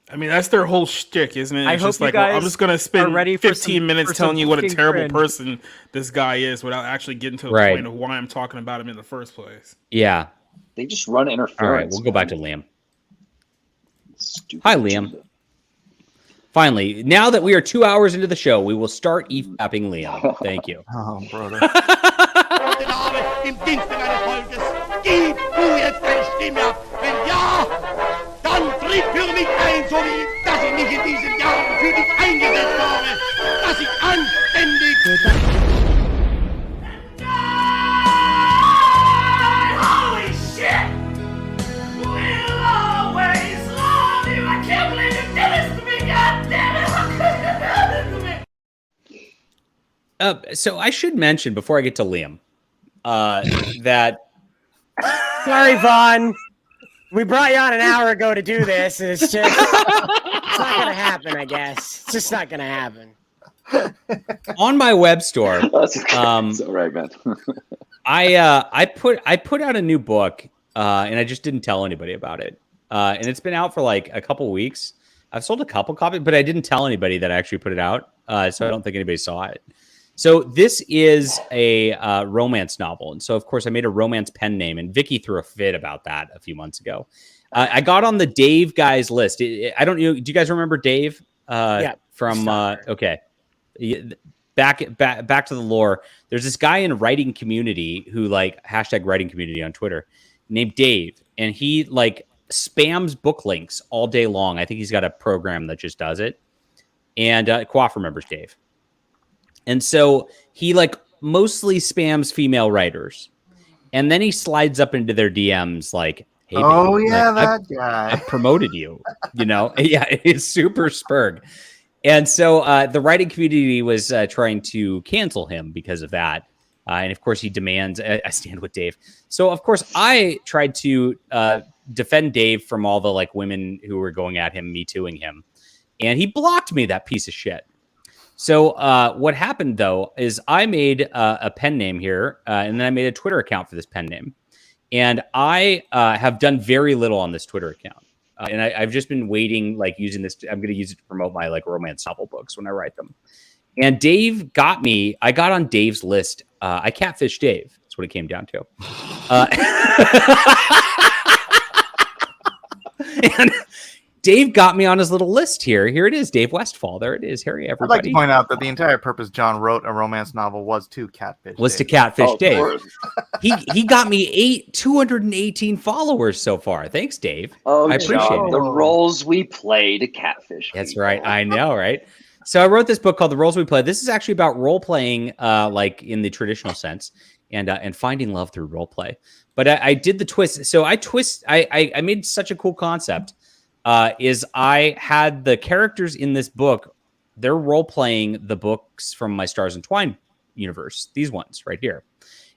I mean, that's their whole shtick, isn't it? I It's hope just you like, well, I'm guys just gonna are spend ready for 15 minutes for some telling you what a fucking terrible cringe. person this guy is without actually getting to the Right. point of why I'm talking about him in the first place. Yeah. They just run interference. All right, we'll go back to man. Liam. Stupid Hi, Liam. agenda. Finally, now that we are 2 hours into the show, we will start e-fapping Liam. Thank you. Oh, brother. Den Abend im Dienste meines Volkes. Gib du jetzt deine Stimme ab. Wenn ja, dann tritt für mich ein, so wie dass ich mich in diesen Jahren für dich eingesetzt habe. Dass ich anständig... Holy shit! We'll always love you. I can't believe you did this to me. God damn it! How could you do this to me? So I should mention before I get to Liam that Sorry, Vaughn. We brought you on an hour ago to do this, and it's just it's not gonna happen. I guess it's just not gonna happen. on my web store, That's it's all right, man. I put out a new book, and I just didn't tell anybody about it. And it's been out for like a couple weeks. I've sold a couple copies, but I didn't tell anybody that I actually put it out. So I don't think anybody saw it. So this is a romance novel. And so, of course, I made a romance pen name, and Vicky threw a fit about that a few months ago. I got on the Dave guys list. I don't know. Do you guys remember Dave? Yeah. From, okay. back to the lore. There's this guy in writing community who like #writing community on Twitter named Dave, and he like spams book links all day long. I think he's got a program that just does it. And Quaff remembers Dave. And so he like mostly spams female writers. And then he slides up into their DMs like, hey, oh, baby, yeah, like, that guy. I promoted you, you know? Yeah, it's super spurg. And so the writing community was trying to cancel him because of that. And of course, he demands I stand with Dave. So, of course, I tried to defend Dave from all the like women who were going at him, me tooing him. And he blocked me, that piece of shit. So what happened, though, is I made a pen name here, and then I made a Twitter account for this pen name. And I have done very little on this Twitter account. And I've just been waiting, like using this. I'm going to use it to promote my like romance novel books when I write them. And Dave got me. I got on Dave's list. I catfished Dave. That's what it came down to. And Dave got me on his little list here. Here it is, Dave Westfall. There it is. Harry, everybody. I'd like to point out that the entire purpose John wrote a romance novel was to catfish. To catfish Dave. He got me 218 followers so far. Thanks, Dave. Oh, I appreciate it. The roles we play to catfish. That's people. Right. I know, right? So I wrote this book called The Roles We Play. This is actually about role playing, like in the traditional sense, and finding love through role play. But I did the twist. So I made such a cool concept. Is I had the characters in this book, they're role-playing the books from my Stars Entwined universe, these ones right here.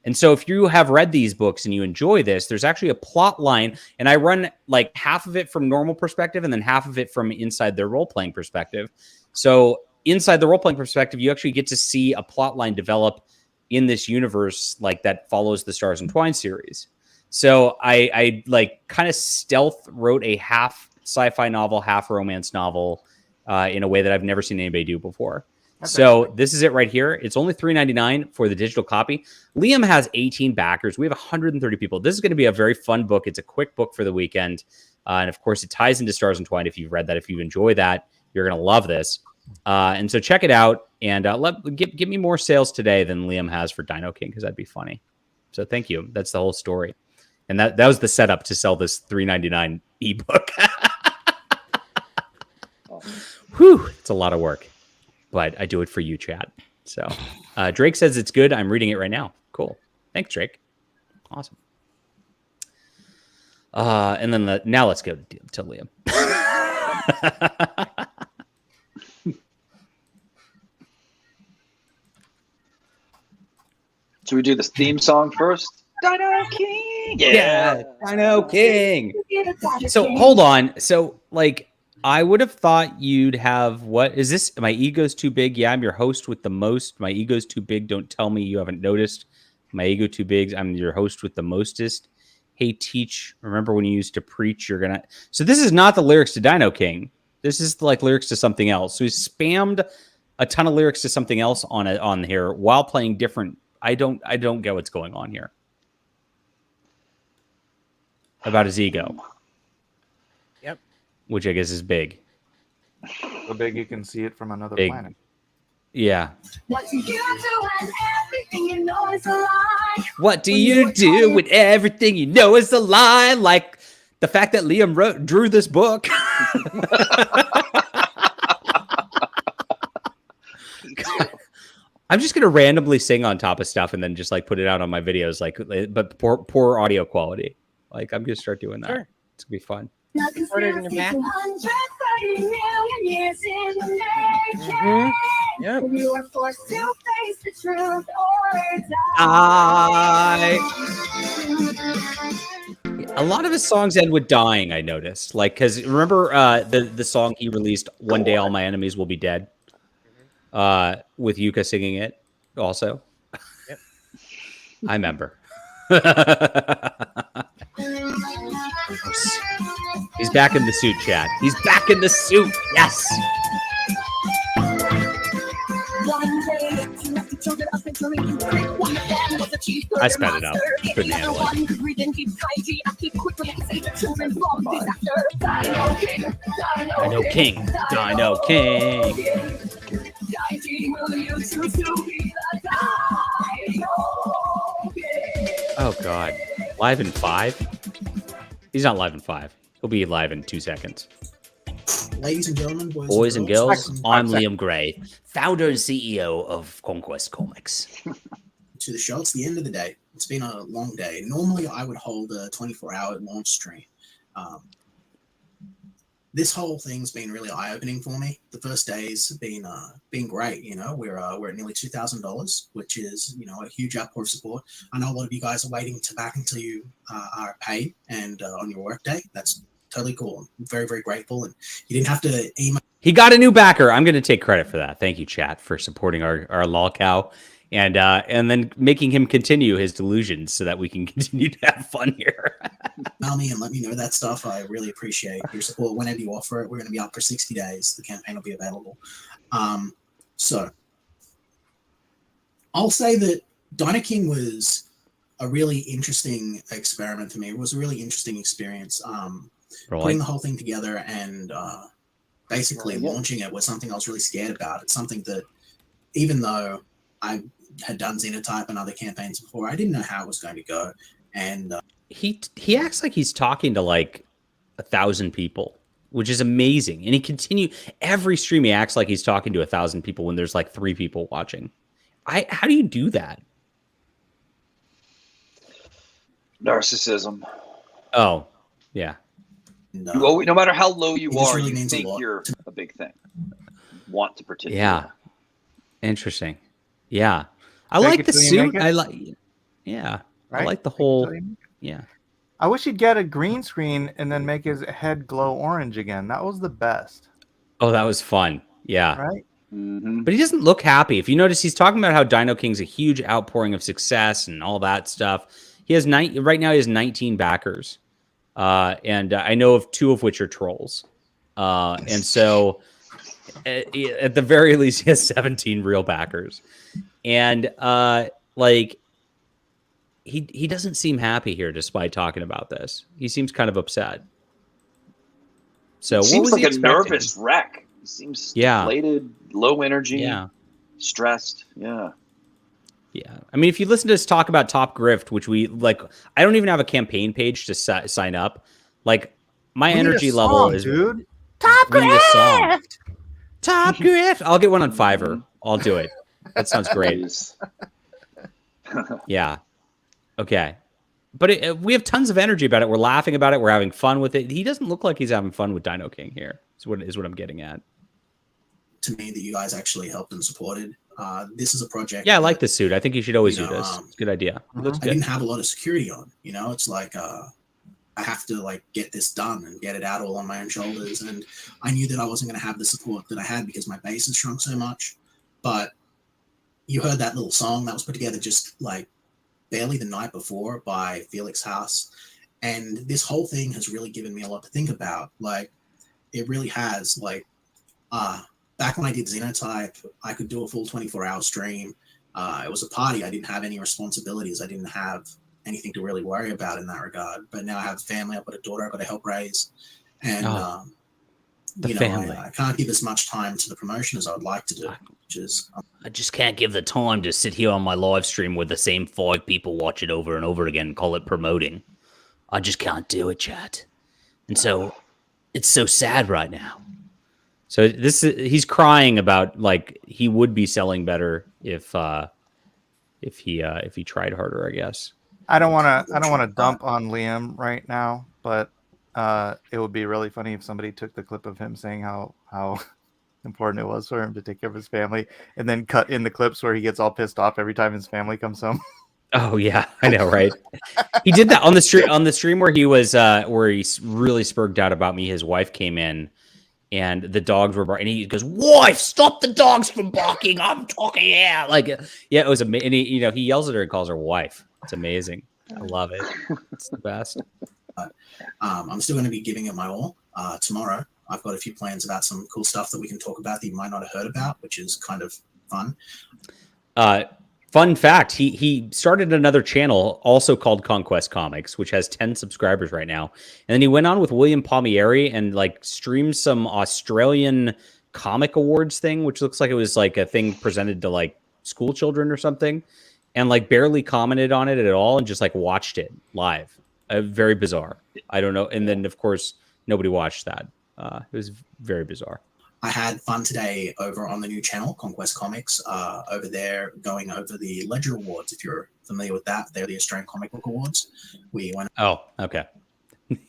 And so if you have read these books and you enjoy this, there's actually a plot line, and I run like half of it from normal perspective and then half of it from inside their role-playing perspective. So inside the role-playing perspective, you actually get to see a plot line develop in this universe like that follows the Stars Entwined series. So I like kind of stealth wrote a half sci-fi novel, half romance novel in a way that I've never seen anybody do before. So this is it right here. It's only $3.99 for the digital copy. Liam has 18 backers. We have 130 people. This is going to be a very fun book. It's a quick book for the weekend. And of course, it ties into Stars Entwined. If you've read that, if you enjoy that, you're going to love this. And so check it out. And give me more sales today than Liam has for DinoKing, because that'd be funny. So thank you. That's the whole story. And that was the setup to sell this $3.99 ebook. Whew, it's a lot of work, but I do it for you, chat. So Drake says it's good. I'm reading it right now. Cool. Thanks, Drake. Awesome. And then now let's go to Liam. Should we do this theme song first? DinoKing! Yeah, DinoKing! So hold on. So like, I would have thought you'd have, what is this? My ego's too big. Yeah, I'm your host with the most. My ego's too big. Don't tell me you haven't noticed. My ego too big. I'm your host with the mostest. Hey, teach. Remember when you used to preach? You're gonna. So this is not the lyrics to DinoKing. This is like lyrics to something else. So he spammed a ton of lyrics to something else on here while playing different. I don't get what's going on here. About his ego. Yep. Which I guess is big. So big you can see it from another planet. Yeah. What do you do when everything you know is a lie? What do you do with everything you know is a lie? Like the fact that Liam drew this book. I'm just gonna randomly sing on top of stuff and then just like put it out on my videos, like, but poor audio quality. Like I'm gonna start doing that. Sure. It's gonna be fun. Put it in the back. 130 million years in the making. Yep. You are forced to face the truth or die. A lot of his songs end with dying, I noticed. Like, because remember the song he released, One Day All My Enemies Will Be Dead? With Yuka singing it also. Yep. I remember. He's back in the suit, Chad. He's back in the suit. Yes. I sped it up. Couldn't handle it. DinoKing. DinoKing. Oh God, live in 5? He's not live in 5. He'll be live in 2 seconds. Ladies and gentlemen, boys and girls, I'm Liam Gray, founder and CEO of Conquest Comics. To the show, it's the end of the day. It's been a long day. Normally, I would hold a 24-hour launch stream. This whole thing's been really eye-opening for me. The first day's been great. You know, we're at nearly $2,000, which is a huge outpour of support. I know a lot of you guys are waiting to back until you are paid and on your work day. That's totally cool. I'm very, very grateful. And you didn't have to email. He got a new backer. I'm going to take credit for that. Thank you, chat, for supporting our lol cow and then making him continue his delusions so that we can continue to have fun here. Email me and let me know that stuff. I really appreciate your support. Whenever you offer it, we're going to be up for 60 days. The campaign will be available. So I'll say that DinoKing was a really interesting experiment for me. It was a really interesting experience. Putting the whole thing together and basically launching it was something I was really scared about. It's something that, even though I had done Xenotype and other campaigns before, I didn't know how it was going to go. And he acts like he's talking to like 1,000 people, which is amazing. And every stream he acts like he's talking to 1,000 people when there's like 3 people watching. How do you do that? Narcissism. Oh, yeah. No matter how low you are, really you think you're a big thing. Want to participate. Yeah. Interesting. Yeah. I like the suit. I like I like the whole I wish he'd get a green screen and then make his head glow orange again. That was the best. Oh, that was fun. Yeah. Right? Mm-hmm. But he doesn't look happy. If you notice, he's talking about how DinoKing's a huge outpouring of success and all that stuff. He has right now he has 19 backers. And I know of 2 of which are trolls. And so at the very least, he has 17 real backers. And he doesn't seem happy here despite talking about this. He seems kind of upset. So he seems like a nervous wreck. He seems deflated, low energy, stressed. Yeah. Yeah. I mean, if you listen to us talk about Top Grift, which we like, I don't even have a campaign page to sign up. Like, my energy level is dude. Top Grift. Top Grift. I'll get one on Fiverr. I'll do it. That sounds great. Yeah. Okay. But we have tons of energy about it. We're laughing about it. We're having fun with it. He doesn't look like he's having fun with DinoKing here. Is what I'm getting at. To me, that you guys actually helped and supported. This is a project. Yeah, I like the suit. I think you should always do this. It's a good idea. It looks good. I didn't have a lot of security on. It's like I have to get this done and get it out all on my own shoulders. And I knew that I wasn't going to have the support that I had because my base has shrunk so much. But you heard that little song that was put together just barely the night before by Felix House. And this whole thing has really given me a lot to think about. It really has. Back when I did Xenotype, I could do a full 24-hour stream. It was a party. I didn't have any responsibilities. I didn't have anything to really worry about in that regard. But now I have a family. I've got a daughter I've got to help raise. And, I can't give as much time to the promotion as I would like to do. I just can't give the time to sit here on my live stream with the same 5 people watch it over and over again and call it promoting. I just can't do it, chat. And so it's so sad right now. So he's crying about he would be selling better if he tried harder, I guess. I don't want to dump on Liam right now, but it would be really funny if somebody took the clip of him saying how important it was for him to take care of his family and then cut in the clips where he gets all pissed off every time his family comes home. Oh yeah, I know, right? He did that on the stream where he was where he really spurred out about me. His wife came in and the dogs were barking. And he goes, "Wife, stop the dogs from barking! I'm talking." Yeah, it was amazing. And he yells at her and calls her wife. It's amazing. I love it. It's the best. I'm still going to be giving it my all tomorrow. I've got a few plans about some cool stuff that we can talk about that you might not have heard about, which is kind of fun. Fun fact, he started another channel also called Conquest Comics, which has 10 subscribers right now. And then he went on with William Palmieri and streamed some Australian comic awards thing, which looks like it was like a thing presented to like school children or something, and like barely commented on it at all, and just like watched it live. Very bizarre. I don't know. And then of course nobody watched that. It was very bizarre. I had fun today over on the new channel, Conquest Comics, over there going over the Ledger Awards. If you're familiar with that, they're the Australian Comic Book Awards. We went Oh, okay.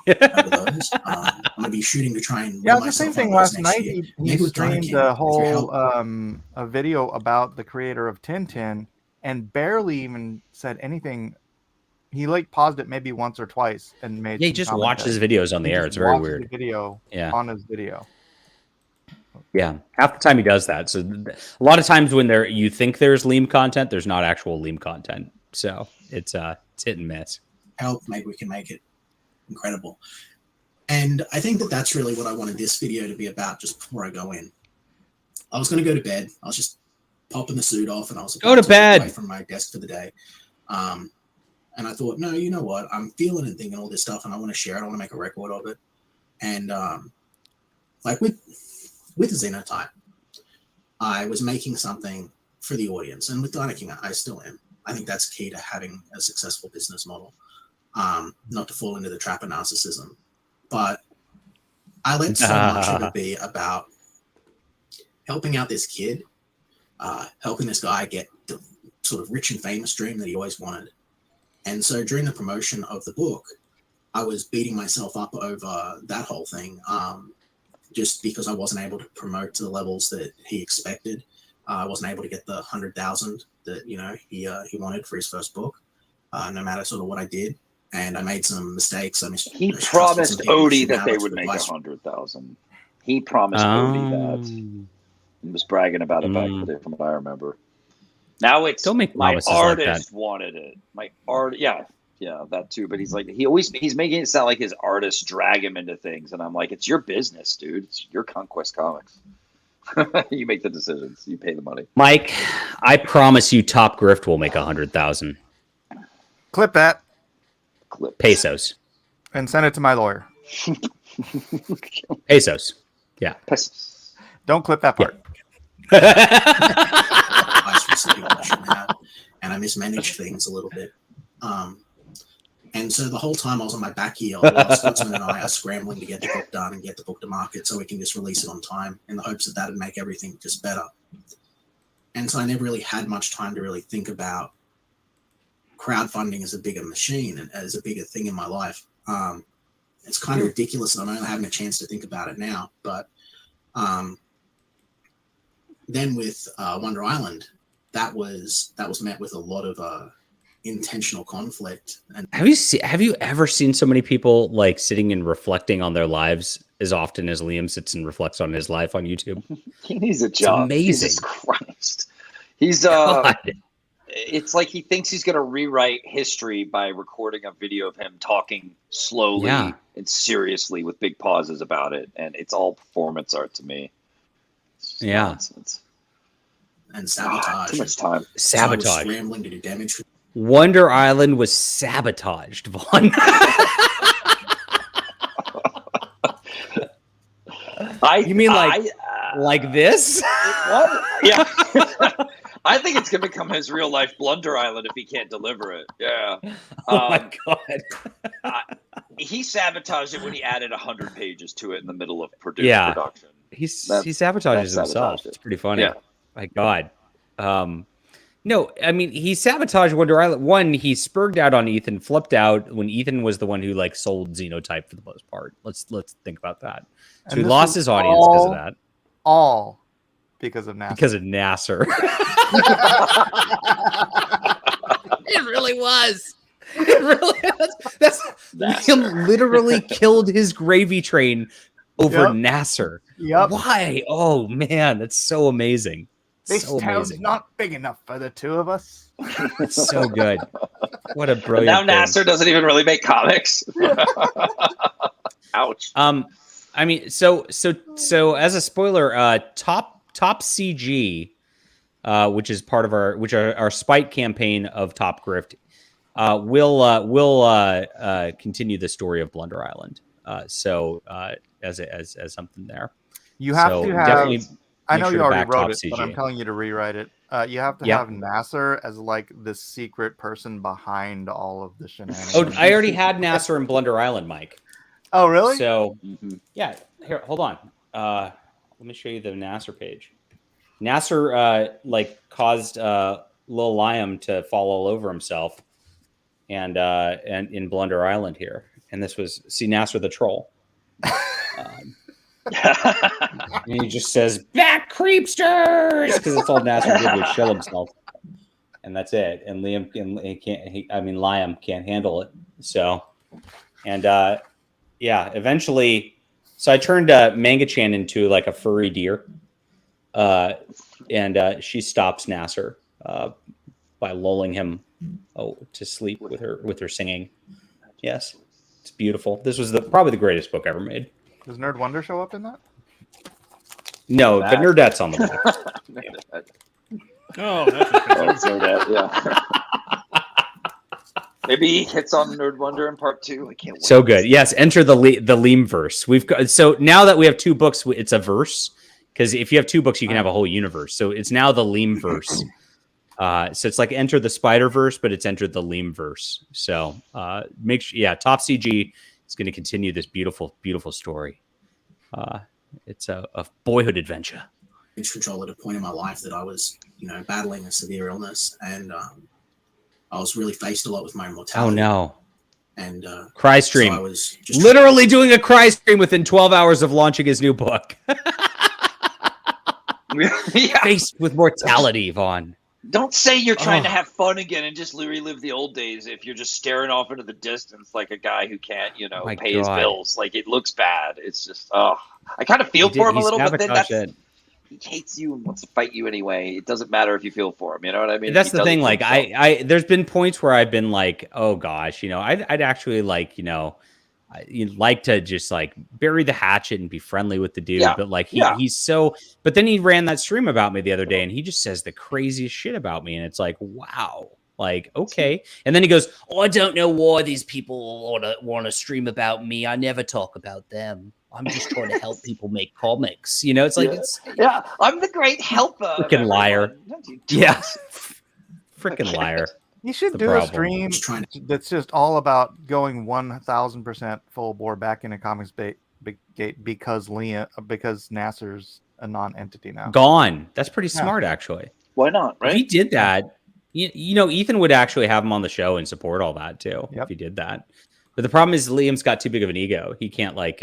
over those. I'm going to be shooting to try and Yeah, win the same myself thing one of those last next night. year. He Maybe with streamed DinoKing, a if you help. whole a video about the creator of Tintin and barely even said anything. He like paused it maybe once or twice and made. Yeah, he some just commentary. watches videos on the He air. just It's very watches weird. The video Yeah. on his video. Yeah, half the time he does that. So a lot of times when you think there's Liam content, there's not actual Liam content. So it's hit and miss. Help, maybe we can make it incredible. And I think that that's really what I wanted this video to be about. Just before I go in, I was going to go to bed. I was just popping the suit off, and I was Go to about bed away from my desk for the day. And I thought, no, you know what? I'm feeling and thinking all this stuff, and I want to share it. I want to make a record of it. And like with Xenotype, I was making something for the audience, and with DinoKing, I still am. I think that's key to having a successful business model. Not to fall into the trap of narcissism, but I let so much of it be about helping out this kid, helping this guy get the sort of rich and famous dream that he always wanted. And so during the promotion of the book, I was beating myself up over that whole thing, just because I wasn't able to promote to the levels that he expected. I wasn't able to get the 100,000 that he wanted for his first book, no matter sort of what I did. And I made some mistakes. He promised Odie that they would make 100,000. He promised Odie that. He was bragging about it back there, from what I remember. Now it's don't make my artist like that. wanted it. My art, yeah, that too. But he's like he's making it sound like his artists drag him into things, and I'm like, it's your business, dude. It's your Conquest Comics. You make the decisions. You pay the money. Mike, I promise you, Top Grift will make 100,000 Clip that. pesos. And send it to my lawyer. Pesos. Yeah. Pesos. Don't clip that part. And I mismanaged things a little bit. And so the whole time I was on my back heel, Scotsman and I are scrambling to get the book done and get the book to market so we can just release it on time in the hopes that that would make everything just better. And so I never really had much time to really think about crowdfunding as a bigger machine and as a bigger thing in my life. It's kind of ridiculous that I'm only having a chance to think about it now. But then with Wonder Island, that was met with a lot of intentional conflict. And have you ever seen so many people like sitting and reflecting on their lives as often as Liam sits and reflects on his life on YouTube? He needs a job. It's amazing. Jesus Christ. He's it's like he thinks he's going to rewrite history by recording a video of him talking slowly and seriously with big pauses about it, and it's all performance art to me. Nonsense. And sabotage. Too much time. Sabotage. So I was scrambling to do damage. Wonder Island was sabotaged, Vaughn. You mean like this? What? Yeah. I think it's going to become his real life Blunder Island if he can't deliver it. Yeah. Oh my God. He sabotaged it when he added 100 pages to it in the middle of production. He sabotages himself. It's pretty funny. Yeah. My God. No, I mean, he sabotaged Wonder Island. One, he spurred out on Ethan, flipped out when Ethan was the one who like sold Xenotype for the most part. Let's think about that. So he lost his audience because of that. All because of Nasser. Because of Nasser. It really was. It really was. Liam literally killed his gravy train over Nasser. Yep. Why? Oh man, that's so amazing. This So town's amazing. not big enough for the two of us. It's so good. What a But brilliant now thing. Nasser doesn't even really make comics. Ouch. I mean, so as a spoiler, top CG, which is part of our spite campaign of Top Grift, will continue the story of Blunder Island. As something there. You have So to have. definitely I make know sure you to already back wrote Top it, but I'm CG. telling you to rewrite it. You have to Yeah. have Nasser as like the secret person behind all of the shenanigans. Oh, I already had Nasser and Blunder Island, Mike. Oh, really? So yeah, here, hold on. Let me show you the Nasser page. Nasser like caused Lil Liam to fall all over himself, and in Blunder Island here, and this was Nasser the troll. And he just says "back creepsters" because it's all Nasser did was show himself, and that's it. And Liam Liam can't handle it. So, and eventually, so I turned Manga-chan into like a furry deer, and she stops Nasser by lulling him to sleep with her singing. Yes, it's beautiful. This was probably the greatest book ever made. Does Nerd Wonder show up in that? No, but Nerdette's on the book. Oh, that's Nerdette, yeah. Maybe he hits on Nerd Wonder in part 2. I can't wait. So good. Yes, enter the Leam verse. We've got, so now that we have 2 books, it's a verse, because if you have 2 books, you can have a whole universe. So it's now the Leam verse. So it's like Enter the Spider Verse, but it's entered the Leam verse. So make sure, Top CG is going to continue this beautiful, beautiful story. It's a boyhood adventure. Control at a point in my life that I was, battling a severe illness, and I was really faced a lot with my mortality. Oh no! And cry stream. So I was just literally doing a cry stream within 12 hours of launching his new book. Faced with mortality, Vaughn. Don't say you're trying to have fun again and just relive the old days if you're just staring off into the distance like a guy who can't, pay his bills. Like, it looks bad. It's just, I kind of feel for him a little, but then he hates you and wants to fight you anyway. It doesn't matter if you feel for him. You know what I mean? That's the thing. Like, I there's been points where I've been like, oh gosh, I'd actually like, you'd like to just like bury the hatchet and be friendly with the dude, but like he's so. But then he ran that stream about me the other day, and he just says the craziest shit about me, and it's like, wow, like okay. And then he goes, "Oh, I don't know why these people want to stream about me. I never talk about them. I'm just trying to help people make comics." It's like I'm the great helper. Freaking liar. Yeah, freaking liar. You should do a stream that's just all about going 1,000% full bore back into Comics Gate because Nasser's a non-entity now. Gone. That's pretty smart, actually. Why not? Right? If he did that, Ethan would actually have him on the show and support all that too. If he did that, but the problem is Liam's got too big of an ego. He can't look.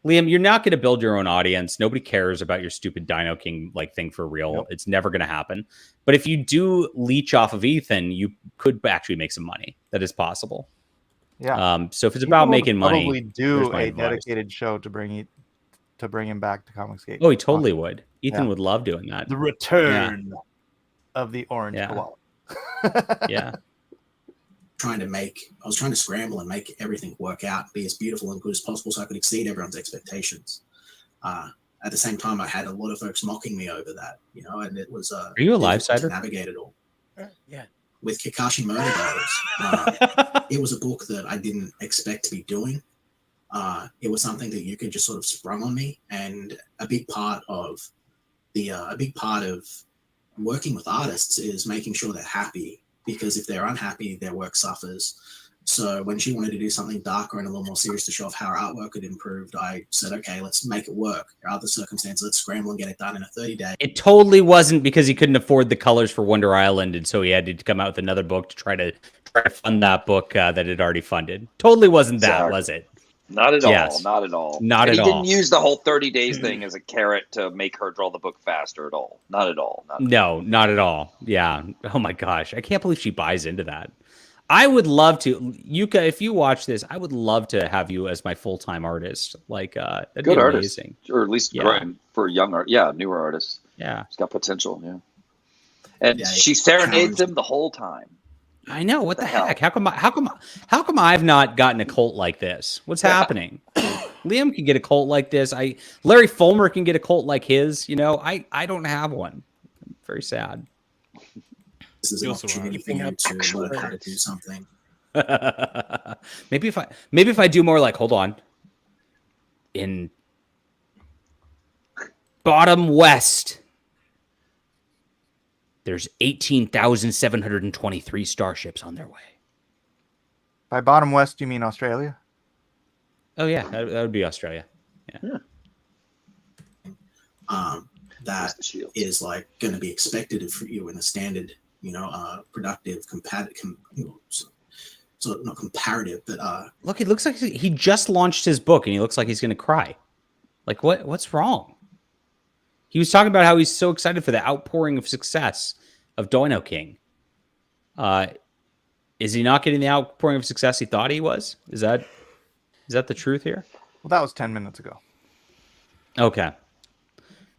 Liam, you're not going to build your own audience. Nobody cares about your stupid DinoKing thing for real. Nope. It's never going to happen. But if you do leech off of Ethan, you could actually make some money. That is possible. Yeah. So if it's about making money, probably do a dedicated show to bring him back to Comics Gate. Oh, he totally would. Ethan would love doing that. The return of the orange koala. Yeah. I was trying to scramble and make everything work out, be as beautiful and good as possible so I could exceed everyone's expectations. At the same time, I had a lot of folks mocking me over that, and it was Are you a live to sider? navigate it all. Yeah. With Kakashi Murder Brothers, it was a book that I didn't expect to be doing. It was something that you could just sort of sprung on me, and a big part of working with artists is making sure they're happy. Because if they're unhappy, their work suffers. So when she wanted to do something darker and a little more serious to show off how her artwork had improved, I said, okay, let's make it work. There are other circumstances. Let's scramble and get it done in a 30-day. It totally wasn't because he couldn't afford the colors for Wonder Island, and so he had to come out with another book to try to fund that book that had already funded. Totally wasn't that, was it? Not at all. Not at all. Not at all. He didn't use the whole 30 days thing as a carrot to make her draw the book faster at all. Not at all. No, not at all. Yeah. Oh my gosh. I can't believe she buys into that. I would love to, Yuka, if you watch this, I would love to have you as my full-time artist. Like, that'd good be artist, amazing. or at least for young art. Yeah, newer artists. Yeah, he's got potential. Yeah, and she serenades him the whole time. I know. What the heck? How come I've not gotten a cult like this? What's happening? Liam can get a cult like this. Larry Fulmer can get a cult like his. I don't have one. I'm very sad. This is an opportunity for you to learn how to do something. Maybe if I do more like, hold on. In Bottom West. There's 18,723 starships on their way. By bottom west, you mean Australia? Oh yeah, that would be Australia. Yeah. That is like going to be expected for you in a standard, productive, competitive, so not comparative, but Look, it looks like he just launched his book, and he looks like he's going to cry. Like what's wrong? He was talking about how he's so excited for the outpouring of success of DinoKing. Is he not getting the outpouring of success he thought he was? Is that the truth here? Well, that was 10 minutes ago. Okay.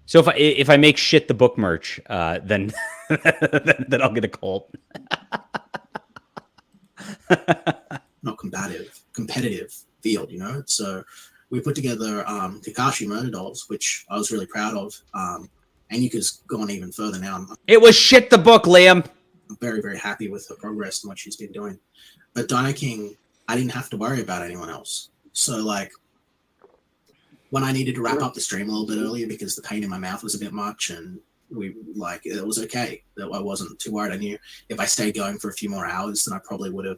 So if I make shit the book merch, then then I'll get a cult. Not competitive field, So we put together Kakashi Murder Dolls, which I was really proud of. And you could go on even further now. It was shit the book, Liam. I'm very, very happy with her progress and what she's been doing. But DinoKing, I didn't have to worry about anyone else. So like when I needed to wrap up the stream a little bit earlier because the pain in my mouth was a bit much, and it was okay. That I wasn't too worried. I knew if I stayed going for a few more hours, then I probably would have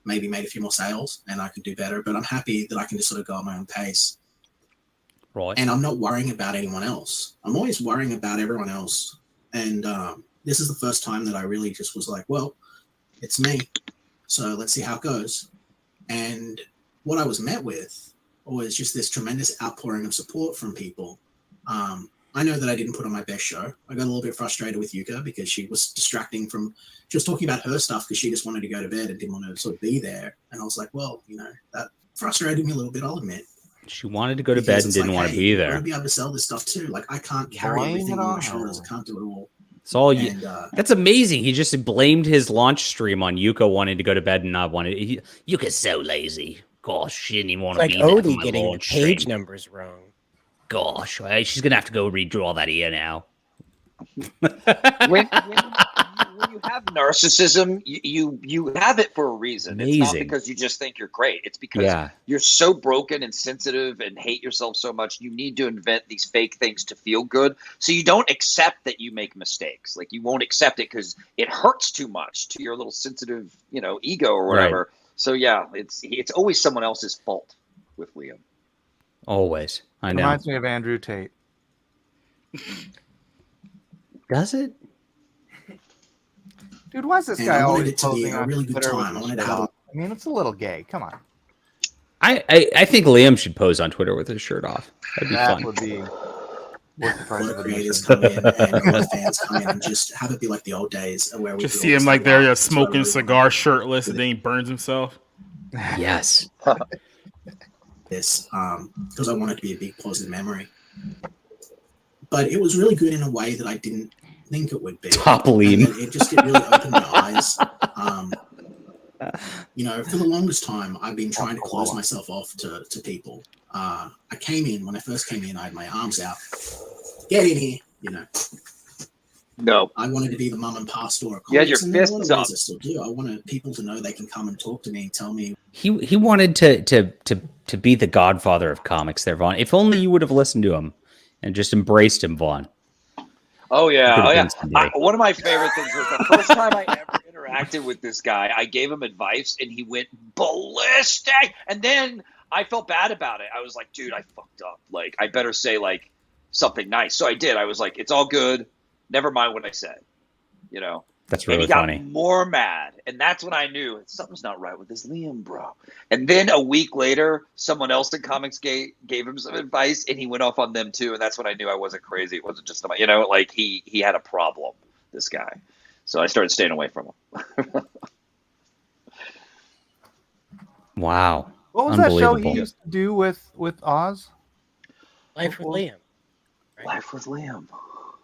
maybe made a few more sales and I could do better. But I'm happy that I can just sort of go at my own pace. Right. And I'm not worrying about anyone else. I'm always worrying about everyone else. And this is the first time that I really just was like, well, it's me. So let's see how it goes. And what I was met with was just this tremendous outpouring of support from people. I know that I didn't put on my best show. I got a little bit frustrated with Yuka because she was distracting from, she was talking about her stuff because she just wanted to go to bed and didn't want to sort of be there. And I was like, well, that frustrated me a little bit, I'll admit. She wanted to go to bed and didn't want to be there. I want to be able to sell this stuff too. Like I can't carry everything on my shoulders. I can't do it all. It's all you. That's amazing. He just blamed his launch stream on Yuka wanting to go to bed and not wanting. Yuka's so lazy. Gosh, she didn't even want to Like be there. Odie getting the page numbers wrong. Gosh, she's gonna have to go redraw that ear now. when you have narcissism, you have it for a reason. Amazing. It's not because you just think you're great. It's because you're so broken and sensitive and hate yourself so much. You need to invent these fake things to feel good. So you don't accept that you make mistakes. Like you won't accept it because it hurts too much to your little sensitive, ego or whatever. Right. So yeah, it's always someone else's fault with Liam. Always. I know. Reminds me of Andrew Tate. Does it? Dude, why is this guy always posting a really good time? I mean, it's a little gay. Come on. I think Liam should pose on Twitter with his shirt off. That'd be fun. Would be worth the price of creators come in and fans come in and just have it be like the old days where we just see him like there, smoking a cigar, shirtless, and then he burns himself. Yes. This because I want it to be a big positive memory. But it was really good in a way that I didn't think it would be. Top Liam. It really opened my eyes. For the longest time, I've been trying to close myself off to people. When I first came in, I had my arms out. Get in here, No. I wanted to be the mum and pa store. Yeah, your fists up. I still do. I wanted people to know they can come and talk to me and tell me. He wanted to be the godfather of comics there, Vaughn. If only you would have listened to him and just embraced him, Vaughn. Oh yeah. One of my favorite things was the first time I ever interacted with this guy. I gave him advice and he went ballistic. And then I felt bad about it. I was like, dude, I fucked up. Like, I better say like something nice. So I did. I was like, it's all good. Never mind what I said. That's really funny. funny. Got more mad, and that's when I knew something's not right with this Liam, bro. And then a week later, someone else in Comics gave him some advice, and he went off on them too. And that's when I knew I wasn't crazy. It wasn't just about, like he had a problem. This guy, so I started staying away from him. Wow. What was that show he used to do with Oz? Life with Liam. Right? Life with Liam.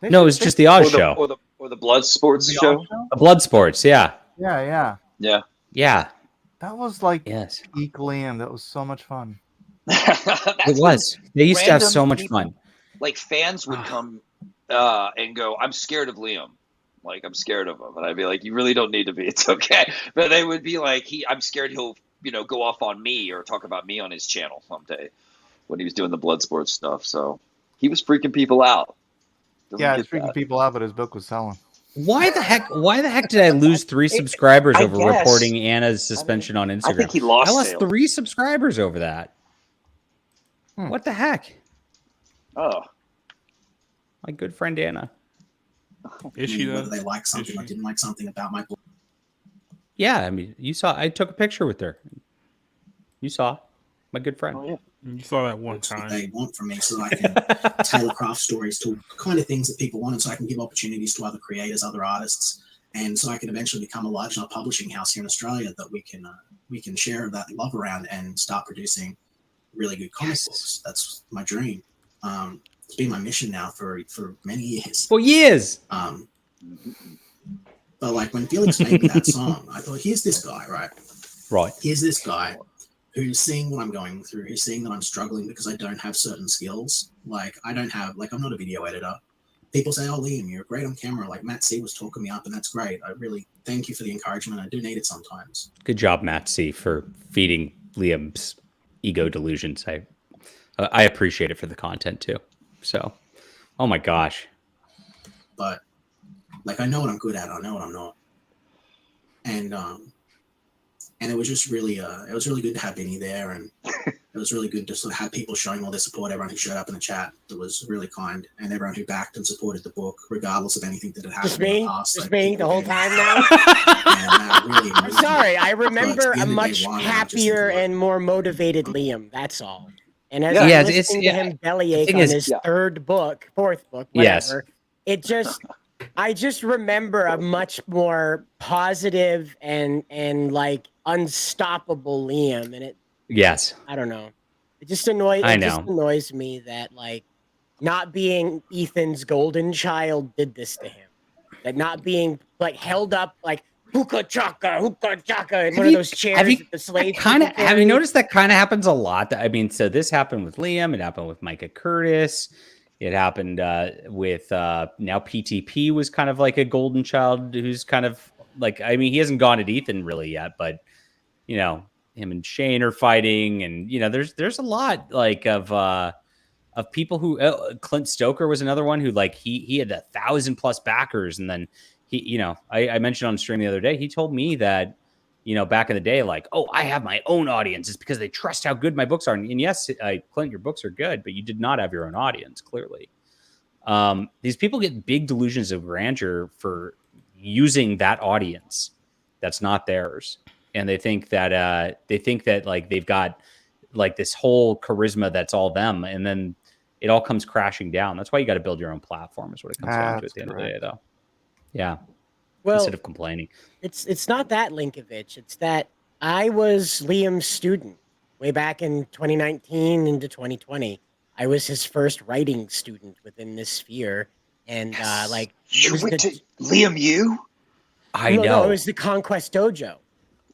No, it was just the Oz show. Or the Blood Sports show. The Blood Sports, yeah. Yeah. Yeah. That was like peak Liam. That was so much fun. It was. They used to have so much fun. Like fans would come and go, I'm scared of Liam. Like, I'm scared of him. And I'd be like, you really don't need to be. It's okay. But they would be like, I'm scared he'll, go off on me or talk about me on his channel someday. when he was doing the blood sports stuff. So he was freaking people out. Yeah, it's freaking people out, but his book was selling. Why the heck did I lose 3 subscribers I over guess. reporting Anna's suspension on Instagram? I think he lost. I lost sales. 3 subscribers over that. What the heck? Oh, my good friend Anna. Is she whether they like something or didn't like something about my book. Yeah, I mean, you saw. I took a picture with her. You saw, my good friend. Oh, yeah. You saw that one What time. they want from me, so I can tailor craft stories to kind of things that people want, and so I can give opportunities to other creators, other artists, and so I can eventually become a large enough publishing house here in Australia that we can share that love around and start producing really good comic books. That's my dream. It's been my mission now for many years. For years. But like when Felix made me that song, I thought, here's this guy, right? Right. Here's this guy who's seeing what I'm going through. Who's seeing that I'm struggling because I don't have certain skills. Like I'm not a video editor. People say, "Oh, Liam, you're great on camera." Like Matt C was talking me up, and that's great. I really thank you for the encouragement. I do need it sometimes. Good job, Matt C, for feeding Liam's ego delusions. I appreciate it for the content too. So, oh my gosh. But like I know what I'm good at. I know what I'm not. And it was just really good to have Benny there, and it was really good to sort of have people showing all their support. Everyone who showed up in the chat, that was really kind, and everyone who backed and supported the book, regardless of anything that had happened in the past. Just me the whole time now. I'm sorry, I remember a much happier and more motivated Liam. That's all. And as I'm listening to him bellyache on his fourth book, whatever, I just remember a much more positive and like unstoppable Liam, and it. Yes. I don't know. It just annoys me that like not being Ethan's golden child did this to him. That not being like held up like hookah chaka, in one of those chairs that the slaves. Have you noticed that kind of happens a lot? I mean, so this happened with Liam. It happened with Micah Curtis. It happened with now PTP was kind of like a golden child who's kind of like, I mean, he hasn't gone at Ethan really yet, but you know, him and Shane are fighting, and you know, there's a lot like of people who Clint Stoker was another one who like he had 1,000+ backers, and then he, you know, I mentioned on stream the other day, he told me that, you know, back in the day, like, oh, I have my own audience. It's because they trust how good my books are. And yes, Clint, your books are good, but you did not have your own audience, clearly. These people get big delusions of grandeur for using that audience that's not theirs. And they think that like they've got like this whole charisma that's all them. And then it all comes crashing down. That's why you got to build your own platform is what it comes down to at the end of the day, though. Yeah. Well, instead of complaining. It's not that, Linkovich. It's that I was Liam's student way back in 2019 into 2020. I was his first writing student within this sphere. And like you went to Liam, I know. No, it was the Conquest Dojo.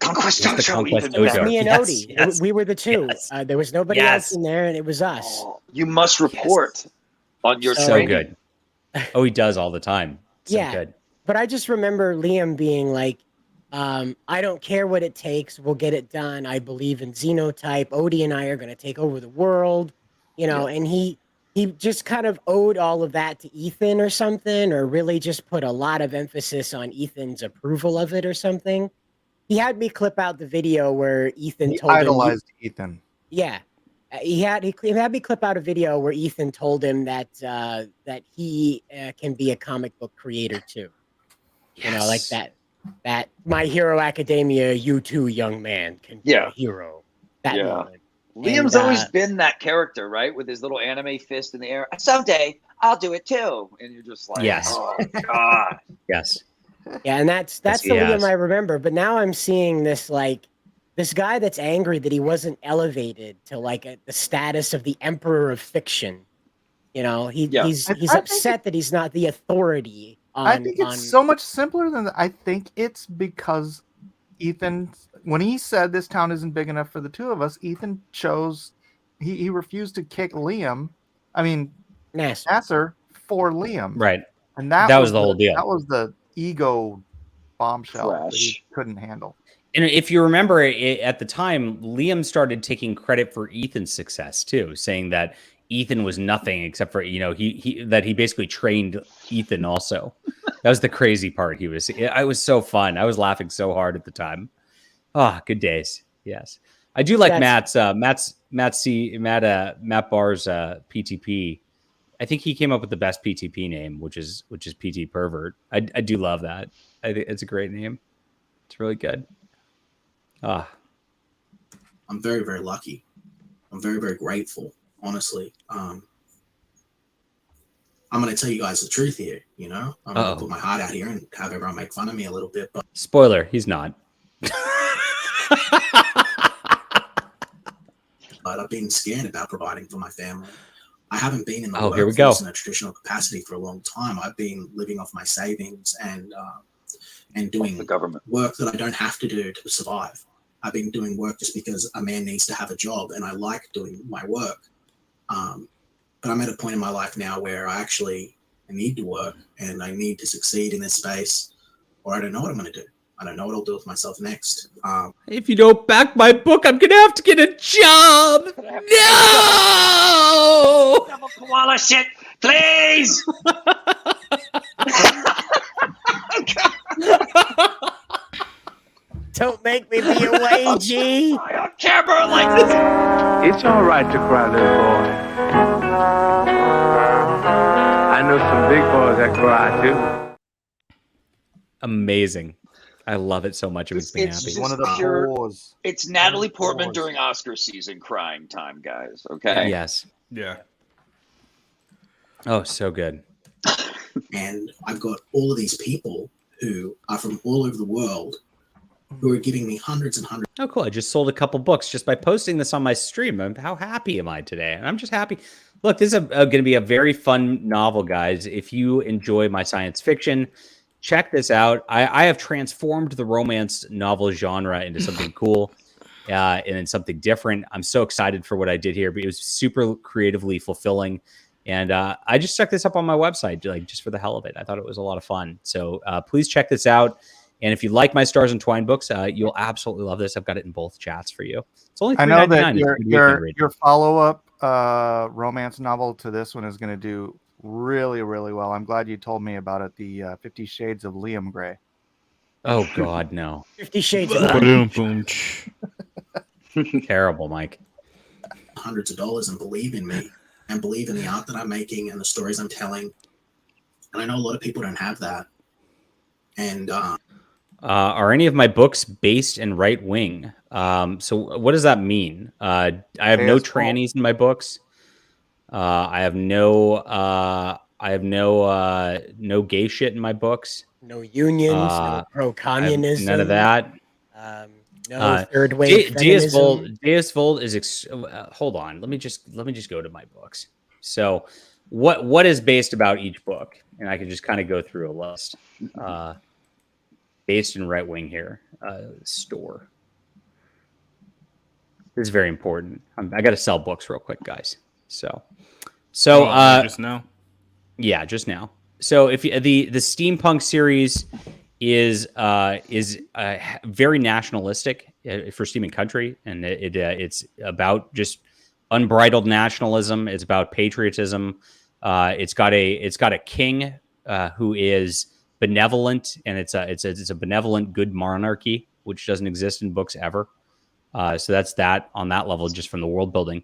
Conquest Dojo. It was me and Odie. Yes. We were the two. Yes. There was nobody else in there, and it was us. Oh, you must report on your so training. good. Oh, he does all the time. So good. But I just remember Liam being like, I don't care what it takes. We'll get it done. I believe in Xenotype. Odie and I are going to take over the world. You know, and he just kind of owed all of that to Ethan or something, or really just put a lot of emphasis on Ethan's approval of it or something. He had me clip out the video where Ethan told him. Idolized Ethan. Yeah. He had me clip out a video where Ethan told him that he can be a comic book creator too. Yes. You know, like that My Hero Academia, you too, young man, can be a hero. That moment. Liam's always been that character, right? With his little anime fist in the air. Someday I'll do it too. And you're just like, oh God. Yes. Yeah, and that's the Liam I remember. But now I'm seeing this guy that's angry that he wasn't elevated to like the status of the emperor of fiction. You know, he's upset that he's not the authority. I think it's so much simpler than that. I think it's because Ethan, when he said this town isn't big enough for the two of us, Ethan chose, he refused to kick Liam. I mean, Nasser for Liam. Right. And that was the whole deal. That was the ego bombshell that he couldn't handle. And if you remember at the time, Liam started taking credit for Ethan's success too, saying that Ethan was nothing except for, he basically trained Ethan also. That was the crazy part. It was so fun. I was laughing so hard at the time. Oh, good days. Yes. I do like Matt Barr's PTP. I think he came up with the best PTP name, which is PT Pervert. I do love that. I think it's a great name. It's really good. I'm very, very lucky. I'm very, very grateful, honestly. I'm going to tell you guys the truth here, I'm going to put my heart out here and have everyone make fun of me a little bit. But spoiler, he's not. But I've been scared about providing for my family. I haven't been in the here we workforce go. in a traditional capacity for a long time. I've been living off my savings and doing the government work that I don't have to do to survive. I've been doing work just because a man needs to have a job, and I like doing my work. But I'm at a point in my life now where I need to work, and I need to succeed in this space, or I don't know what I'm going to do. I don't know what I'll do with myself next. If you don't back my book, I'm going to have to get a job. No! Double koala shit, please! Don't make me be away, G. On camera like this. It's all right to cry, little boy. I know some big boys that cry too. Amazing. I love it so much. It makes me happy. One of the fours. It's Natalie Portman during Oscar season crying time, guys. Okay. Yes. Yeah. Oh, so good. And I've got all of these people who are from all over the world who are giving me hundreds and hundreds. Oh, cool. I just sold a couple books just by posting this on my stream. How happy am I today? And I'm just happy. Look, this is going to be a very fun novel, guys. If you enjoy my science fiction, check this out. I have transformed the romance novel genre into something cool and in something different. I'm so excited for what I did here, but it was super creatively fulfilling. And I just stuck this up on my website, just for the hell of it. I thought it was a lot of fun. So please check this out. And if you like my Stars Entwined books, you'll absolutely love this. I've got it in both chats for you. It's only $3.99. I know that your follow-up romance novel to this one is going to do really, really well. I'm glad you told me about it. The 50 Shades of Liam Gray. Oh God, no! 50 Shades of Terrible, Mike. Hundreds of dollars and believe in me and believe in the art that I'm making and the stories I'm telling. And I know a lot of people don't have that. And are any of my books based in right wing? So what does that mean? I have no trannies in my books. I have no no gay shit in my books. No unions, no pro-communism. None of that. No third wave feminism. Deus Volt is hold on. Let me just go to my books. So what is based about each book? And I can just kind of go through a list. Based in right wing here. Store. This is very important. I got to sell books real quick, guys. So just now. Yeah, just now. So if the steampunk series is very nationalistic for Steam and Country, and it's about just unbridled nationalism. It's about patriotism. It's got a king who is benevolent, and it's a benevolent good monarchy, which doesn't exist in books ever. So that's that on that level, just from the world building.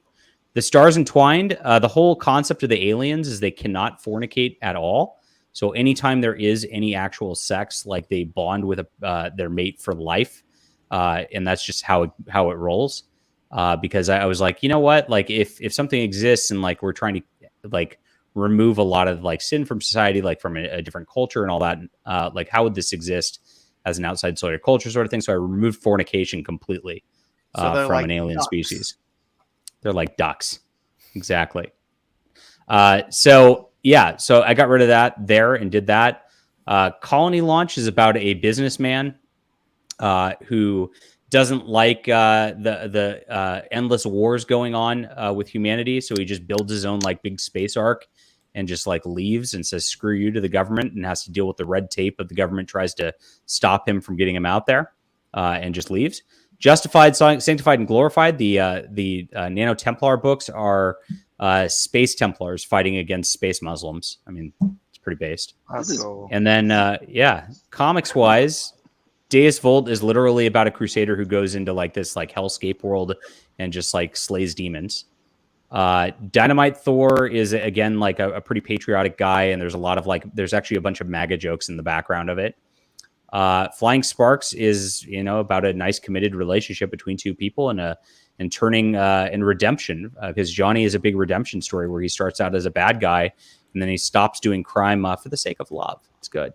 The Stars Entwined, the whole concept of the aliens is they cannot fornicate at all. So anytime there is any actual sex, like they bond with their mate for life, and that's just how it rolls. Because I was like, you know what, like if something exists and like we're trying to like remove a lot of like sin from society, like from a different culture and all that, like how would this exist as an outside sort of culture sort of thing? So I removed fornication completely from like an alien species. They're like ducks. Exactly. So I got rid of that there and did that. Colony Launch is about a businessman who doesn't like the endless wars going on with humanity. So he just builds his own like big space arc and just like leaves and says, screw you to the government, and has to deal with the red tape of the government tries to stop him from getting him out there. and just leaves. Justified, Sanctified, and Glorified. The Nano Templar books are space Templars fighting against space Muslims. I mean, it's pretty based. That's cool. And then, comics wise, Deus Vult is literally about a crusader who goes into like this like hellscape world and just like slays demons. Dynamite Thor is again like a pretty patriotic guy, and there's a lot of like there's actually a bunch of MAGA jokes in the background of it. Flying Sparks is about a nice committed relationship between two people and turning in redemption, because Johnny is a big redemption story where he starts out as a bad guy and then he stops doing crime for the sake of love. It's good.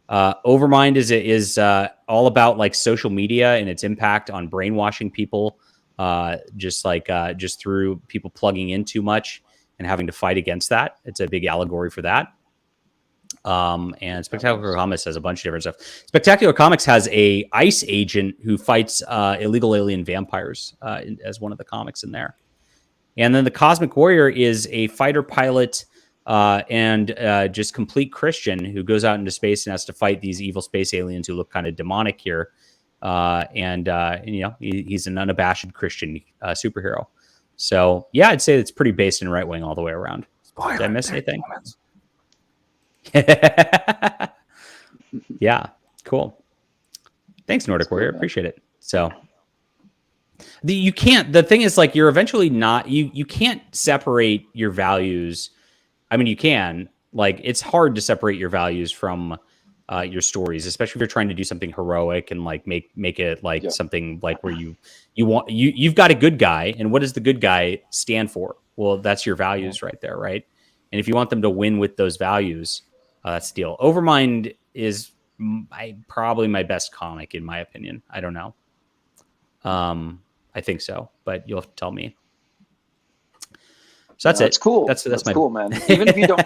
Overmind is all about like social media and its impact on brainwashing people, just through people plugging in too much and having to fight against that. It's a big allegory for that. And Spectacular Comics has a bunch of different stuff. Spectacular Comics has a ICE agent who fights illegal alien vampires as one of the comics in there. And then the Cosmic Warrior is a fighter pilot and just complete Christian who goes out into space and has to fight these evil space aliens who look kind of demonic here. He's an unabashed Christian superhero. So yeah, I'd say it's pretty based in right wing all the way around. Did I miss anything? Yeah, cool. Thanks, Nordic Warrior. Appreciate it. So the thing is like you're eventually not you can't separate your values. I mean, you can, like, it's hard to separate your values from your stories, especially if you're trying to do something heroic and like make it like something like where you've got a good guy, and what does the good guy stand for? Well, that's your values right there, right? And if you want them to win with those values, that's the deal. Overmind is probably my best comic in my opinion. I don't know. I think so, but you'll have to tell me. So that's it. That's cool. That's my cool, man. Even if you don't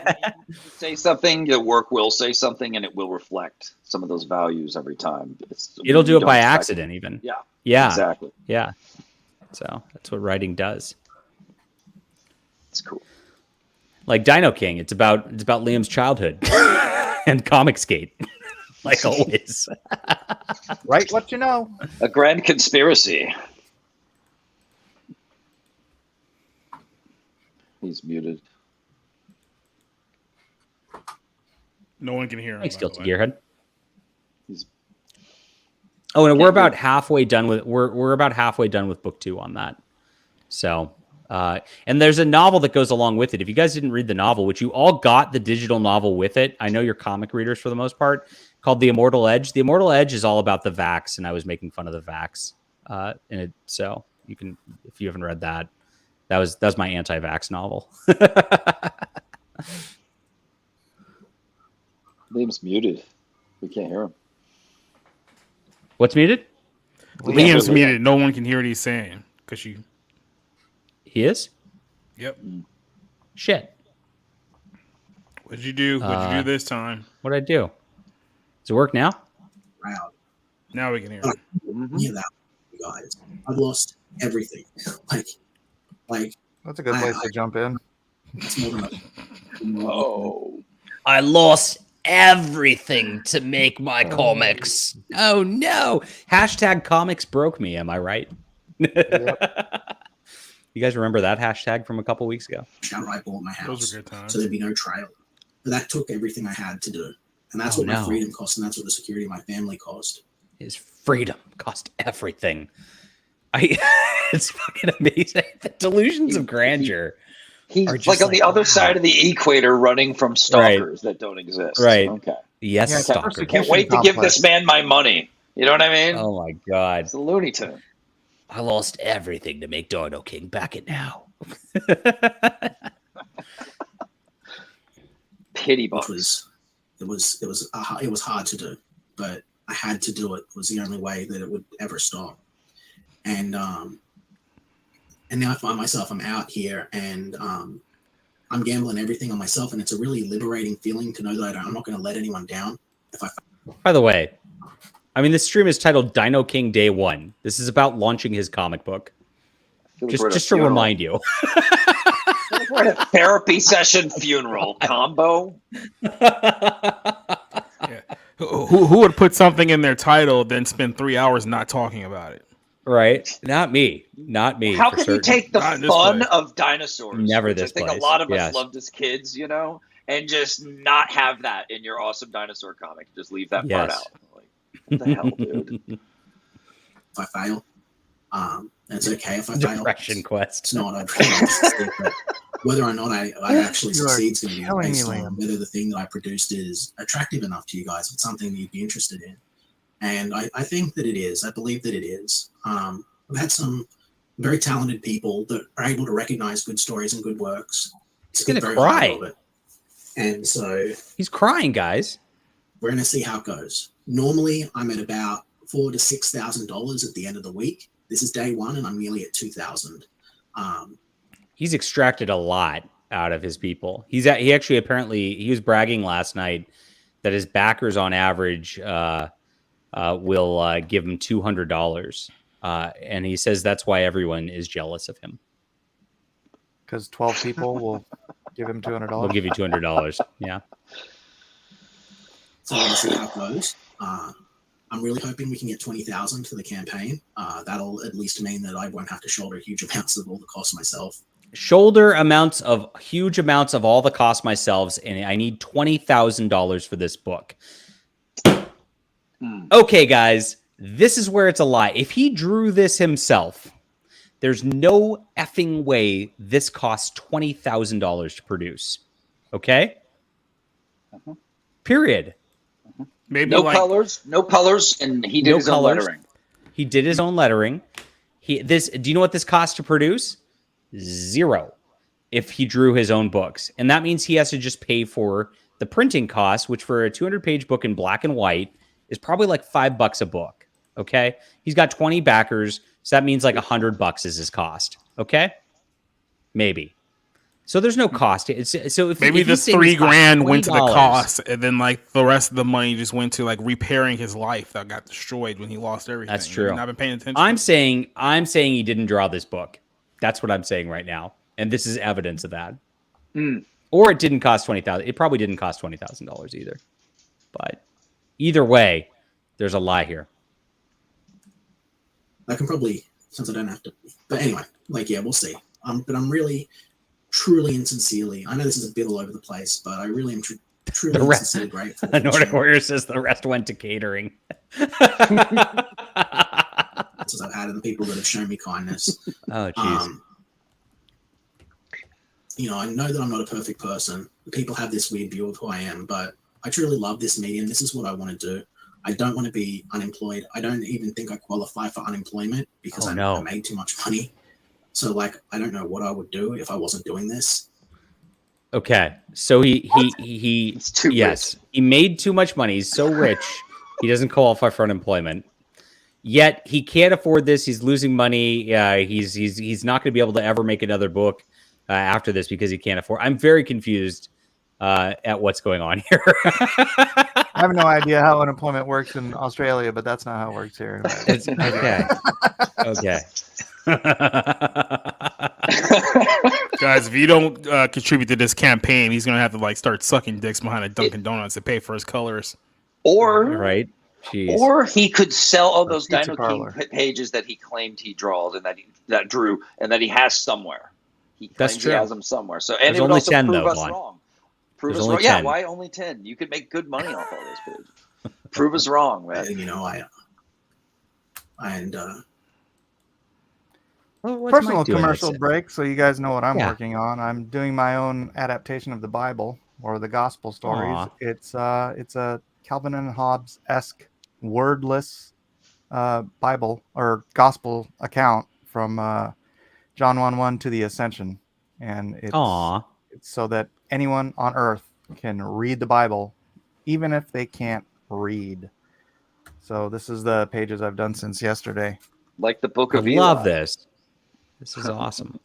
say something, your work will say something, and it will reflect some of those values every time. It'll do it by accident, even. Yeah. Yeah. Exactly. Yeah. So that's what writing does. It's cool. Like DinoKing, it's about Liam's childhood and Comicsgate, like always. Write what you know. A grand conspiracy. He's muted. No one can hear him. Thanks, Guilty Gearhead. And we're about halfway done with book 2 on that. So, and there's a novel that goes along with it. If you guys didn't read the novel, which you all got the digital novel with it, I know you're comic readers for the most part, called The Immortal Edge. The Immortal Edge is all about the Vax, and I was making fun of the Vax in it. So you can, if you haven't read that, that was my anti-vax novel. Liam's muted. We can't hear him. What's muted? Liam's muted. No one can hear what he's saying because you. He is? Yep. Shit. What did you do? What did you do this time? What did I do? Does it work now? Now we can hear him. Yeah, that, you guys. I've lost everything. Like that's a good place to jump in. Oh, I lost everything to make my comics. Oh no! Hashtag comics broke me. Am I right? Yep. You guys remember that hashtag from a couple weeks ago? I bought my house. Those were good times. So there'd be no trial. But that took everything I had to do. And that's what my freedom cost, and that's what the security of my family cost. His freedom cost everything. It's fucking amazing. The delusions of grandeur. He's like on the other side of the equator, running from stalkers that don't exist. Right. Okay. Yes, yeah, stalker. Can't wait to give this man my money. You know what I mean? Oh my god. It's a Looney Tune. I lost everything to make DinoKing. Back it now. Pity bucks. It was hard to do, but I had to do it. It was the only way that it would ever stop. And now I find myself, I'm out here and I'm gambling everything on myself, and it's a really liberating feeling to know that I'm not going to let anyone down. By the way, I mean, this stream is titled DinoKing Day 1. This is about launching his comic book. Just to remind you. We're at a therapy session funeral combo. Yeah. Who would put something in their title, then spend 3 hours not talking about it? Right? Not me. Not me. How for can you certain. take the Not in this fun place. of dinosaurs, Never which this I think place. a lot of us Yes. loved as kids, you know, and just not have that in your awesome dinosaur comic? Just leave that part Yes. out. Like, what the hell, dude? If I fail, it's okay if I fail. Depression Quest. It's not. I'd really like to succeed, but whether or not I actually You are succeed is going to be killing based me, on Liam. whether the thing that I produced is attractive enough to you guys. If it's something that you'd be interested in. And I think that it is. I believe that it is. We've had some very talented people that are able to recognize good stories and good works. He's gonna Very cry. highly of it. And so He's crying, guys. we're going to see how it goes. Normally, I'm at about $4,000 to $6,000 at the end of the week. This is day one, and I'm nearly at 2,000. He's extracted a lot out of his people. He actually apparently he was bragging last night that his backers on average will give him $200, and he says that's why everyone is jealous of him. Because 12 people will give him $200. We'll give you $200. Yeah. So we'll see how it goes. I'm really hoping we can get 20,000 for the campaign. That'll at least mean that I won't have to shoulder huge amounts of all the costs myself. Shoulder huge amounts of all the costs myself, and I need $20,000 for this book. Okay, guys, this is where it's a lie. If he drew this himself, there's no effing way this costs $20,000 to produce. Okay? Period. Maybe no colors, and he did his own lettering. He did his own lettering. Do you know what this costs to produce? $0 if he drew his own books. And that means he has to just pay for the printing costs, which for a 200-page book in black and white is probably like $5 a book. Okay? He's got 20 backers, so that means like $100 is his cost. Okay? Maybe. So there's no cost. So if maybe if the he's saying this costs $3,000 went to the $20, cost, and then like the rest of the money just went to like repairing his life that got destroyed when he lost everything. That's true. I've been paying attention. I'm saying he didn't draw this book. That's what I'm saying right now, and this is evidence of that. Or it didn't cost $20,000. It probably didn't cost $20,000 either. But either way, there's a lie here. I can probably, since I don't have to. But anyway, we'll see. But I'm really, truly and sincerely, I know this is a bit all over the place, but I really am truly and sincerely grateful. The Nordic Warrior says the rest went to catering. That's what I've had, and the people that have shown me kindness. Oh, jeez. I know that I'm not a perfect person. People have this weird view of who I am, but I truly love this medium. This is what I want to do. I don't want to be unemployed. I don't even think I qualify for unemployment because I made too much money. So, I don't know what I would do if I wasn't doing this. Okay, so he made too much money. He's so rich, he doesn't qualify for unemployment. Yet he can't afford this. He's losing money. He's not going to be able to ever make another book after this because he can't afford. I'm very confused at what's going on here. I have no idea how unemployment works in Australia, but that's not how it works here. It's, okay. Okay. Guys, if you don't contribute to this campaign, he's gonna have to start sucking dicks behind a Dunkin' Donuts to pay for his colors. Or Jeez. Or he could sell all those DinoKing pages that he claimed he draws and that drew and that he has somewhere. He claims he has them somewhere. So and There's it would only also 10 prove though, us Juan. wrong. Prove There's us only wrong. 10. Yeah, why only 10? You could make good money off all those pages. Prove us wrong, man. Personal commercial break, so you guys know what I'm working on. I'm doing my own adaptation of the Bible or the Gospel stories. Aw. It's a Calvin and Hobbes-esque wordless Bible or Gospel account from John 1:1 to the Ascension, and it's so that anyone on Earth can read the Bible, even if they can't read. So this is the pages I've done since yesterday. Like the Book of I Eli. love this. This is awesome.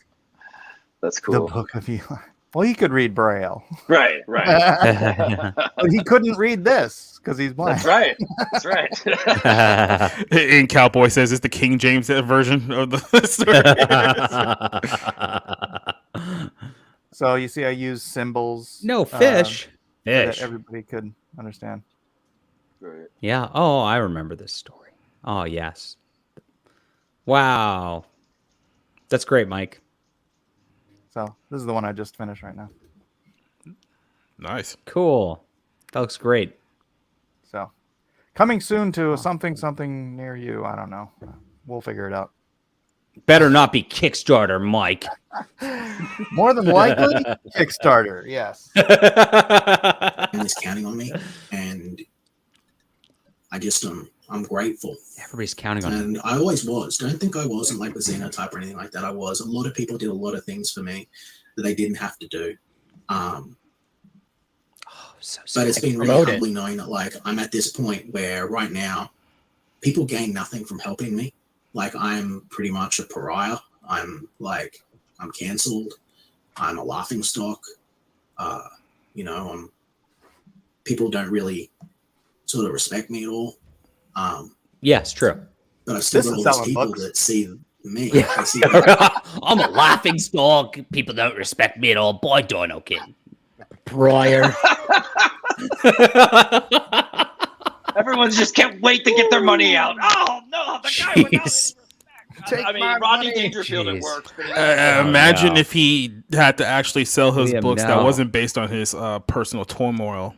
That's The Book of Eli. Well, he could read Braille. Right. But he couldn't read this because he's blind. That's right. And Cowboy says it's the King James version of the story. So you see, I use symbols. No fish. So that Fish. everybody could understand. great. Yeah. Oh, I remember this story. Oh, yes. Wow. That's great, Mike. So this is the one I just finished right now. Nice. Cool. That looks great. So coming soon to something near you. I don't know. We'll figure it out. Better not be Kickstarter, Mike. More than likely, Kickstarter. Yes. And is counting on me, and I just I'm grateful. Everybody's counting on me. And I always was. Don't think I wasn't like the Xenotype or anything like that. I was. A lot of people did a lot of things for me that they didn't have to do. But it's been really humbling knowing that like I'm at this point where right now people gain nothing from helping me. Like I'm pretty much a pariah. I'm canceled. I'm a laughing stock. People don't really sort of respect me at all. Yes, true. But I've still got all these people that see me. Yeah. They see I'm a laughing stock. People don't respect me at all. Boy, DinoKing. Briar. Everyone just can't wait to get their money out. Oh no, the guy without any respect. I mean, Rodney Dangerfield at work. Imagine if he had to actually sell his books that no. wasn't based on his personal turmoil.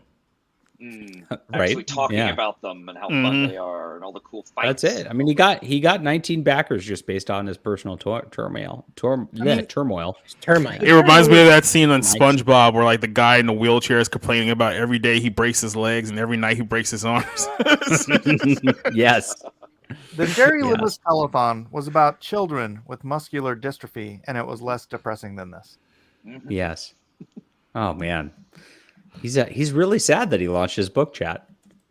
Actually talking about them and how fun they are and all the cool fights. That's it. I mean, he got 19 backers just based on his personal turmoil. Turmoil. It reminds me of that scene on SpongeBob where like the guy in the wheelchair is complaining about every day he breaks his legs and every night he breaks his arms. Yes. The Jerry Lewis telethon was about children with muscular dystrophy, and it was less depressing than this. Yes. Oh man, he's really sad that he launched his book chat.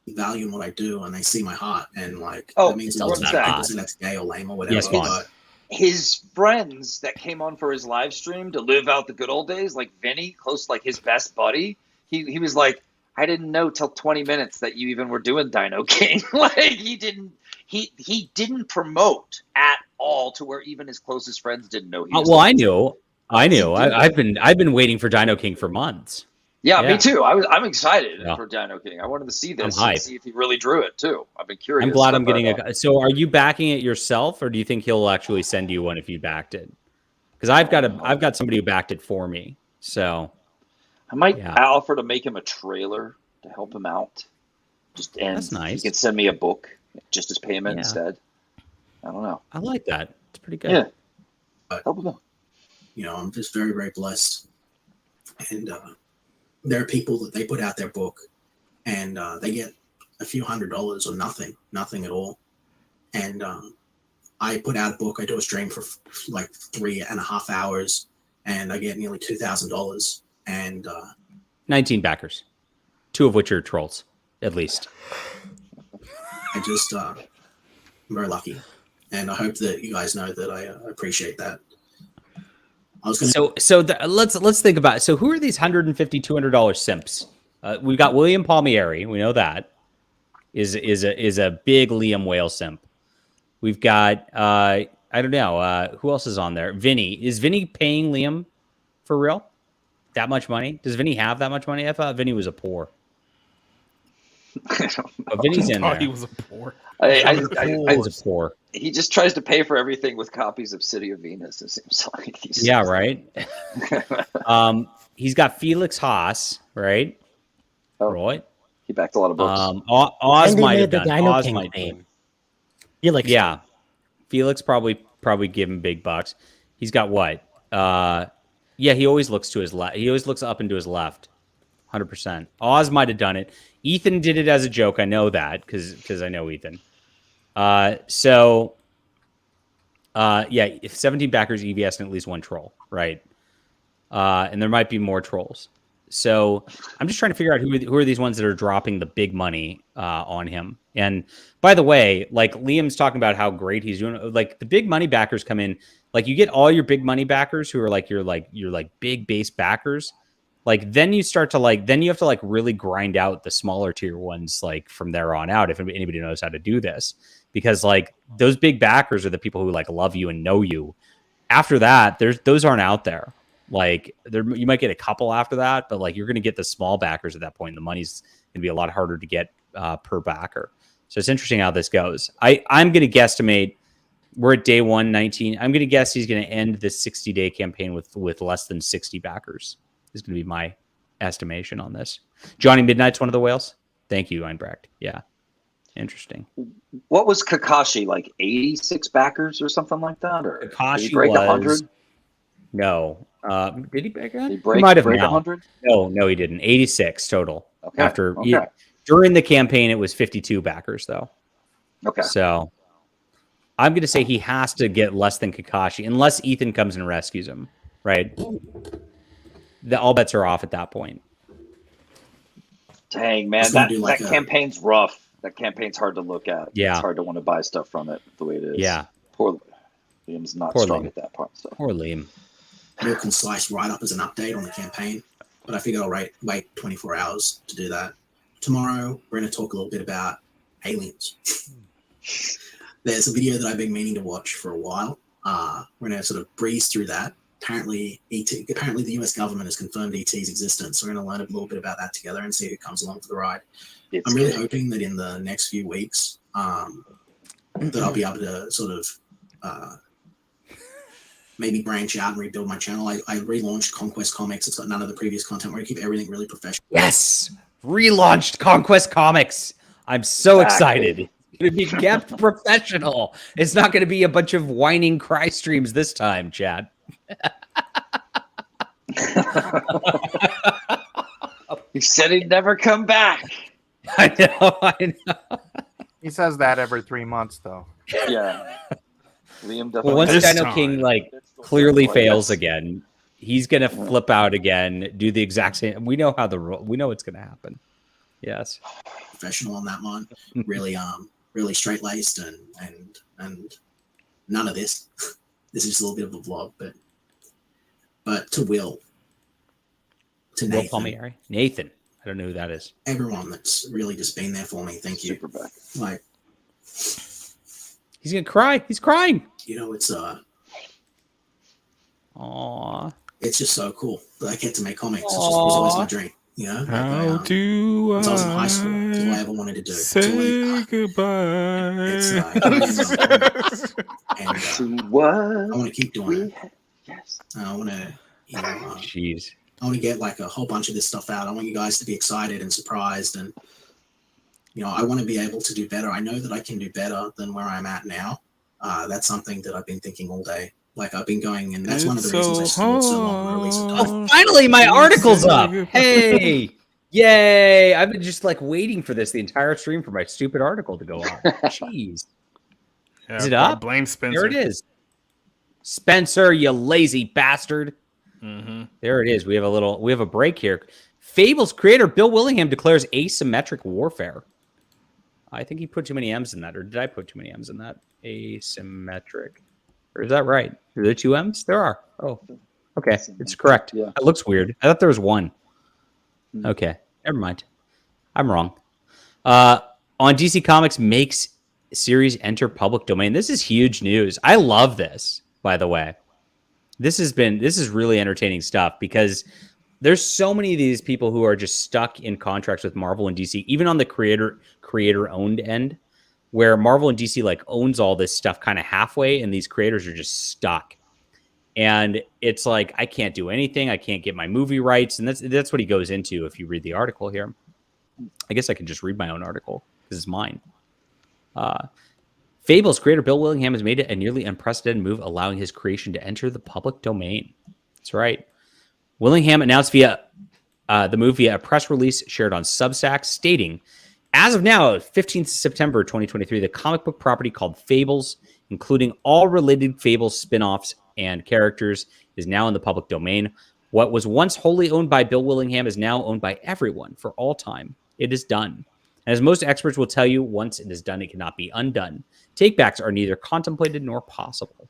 value in what I do, and they see my heart, and like Oh, that means it's a lot to that. people saying that's gay or lame or whatever. Yes, but His friends that came on for his live stream to live out the good old days, like Vinny, close like his best buddy, he was like, I didn't know till 20 minutes that you even were doing DinoKing. Like he didn't promote at all to where even his closest friends didn't know he was Well, I knew. I've been waiting for DinoKing for months. Yeah, me too. I'm excited Yeah. for DinoKing. I wanted to see this I'm and hyped. see if he really drew it too. I've been curious. I'm glad I'm about getting that. So are you backing it yourself, or do you think he'll actually send you one if you backed it? Because I've got somebody who backed it for me. So I might offer to make him a trailer to help him out. That's nice. He can send me a book just as payment Yeah. instead. I don't know. I like that. It's pretty good. Yeah. But, I'm just very, very blessed. And there are people that they put out their book and they get a few $100s or nothing at all. And I put out a book, I do a stream for like 3.5 hours and I get nearly $2,000. And 19 backers, 2 of which are trolls, at least. I just, I'm very lucky. And I hope that you guys know that I appreciate that. Let's think about it. So who are these $150, $200 simps? We've got William Palmieri. We know that is a big Liam Whale simp. We've got I don't know who else is on there. Vinny, is Vinny paying Liam for real? That much money? Does Vinny have that much money? I thought Vinny was a poor. But Vinny's in there. He was a poor. I was a poor. He just tries to pay for everything with copies of City of Venus. It seems like Yeah, right. He's got Felix Haas, right? Oh, right. He backed a lot of books. Oz And they might made have the done. Dino Oz King might name. do. Felix. Yeah, Felix probably give him big bucks. He's got what? Yeah, he always looks to his left. He always looks up and to his left. 100%. Oz might have done it. Ethan did it as a joke. I know that because I know Ethan. Yeah, if 17 backers, EVS, and at least one troll, right? And there might be more trolls. So I'm just trying to figure out who are these ones that are dropping the big money on him. And by the way, like Liam's talking about how great he's doing. Like the big money backers come in. Like you get all your big money backers who are like your big base backers. Like then you start to then you have to really grind out the smaller tier ones like from there on out if anybody knows how to do this, because like those big backers are the people who like love you and know you. After that, those aren't out there. Like you might get a couple after that, but like you're going to get the small backers at that point. The money's going to be a lot harder to get per backer. So it's interesting how this goes. I'm going to guesstimate we're at day 119. I'm going to guess he's going to end the 60-day campaign with less than 60 backers. Is going to be my estimation on this. Johnny Midnight's one of the whales. Thank you, Einbracht. Yeah. Interesting. What was Kakashi, like 86 backers or something like that? Or Kakashi did he break 100? No. Did he break 100? He might have break now. 100? No, he didn't. 86 total. Okay. During the campaign, it was 52 backers, though. Okay. So I'm going to say he has to get less than Kakashi, unless Ethan comes and rescues him, right? All bets are off at that point. Dang, man, that campaign's rough. That campaign's hard to look at. Yeah. It's hard to want to buy stuff from it the way it is. Yeah. Poor Liam's not Poor strong Liam. at that part. So. Poor Liam. Real concise write-up as an update on the campaign, but I figured I'll wait 24 hours to do that. Tomorrow, we're going to talk a little bit about aliens. There's a video that I've been meaning to watch for a while. We're going to sort of breeze through that. Apparently, the US government has confirmed ET's existence. So we're going to learn a little bit about that together and see who comes along for the ride. I'm really hoping that in the next few weeks, that I'll be able to sort of maybe branch out and rebuild my channel. I relaunched Conquest Comics. It's got none of the previous content. We're going to keep everything really professional. Yes! Relaunched Conquest Comics. I'm so excited. It's going to be kept professional. It's not going to be a bunch of whining cry streams this time, Chad. He said he'd never come back. I know. He says that every 3 months, though. Yeah. Liam doesn't. Well, once DinoKing clearly fails again, he's gonna flip out again, do the exact same. We know how we know what's gonna happen. Yes. Professional on that one. Really really straight laced and none of this. This is just a little bit of a vlog, but to Will. To Nathan. Call me Harry. Nathan. I don't know who that is. Everyone that's really just been there for me. Thank you. Like, he's gonna cry. He's crying. You know, it's Aww. It's just so cool that I get to make comics. It was always my dream. You know, How do since I was in high school, it's all I ever wanted to do. Say goodbye. It's like, I want to keep doing it. Yes. I want to, jeez. I want to get like a whole bunch of this stuff out. I want you guys to be excited and surprised, and I want to be able to do better. I know that I can do better than where I'm at now. That's something that I've been thinking all day. Like I've been going, and that's one of the reasons I stalled so long to release it. Oh, finally, my article's up. Hey, yay! I've been just waiting for this the entire stream for my stupid article to go on. Jeez. Yeah, Is it up? Blame Spencer. There it is. Spencer, you lazy bastard. Mm-hmm. There it is. We have a break here. Fable's creator Bill Willingham declares asymmetric warfare. I think he put too many M's in that, or did I put too many M's in that? Asymmetric. Or is that right? Are there 2 M's? There are. Oh, okay. It's correct. Yeah. It looks weird. I thought there was 1. Okay. Never mind. I'm wrong. On DC Comics makes series enter public domain. This is huge news. I love this, by the way. This is really entertaining stuff because there's so many of these people who are just stuck in contracts with Marvel and DC, even on the creator owned end, where Marvel and DC owns all this stuff kind of halfway, and these creators are just stuck. And it's like, I can't do anything. I can't get my movie rights. And that's what he goes into if you read the article here. I guess I can just read my own article because it's mine. Fable's creator Bill Willingham has made it a nearly unprecedented move, allowing his creation to enter the public domain. That's right. Willingham announced the move via a press release shared on Substack, stating, as of now, 15th September 2023, the comic book property called Fables, including all related Fables spin-offs and characters, is now in the public domain. What was once wholly owned by Bill Willingham is now owned by everyone for all time. It is done. And as most experts will tell you, once it is done, it cannot be undone. Takebacks are neither contemplated nor possible.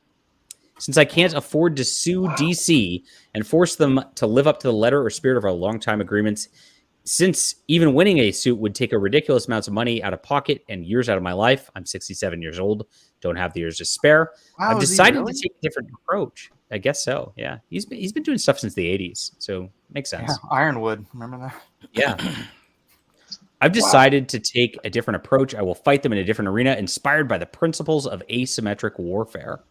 Since I can't afford to sue DC and force them to live up to the letter or spirit of our longtime agreements, since even winning a suit would take a ridiculous amounts of money out of pocket and years out of my life, I'm 67 years old, don't have the years to spare. Wow, I've is he decided really? to take a different approach. I guess so. Yeah, he's been doing stuff since the 80s, so makes sense. Yeah, Ironwood, remember that? Yeah. I've decided to take a different approach. I will fight them in a different arena, inspired by the principles of asymmetric warfare.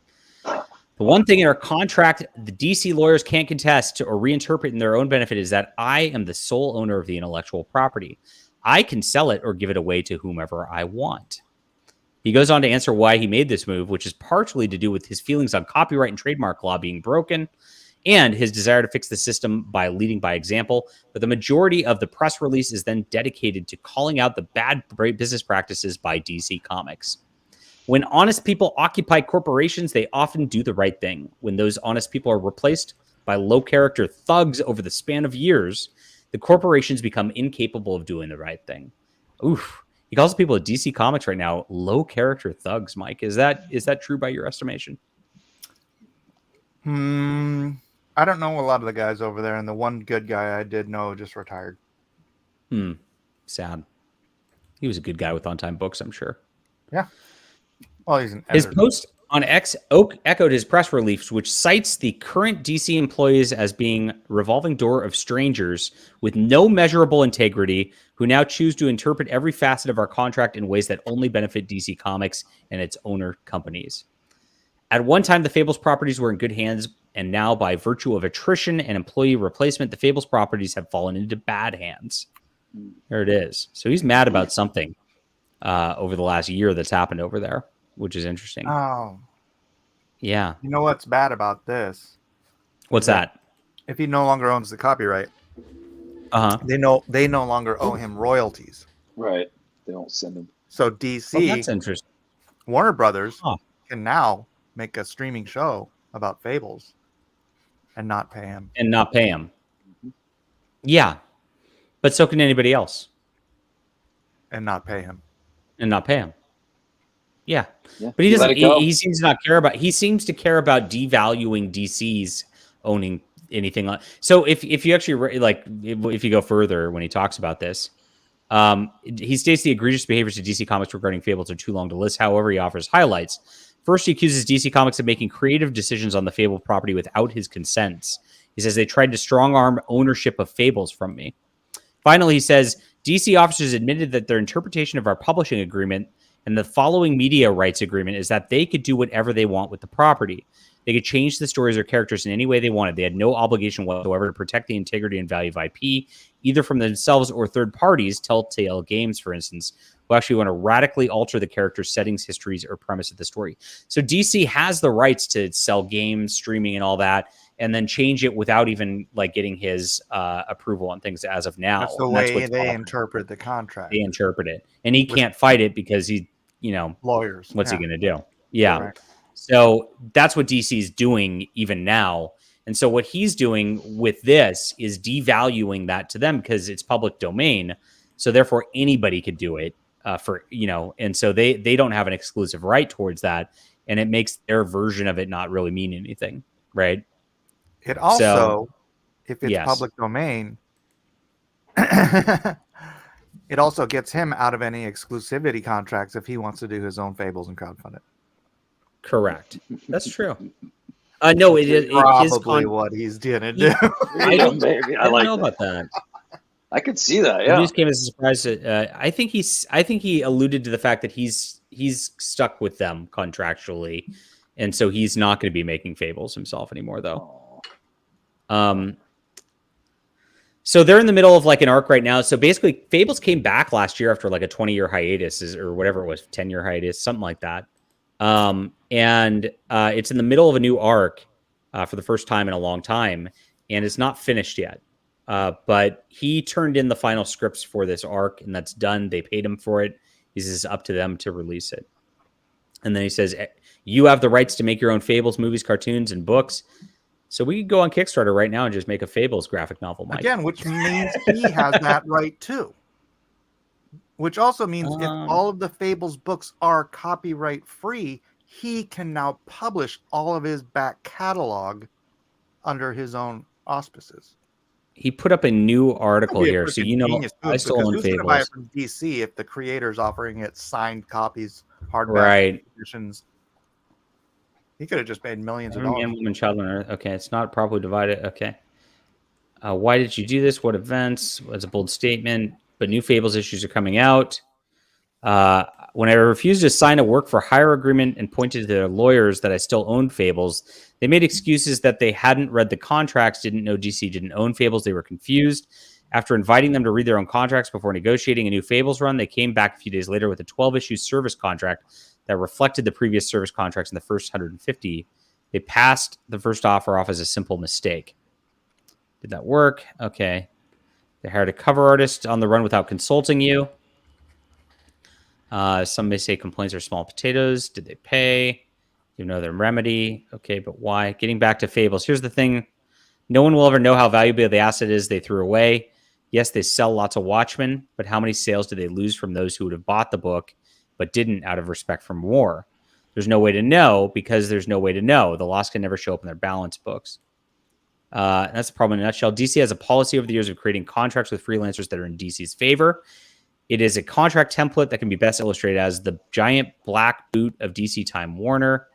The one thing in our contract the DC lawyers can't contest or reinterpret in their own benefit is that I am the sole owner of the intellectual property. I can sell it or give it away to whomever I want. He goes on to answer why he made this move, which is partially to do with his feelings on copyright and trademark law being broken and his desire to fix the system by leading by example. But the majority of the press release is then dedicated to calling out the bad business practices by DC Comics. When honest people occupy corporations, they often do the right thing. When those honest people are replaced by low-character thugs over the span of years, the corporations become incapable of doing the right thing. Oof. He calls the people at DC Comics right now low-character thugs, Mike. Is that true by your estimation? I don't know a lot of the guys over there, and the one good guy I did know just retired. Sad. He was a good guy with on-time books, I'm sure. Yeah. Well, he's an His editor. post on X echoed his press release, which cites the current DC employees as being revolving door of strangers with no measurable integrity who now choose to interpret every facet of our contract in ways that only benefit DC Comics and its owner companies. At one time, the Fables properties were in good hands, and now, by virtue of attrition and employee replacement, the Fables properties have fallen into bad hands. There it is. So he's mad about something over the last year that's happened over there, which is interesting. Oh. Yeah. You know what's bad about this? What's that? If he no longer owns the copyright, they no longer owe him royalties. Right. They don't send him. So DC, Oh, that's interesting. Warner Brothers can now make a streaming show about Fables and not pay him. Yeah. But so can anybody else. And not pay him. Yeah. Yeah. But he doesn't. Let it go. He seems to not care about. He seems to care about devaluing DC's owning anything. So if you actually if you go further when he talks about this, he states the egregious behaviors of DC Comics regarding Fables are too long to list. However, he offers highlights. First, he accuses DC Comics of making creative decisions on the Fable property without his consents. He says they tried to strong-arm ownership of Fables from me. Finally, he says DC officers admitted that their interpretation of our publishing agreement and the following media rights agreement is that they could do whatever they want with the property. They could change the stories or characters in any way they wanted. They had no obligation whatsoever to protect the integrity and value of IP, either from themselves or third parties, Telltale Games, for instance, who actually want to radically alter the characters, settings, histories, or premise of the story. So DC has the rights to sell games, streaming, and all that, and then change it without even getting his approval on things as of now. That's the way they interpret the contract. They interpret it, and he can't fight it because he, lawyers. What's he going to do? Yeah. Correct. So that's what DC is doing even now. And so what he's doing with this is devaluing that to them because it's public domain. So therefore anybody could do it and so they don't have an exclusive right towards that. And it makes their version of it not really mean anything. Right. It also, if it's public domain, it also gets him out of any exclusivity contracts if he wants to do his own Fables and crowdfund it. Correct. That's true. No, it is probably what he's gonna do. I don't like know about that. I could see that. The Yeah. news came as a surprise. I think he alluded to the fact that he's stuck with them contractually, and so he's not going to be making Fables himself anymore, though. So they're in the middle of an arc right now. So basically, Fables came back last year after a 20-year hiatus or whatever it was, 10-year hiatus, something like that. And it's in the middle of a new arc for the first time in a long time, and it's not finished yet. But he turned in the final scripts for this arc, and that's done. They paid him for it. He says it's up to them to release it. And then he says, you have the rights to make your own Fables, movies, cartoons, and books. So we could go on Kickstarter right now and just make a Fables graphic novel, Mike. Again, which means he has that right too. Which also means if all of the Fables books are copyright free, he can now publish all of his back catalog under his own auspices. He put up a new article here, so I still own who's going to buy it Fables. from DC if the creator's offering it signed copies, hardback Right. editions? He could have just made millions of Man, dollars. woman, child on earth. Okay, it's not properly divided. Okay. Why did you do this? What events? What's a bold statement? but new Fables issues are coming out. When I refused to sign a work for hire agreement and pointed to their lawyers that I still owned Fables, they made excuses that they hadn't read the contracts, didn't know DC didn't own Fables. They were confused. After inviting them to read their own contracts before negotiating a new Fables run, they came back a few days later with a 12-issue service contract that reflected the previous service contracts in the first 150. They passed the first offer off as a simple mistake. Did that work? Okay. They hired a cover artist on the run without consulting you. Some may say complaints are small potatoes. Did they pay? You know their remedy. Okay, but why? Getting back to Fables. Here's the thing. No one will ever know how valuable the asset is they threw away. Yes, they sell lots of Watchmen, but how many sales did they lose from those who would have bought the book but didn't out of respect for more? There's no way to know because there's no way to know. The loss can never show up in their balance books. That's the problem in a nutshell. DC has a policy over the years of creating contracts with freelancers that are in DC's favor. It is a contract template that can be best illustrated as the giant black boot of DC Time Warner,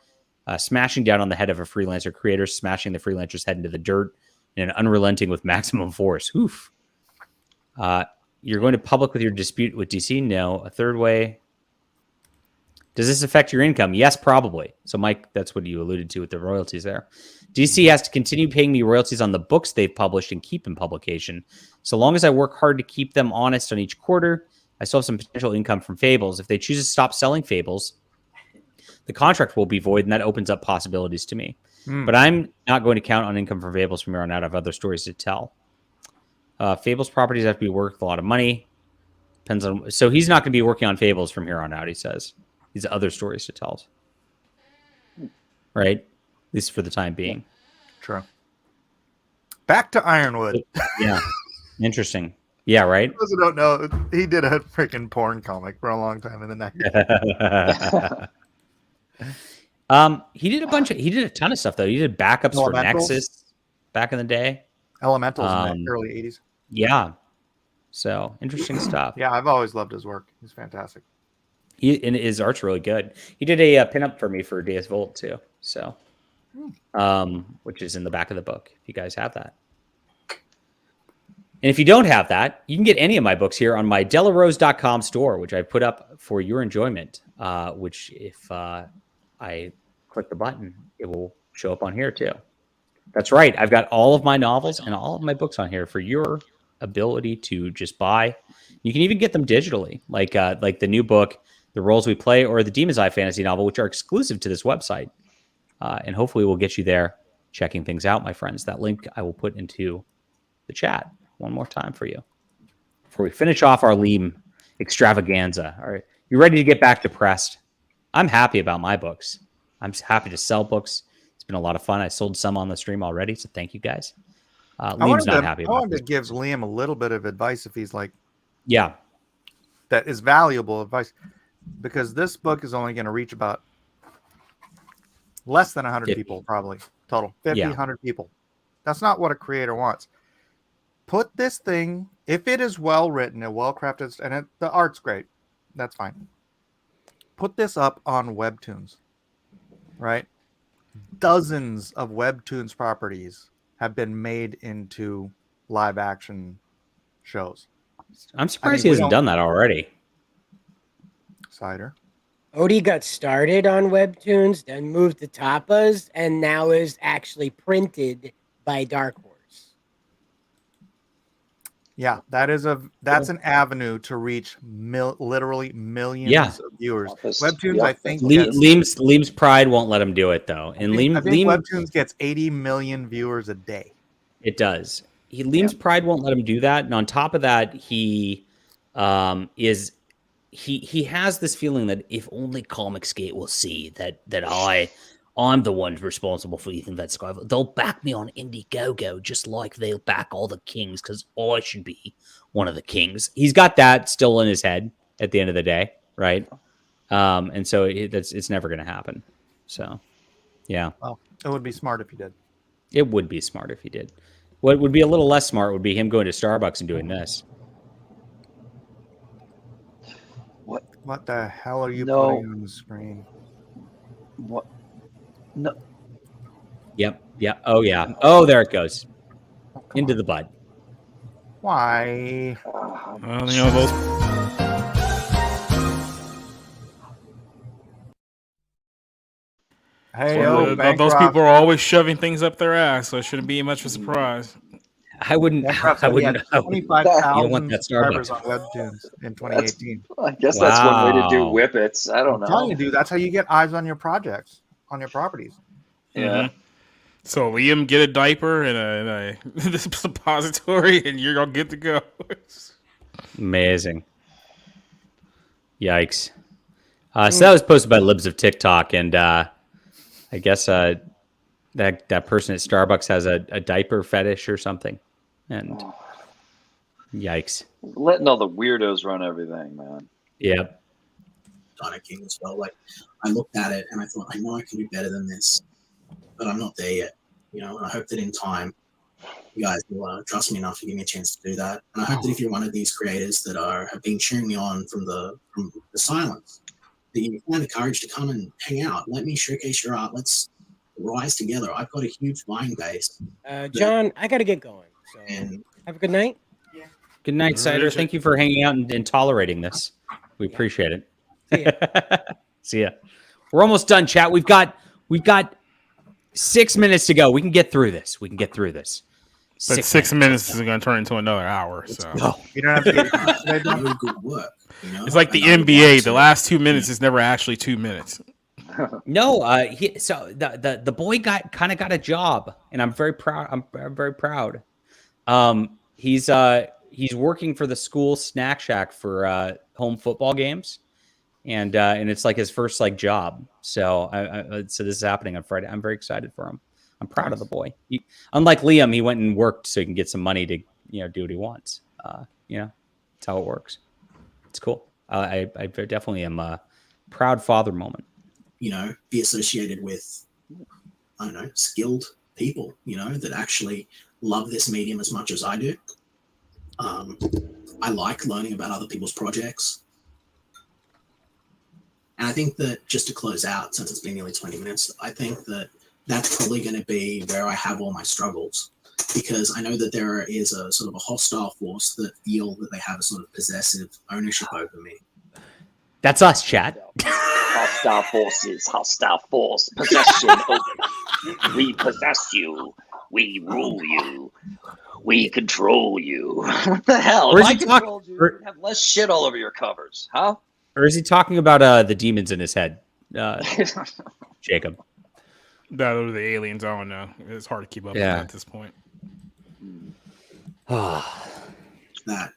smashing down on the head of a freelancer creator, smashing the freelancer's head into the dirt in an unrelenting with maximum force. Oof. You're going to public with your dispute with DC? No. A third way. Does this affect your income? Yes, probably. So, Mike, that's what you alluded to with the royalties there. DC has to continue paying me royalties on the books they've published and keep in publication. So long as I work hard to keep them honest on each quarter, I still have some potential income from Fables. If they choose to stop selling Fables, the contract will be void, and that opens up possibilities to me. But I'm not going to count on income from Fables from here on out. I have other stories to tell. Fables properties have to be worth a lot of money. Depends on. So he's not going to be working on Fables from here on out, he says. These other stories to tell. Right? At least for the time being. True. Back to Ironwood. Yeah. Interesting. Yeah, right? For those who don't know, he did a freaking porn comic for a long time in the 90s. He did a ton of stuff though. He did backups for Nexus back in the day. Elementals in the early 80s. Yeah. So interesting stuff. Yeah, I've always loved his work. He's fantastic. And his art's really good. He did a pinup for me for Deus Volt too. So, which is in the back of the book. If you guys have that. And if you don't have that, you can get any of my books here on my delarose.com store, which I put up for your enjoyment, which if I click the button, it will show up on here too. That's right. I've got all of my novels and all of my books on here for your ability to just buy. You can even get them digitally, like the new book, The Roles We Play, or the Demon's Eye fantasy novel, which are exclusive to this website. And hopefully we'll get you there checking things out, my friends. That link I will put into the chat one more time for you before we finish off our Liam extravaganza. All right. You ready to get back depressed? I'm happy about my books. I'm happy to sell books. It's been a lot of fun. I sold some on the stream already, so thank you guys. Liam's not happy about it. I wanted to give Liam a little bit of advice if he's like, yeah, that is valuable advice, because this book is only going to reach about less than 100 50. people, probably total 50, Yeah. 100 people. That's not what a creator wants. Put this thing, if it is well written and well crafted, and the art's great, that's fine. Put this up on Webtoons, right? Dozens of Webtoons properties have been made into live action shows. I'm surprised he hasn't done that already. Cider. Odie got started on Webtoons, then moved to Tapas, and now is actually printed by Dark Horse. Yeah, that's an avenue to reach literally millions of viewers. Webtoons, I think, Liam's pride won't let him do it though, and I think Webtoons gets 80 million viewers a day. It does. Liam's pride won't let him do that, and on top of that, he has this feeling that if only Comicsgate will see that I'm the one responsible for Ethan Van Sciver, they'll back me on Indiegogo just like they'll back all the kings because I should be one of the kings. He's got that still in his head at the end of the day, right? And so it's never going to happen. So, yeah. Well, it would be smart if he did. It would be smart if he did. What would be a little less smart would be him going to Starbucks and doing this. What the hell are you putting on the screen? What? No. Yep. Yeah. Oh, yeah. Oh, there it goes. Into the bud. Why? Well, you know, those. Hey, So those people are always shoving things up their ass, so it shouldn't be much of a surprise. I wouldn't. Bancroft I said he had wouldn't. You don't 25,000 want that subscribers Starbucks. on Webtoons in 2018. I guess that's one way to do Wow. whippets. I don't I'm know. telling you, dude, that's how you get eyes on your projects, on your properties. Yeah. So Liam, get a diaper and a this suppository, and you're all good to go. Amazing. Yikes. So that was posted by Libs of TikTok, and I guess that person at Starbucks has a diaper fetish or something. And yikes. Letting all the weirdos run everything, man. Yep. DinoKing as well. Like, I looked at it and I thought, I know I can do better than this, but I'm not there yet. You know, and I hope that in time, you guys will trust me enough to give me a chance to do that. And I hope that if you're one of these creators that have been cheering me on from the silence, that you find the courage to come and hang out. Let me showcase your art. Let's rise together. I've got a huge buying base. John, I got to get going. So have a good night. Good night, Cider. Thank you for hanging out and tolerating this. We appreciate it. See ya. See ya. We're almost done, chat. We've got 6 minutes to go. We can get through this. But 6 minutes is going to turn into another hour. So You don't have to get good work. You know? it's like the NBA. The last 2 minutes is never actually 2 minutes. No, so the boy got a job, and I'm very proud. I'm very proud. He's working for the school snack shack for home football games, and it's like his first job. So so this is happening on Friday. I'm very excited for him. I'm proud of the boy. Unlike Liam, he went and worked so he can get some money to do what he wants. That's how it works. It's cool. I definitely am a proud father moment. You know, be associated with, I don't know, skilled people, you know, that actually love this medium as much as I do. I like learning about other people's projects. And I think that just to close out, since it's been nearly 20 minutes, I think that that's probably going to be where I have all my struggles, because I know that there is a sort of a hostile force that feel that they have a sort of possessive ownership over me. That's us, chat. Hostile forces, hostile force, possession over you. We possess you. We rule you. We control you. What the hell? Or is If I he controlled you, you'd have less shit all over your covers, huh? Or is he talking about the demons in his head, Jacob? Those are the aliens. I don't know. It's hard to keep up with that at this point. That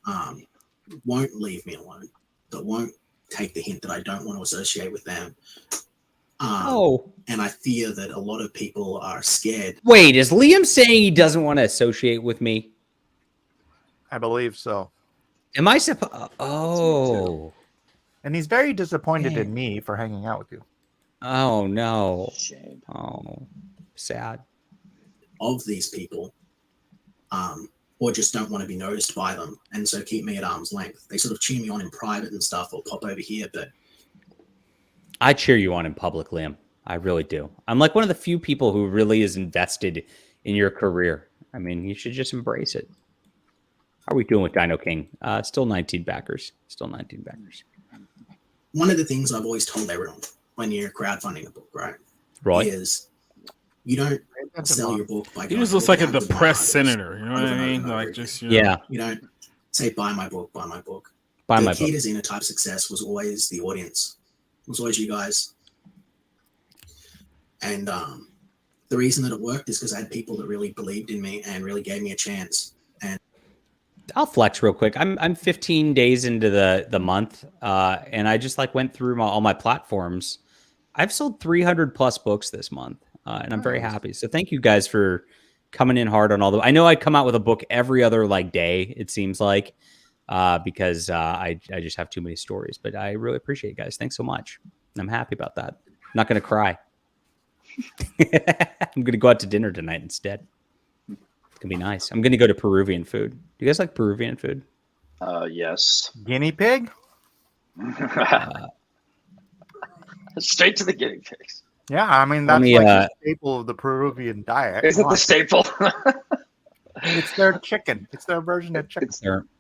won't leave me alone. That won't take the hint that I don't want to associate with them. And I fear that a lot of people are scared. Wait, is Liam saying he doesn't want to associate with me? I believe so. Am I supposed? Oh. And he's very disappointed in me for hanging out with you. Oh, no. Shame. Oh, sad. Of these people, or just don't want to be noticed by them, and so keep me at arm's length. They sort of cheer me on in private and stuff, or pop over here, but I cheer you on in public, Liam. I really do. I'm like one of the few people who really is invested in your career. I mean, you should just embrace it. How are we doing with DinoKing? Still 19 backers. One of the things I've always told everyone when you're crowdfunding a book, right? Right. Is you don't sell your book by He just looks like a depressed senator. You know what I mean? Like just you don't say buy my book, buy my book. Buy the my key book. to Xenotype success was always the audience. It was always you guys. And the reason that it worked is because I had people that really believed in me and really gave me a chance. And I'll flex real quick. I'm 15 days into the month, and I just went through all my platforms. I've sold 300 plus books this month, and I'm very happy. So thank you guys for coming in hard on all the. I know I come out with a book every other day. It seems like because I just have too many stories. But I really appreciate you guys. Thanks so much. I'm happy about that. I'm not gonna cry. I'm gonna go out to dinner tonight instead. It's gonna be nice. I'm gonna go to Peruvian food. Do you guys like Peruvian food? Yes. Guinea pig? Straight to the guinea pigs. Yeah, I mean, that's the staple of the Peruvian diet. Is it the staple? It's their chicken. It's their version of chicken.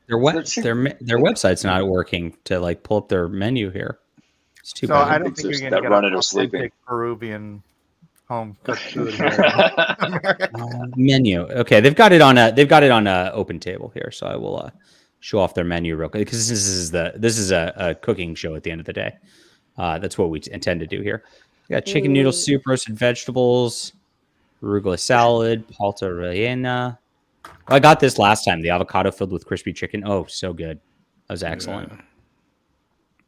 Their website's not working to like pull up their menu here. It's too So bad. I don't think you're going to get authentic Peruvian home cooked food here. Menu. Okay, they've got it on a open table here, so I will show off their menu real quick because this is a cooking show at the end of the day. That's what we intend to do here. We got chicken noodle soup, roasted vegetables, arugula salad, palta rellena. I got this last time. The avocado filled with crispy chicken. Oh, so good. That was excellent.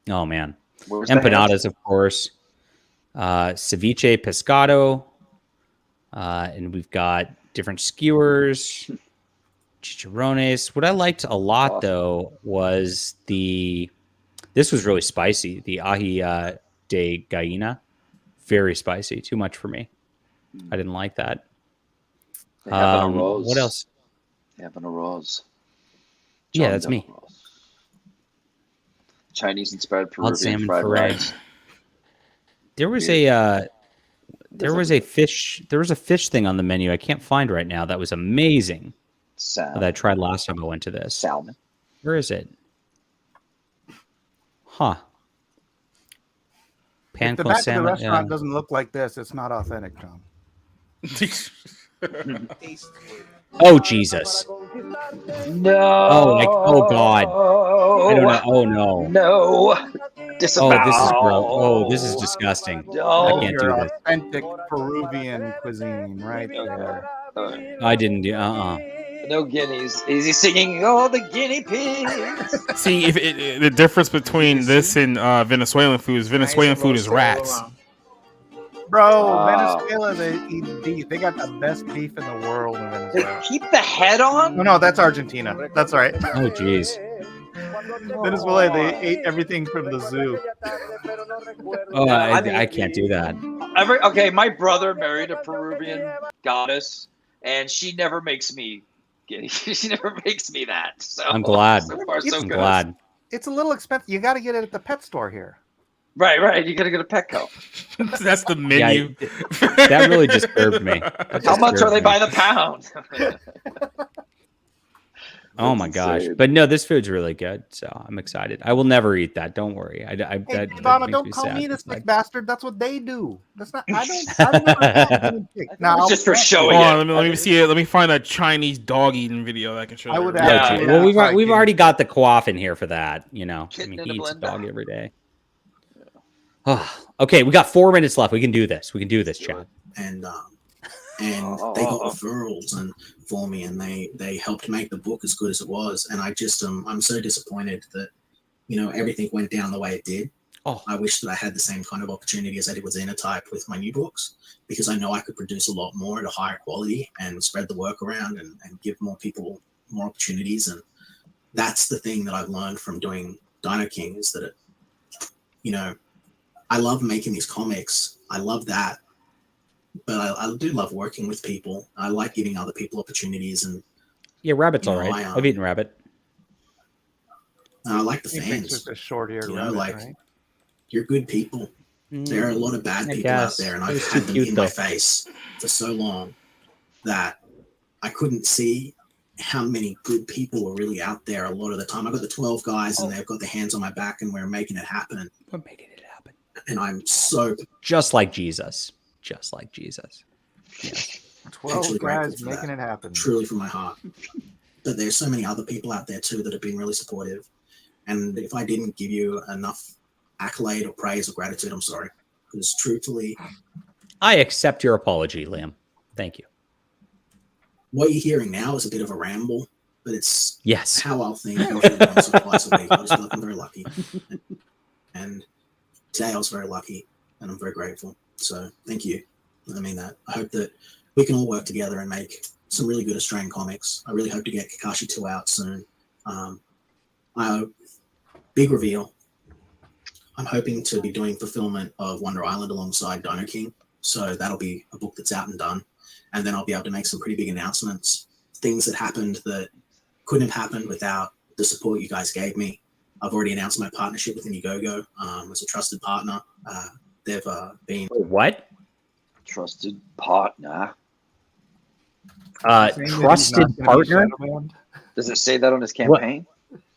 Yeah. Oh man. Empanadas, of course. Ceviche pescado. And we've got different skewers, chicharrones. What I liked a lot, though, was this was really spicy. The ají de gallina. Very spicy. Too much for me. I didn't like that. What else? Havana rolls. Yeah, that's me. Chinese-inspired Peruvian fried rice. There was a fish thing on the menu I can't find right now that was amazing. That I tried last time I went to this. Salmon. Where is it? Huh. If the back of the restaurant doesn't look like this, it's not authentic, John. Oh Jesus! No. Oh God! I don't know. Oh no! No. Disavow. Oh, this is gross. Oh, this is disgusting. I can't do this. Authentic Peruvian cuisine, right there. I didn't do. No guineas. Is he singing? Oh, the guinea pigs. See, the difference between this and Venezuelan food is Venezuelan food is rats. Bro, Venezuela, they eat beef. They got the best beef in the world in Venezuela. Keep the head on? No, that's Argentina. That's right. Oh, jeez. Venezuela, they ate everything from the zoo. Oh, I can't do that. Okay, my brother married a Peruvian goddess, and she never makes me she never makes me that. So I'm glad. So far, so I'm good. glad. It's a little expensive. You got to get it at the pet store here. Right. You got to go to Petco. That's the menu. Yeah, that really disturbed me. How much are they by the pound? Oh my gosh! But no, this food's really good, so I'm excited. I will never eat that. Don't worry. Hey, that Ivana, don't call me the sick bastard. That's what they do. That's not. I don't. Now, just for showing it. Let me see it. Let me find a Chinese dog eating video that I can show. I would. Well, we've already got the quaff in here for that. You know, I mean, he eats a dog every day. Oh, okay, we got 4 minutes left. We can do this. We can do this, Chad. And they got referrals and for me, and they helped make the book as good as it was. And I just I'm so disappointed that everything went down the way it did. I wish that I had the same kind of opportunity as I did with Xenotype with my new books, because I know I could produce a lot more at a higher quality and spread the work around and give more people more opportunities. And that's the thing that I've learned from doing DinoKing, is that I love making these comics. I love that. But I do love working with people. I like giving other people opportunities. And yeah, Rabbit's all right. I've eaten Rabbit. I like the fans. Just a short-haired rabbit, right? You're good people. There are a lot of bad people out there, and I've had them in my face for so long that I couldn't see how many good people were really out there a lot of the time. I got the 12 guys, and they've got their hands on my back, and we're making it happen. We're making it happen. And I'm so... Just like Jesus. Just like Jesus. Yes. 12 guys making it happen. Truly from my heart. But there's so many other people out there too that have been really supportive. And if I didn't give you enough accolade or praise or gratitude, I'm sorry. Because truthfully... I accept your apology, Liam. Thank you. What you're hearing now is a bit of a ramble, but it's how I'll think usually once or twice a week. I just feel like I'm very lucky. And today I was very lucky, and I'm very grateful. So thank you. I mean that. I hope that we can all work together and make some really good Australian comics. I really hope to get Kakashi 2 out soon. Big reveal. I'm hoping to be doing fulfillment of Wonder Island alongside DinoKing. So that'll be a book that's out and done. And then I'll be able to make some pretty big announcements. Things that happened that couldn't have happened without the support you guys gave me. I've already announced my partnership with Indiegogo as a trusted partner. They've been... What? Trusted partner? Trusted partner? Does it say that on his campaign?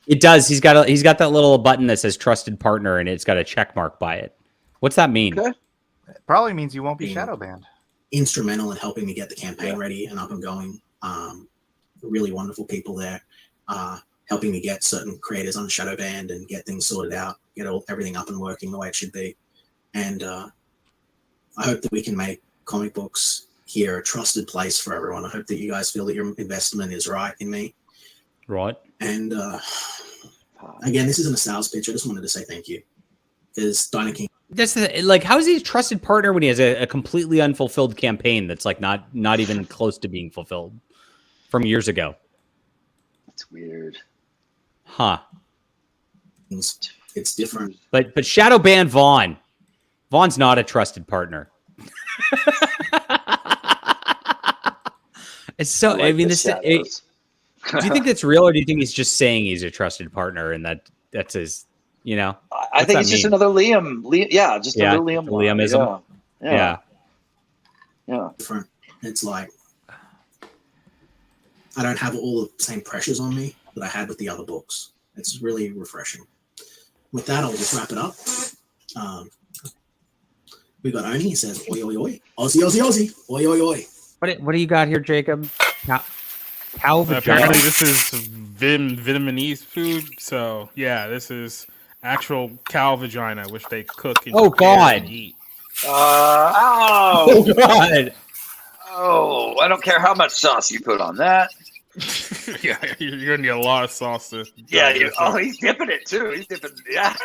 It does. He's got that little button that says trusted partner, and it's got a check mark by it. What's that mean? Okay. It probably means you won't be Being shadow banned. Instrumental in helping me get the campaign ready and up and going. Really wonderful people there, helping me get certain creators on shadow banned and get things sorted out, get everything up and working the way it should be. And I hope that we can make comic books here a trusted place for everyone. I hope that you guys feel that your investment is right in me. Right. And again, this isn't a sales pitch. I just wanted to say thank you. Because DinoKing. That's like, how is he a trusted partner when he has a completely unfulfilled campaign that's like not even close to being fulfilled from years ago? That's weird. Huh. It's different. But shadow ban Vaughn. Vaughn's not a trusted partner. It's so. I mean, this. Do you think that's real, or do you think he's just saying he's a trusted partner and that's his? You know, I think it's just another Liam. Yeah, just another Liam. Liamism. Yeah. Different. It's like I don't have all the same pressures on me that I had with the other books. It's really refreshing. With that, I'll just wrap it up. We got Oni. He says, "Oi, oi, oi, Aussie, Aussie, Aussie, oi, oi, oi." What do you got here, Jacob? Cow vagina? Apparently, this is Vietnamese food. So yeah, this is actual cow vagina, which they cook. And God! Eat. Oh God! Oh, I don't care how much sauce you put on that. Yeah, you're gonna need a lot of sauce to. Yeah. He's dipping it too. He's dipping. Yeah.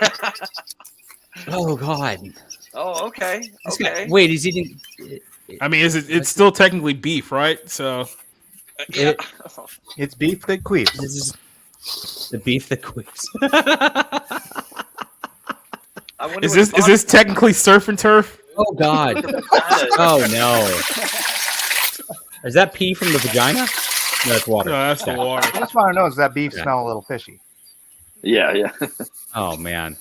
Oh God! Oh, okay. Okay. Wait, he's eating. I mean, it's still technically beef, right? So. It's beef that queefs. This is the beef that queefs. Is this technically surf and turf? Oh God! Oh no! Is that pee from the vagina? No, that's water. No, that's the water. I just want to know, does that beef smell a little fishy? Yeah. Oh man!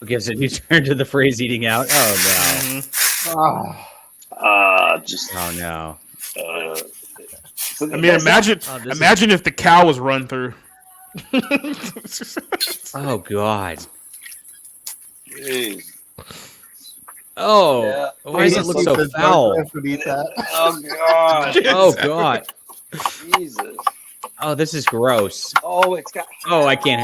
Gives a new turn to the phrase "eating out." Oh no! Oh no! I mean, imagine if the cow was run through. Oh God! Jeez. Oh, Yeah. why does it look so foul? Oh God! Oh God! Jesus! Oh, this is gross. Oh, it's got. Oh, I can't.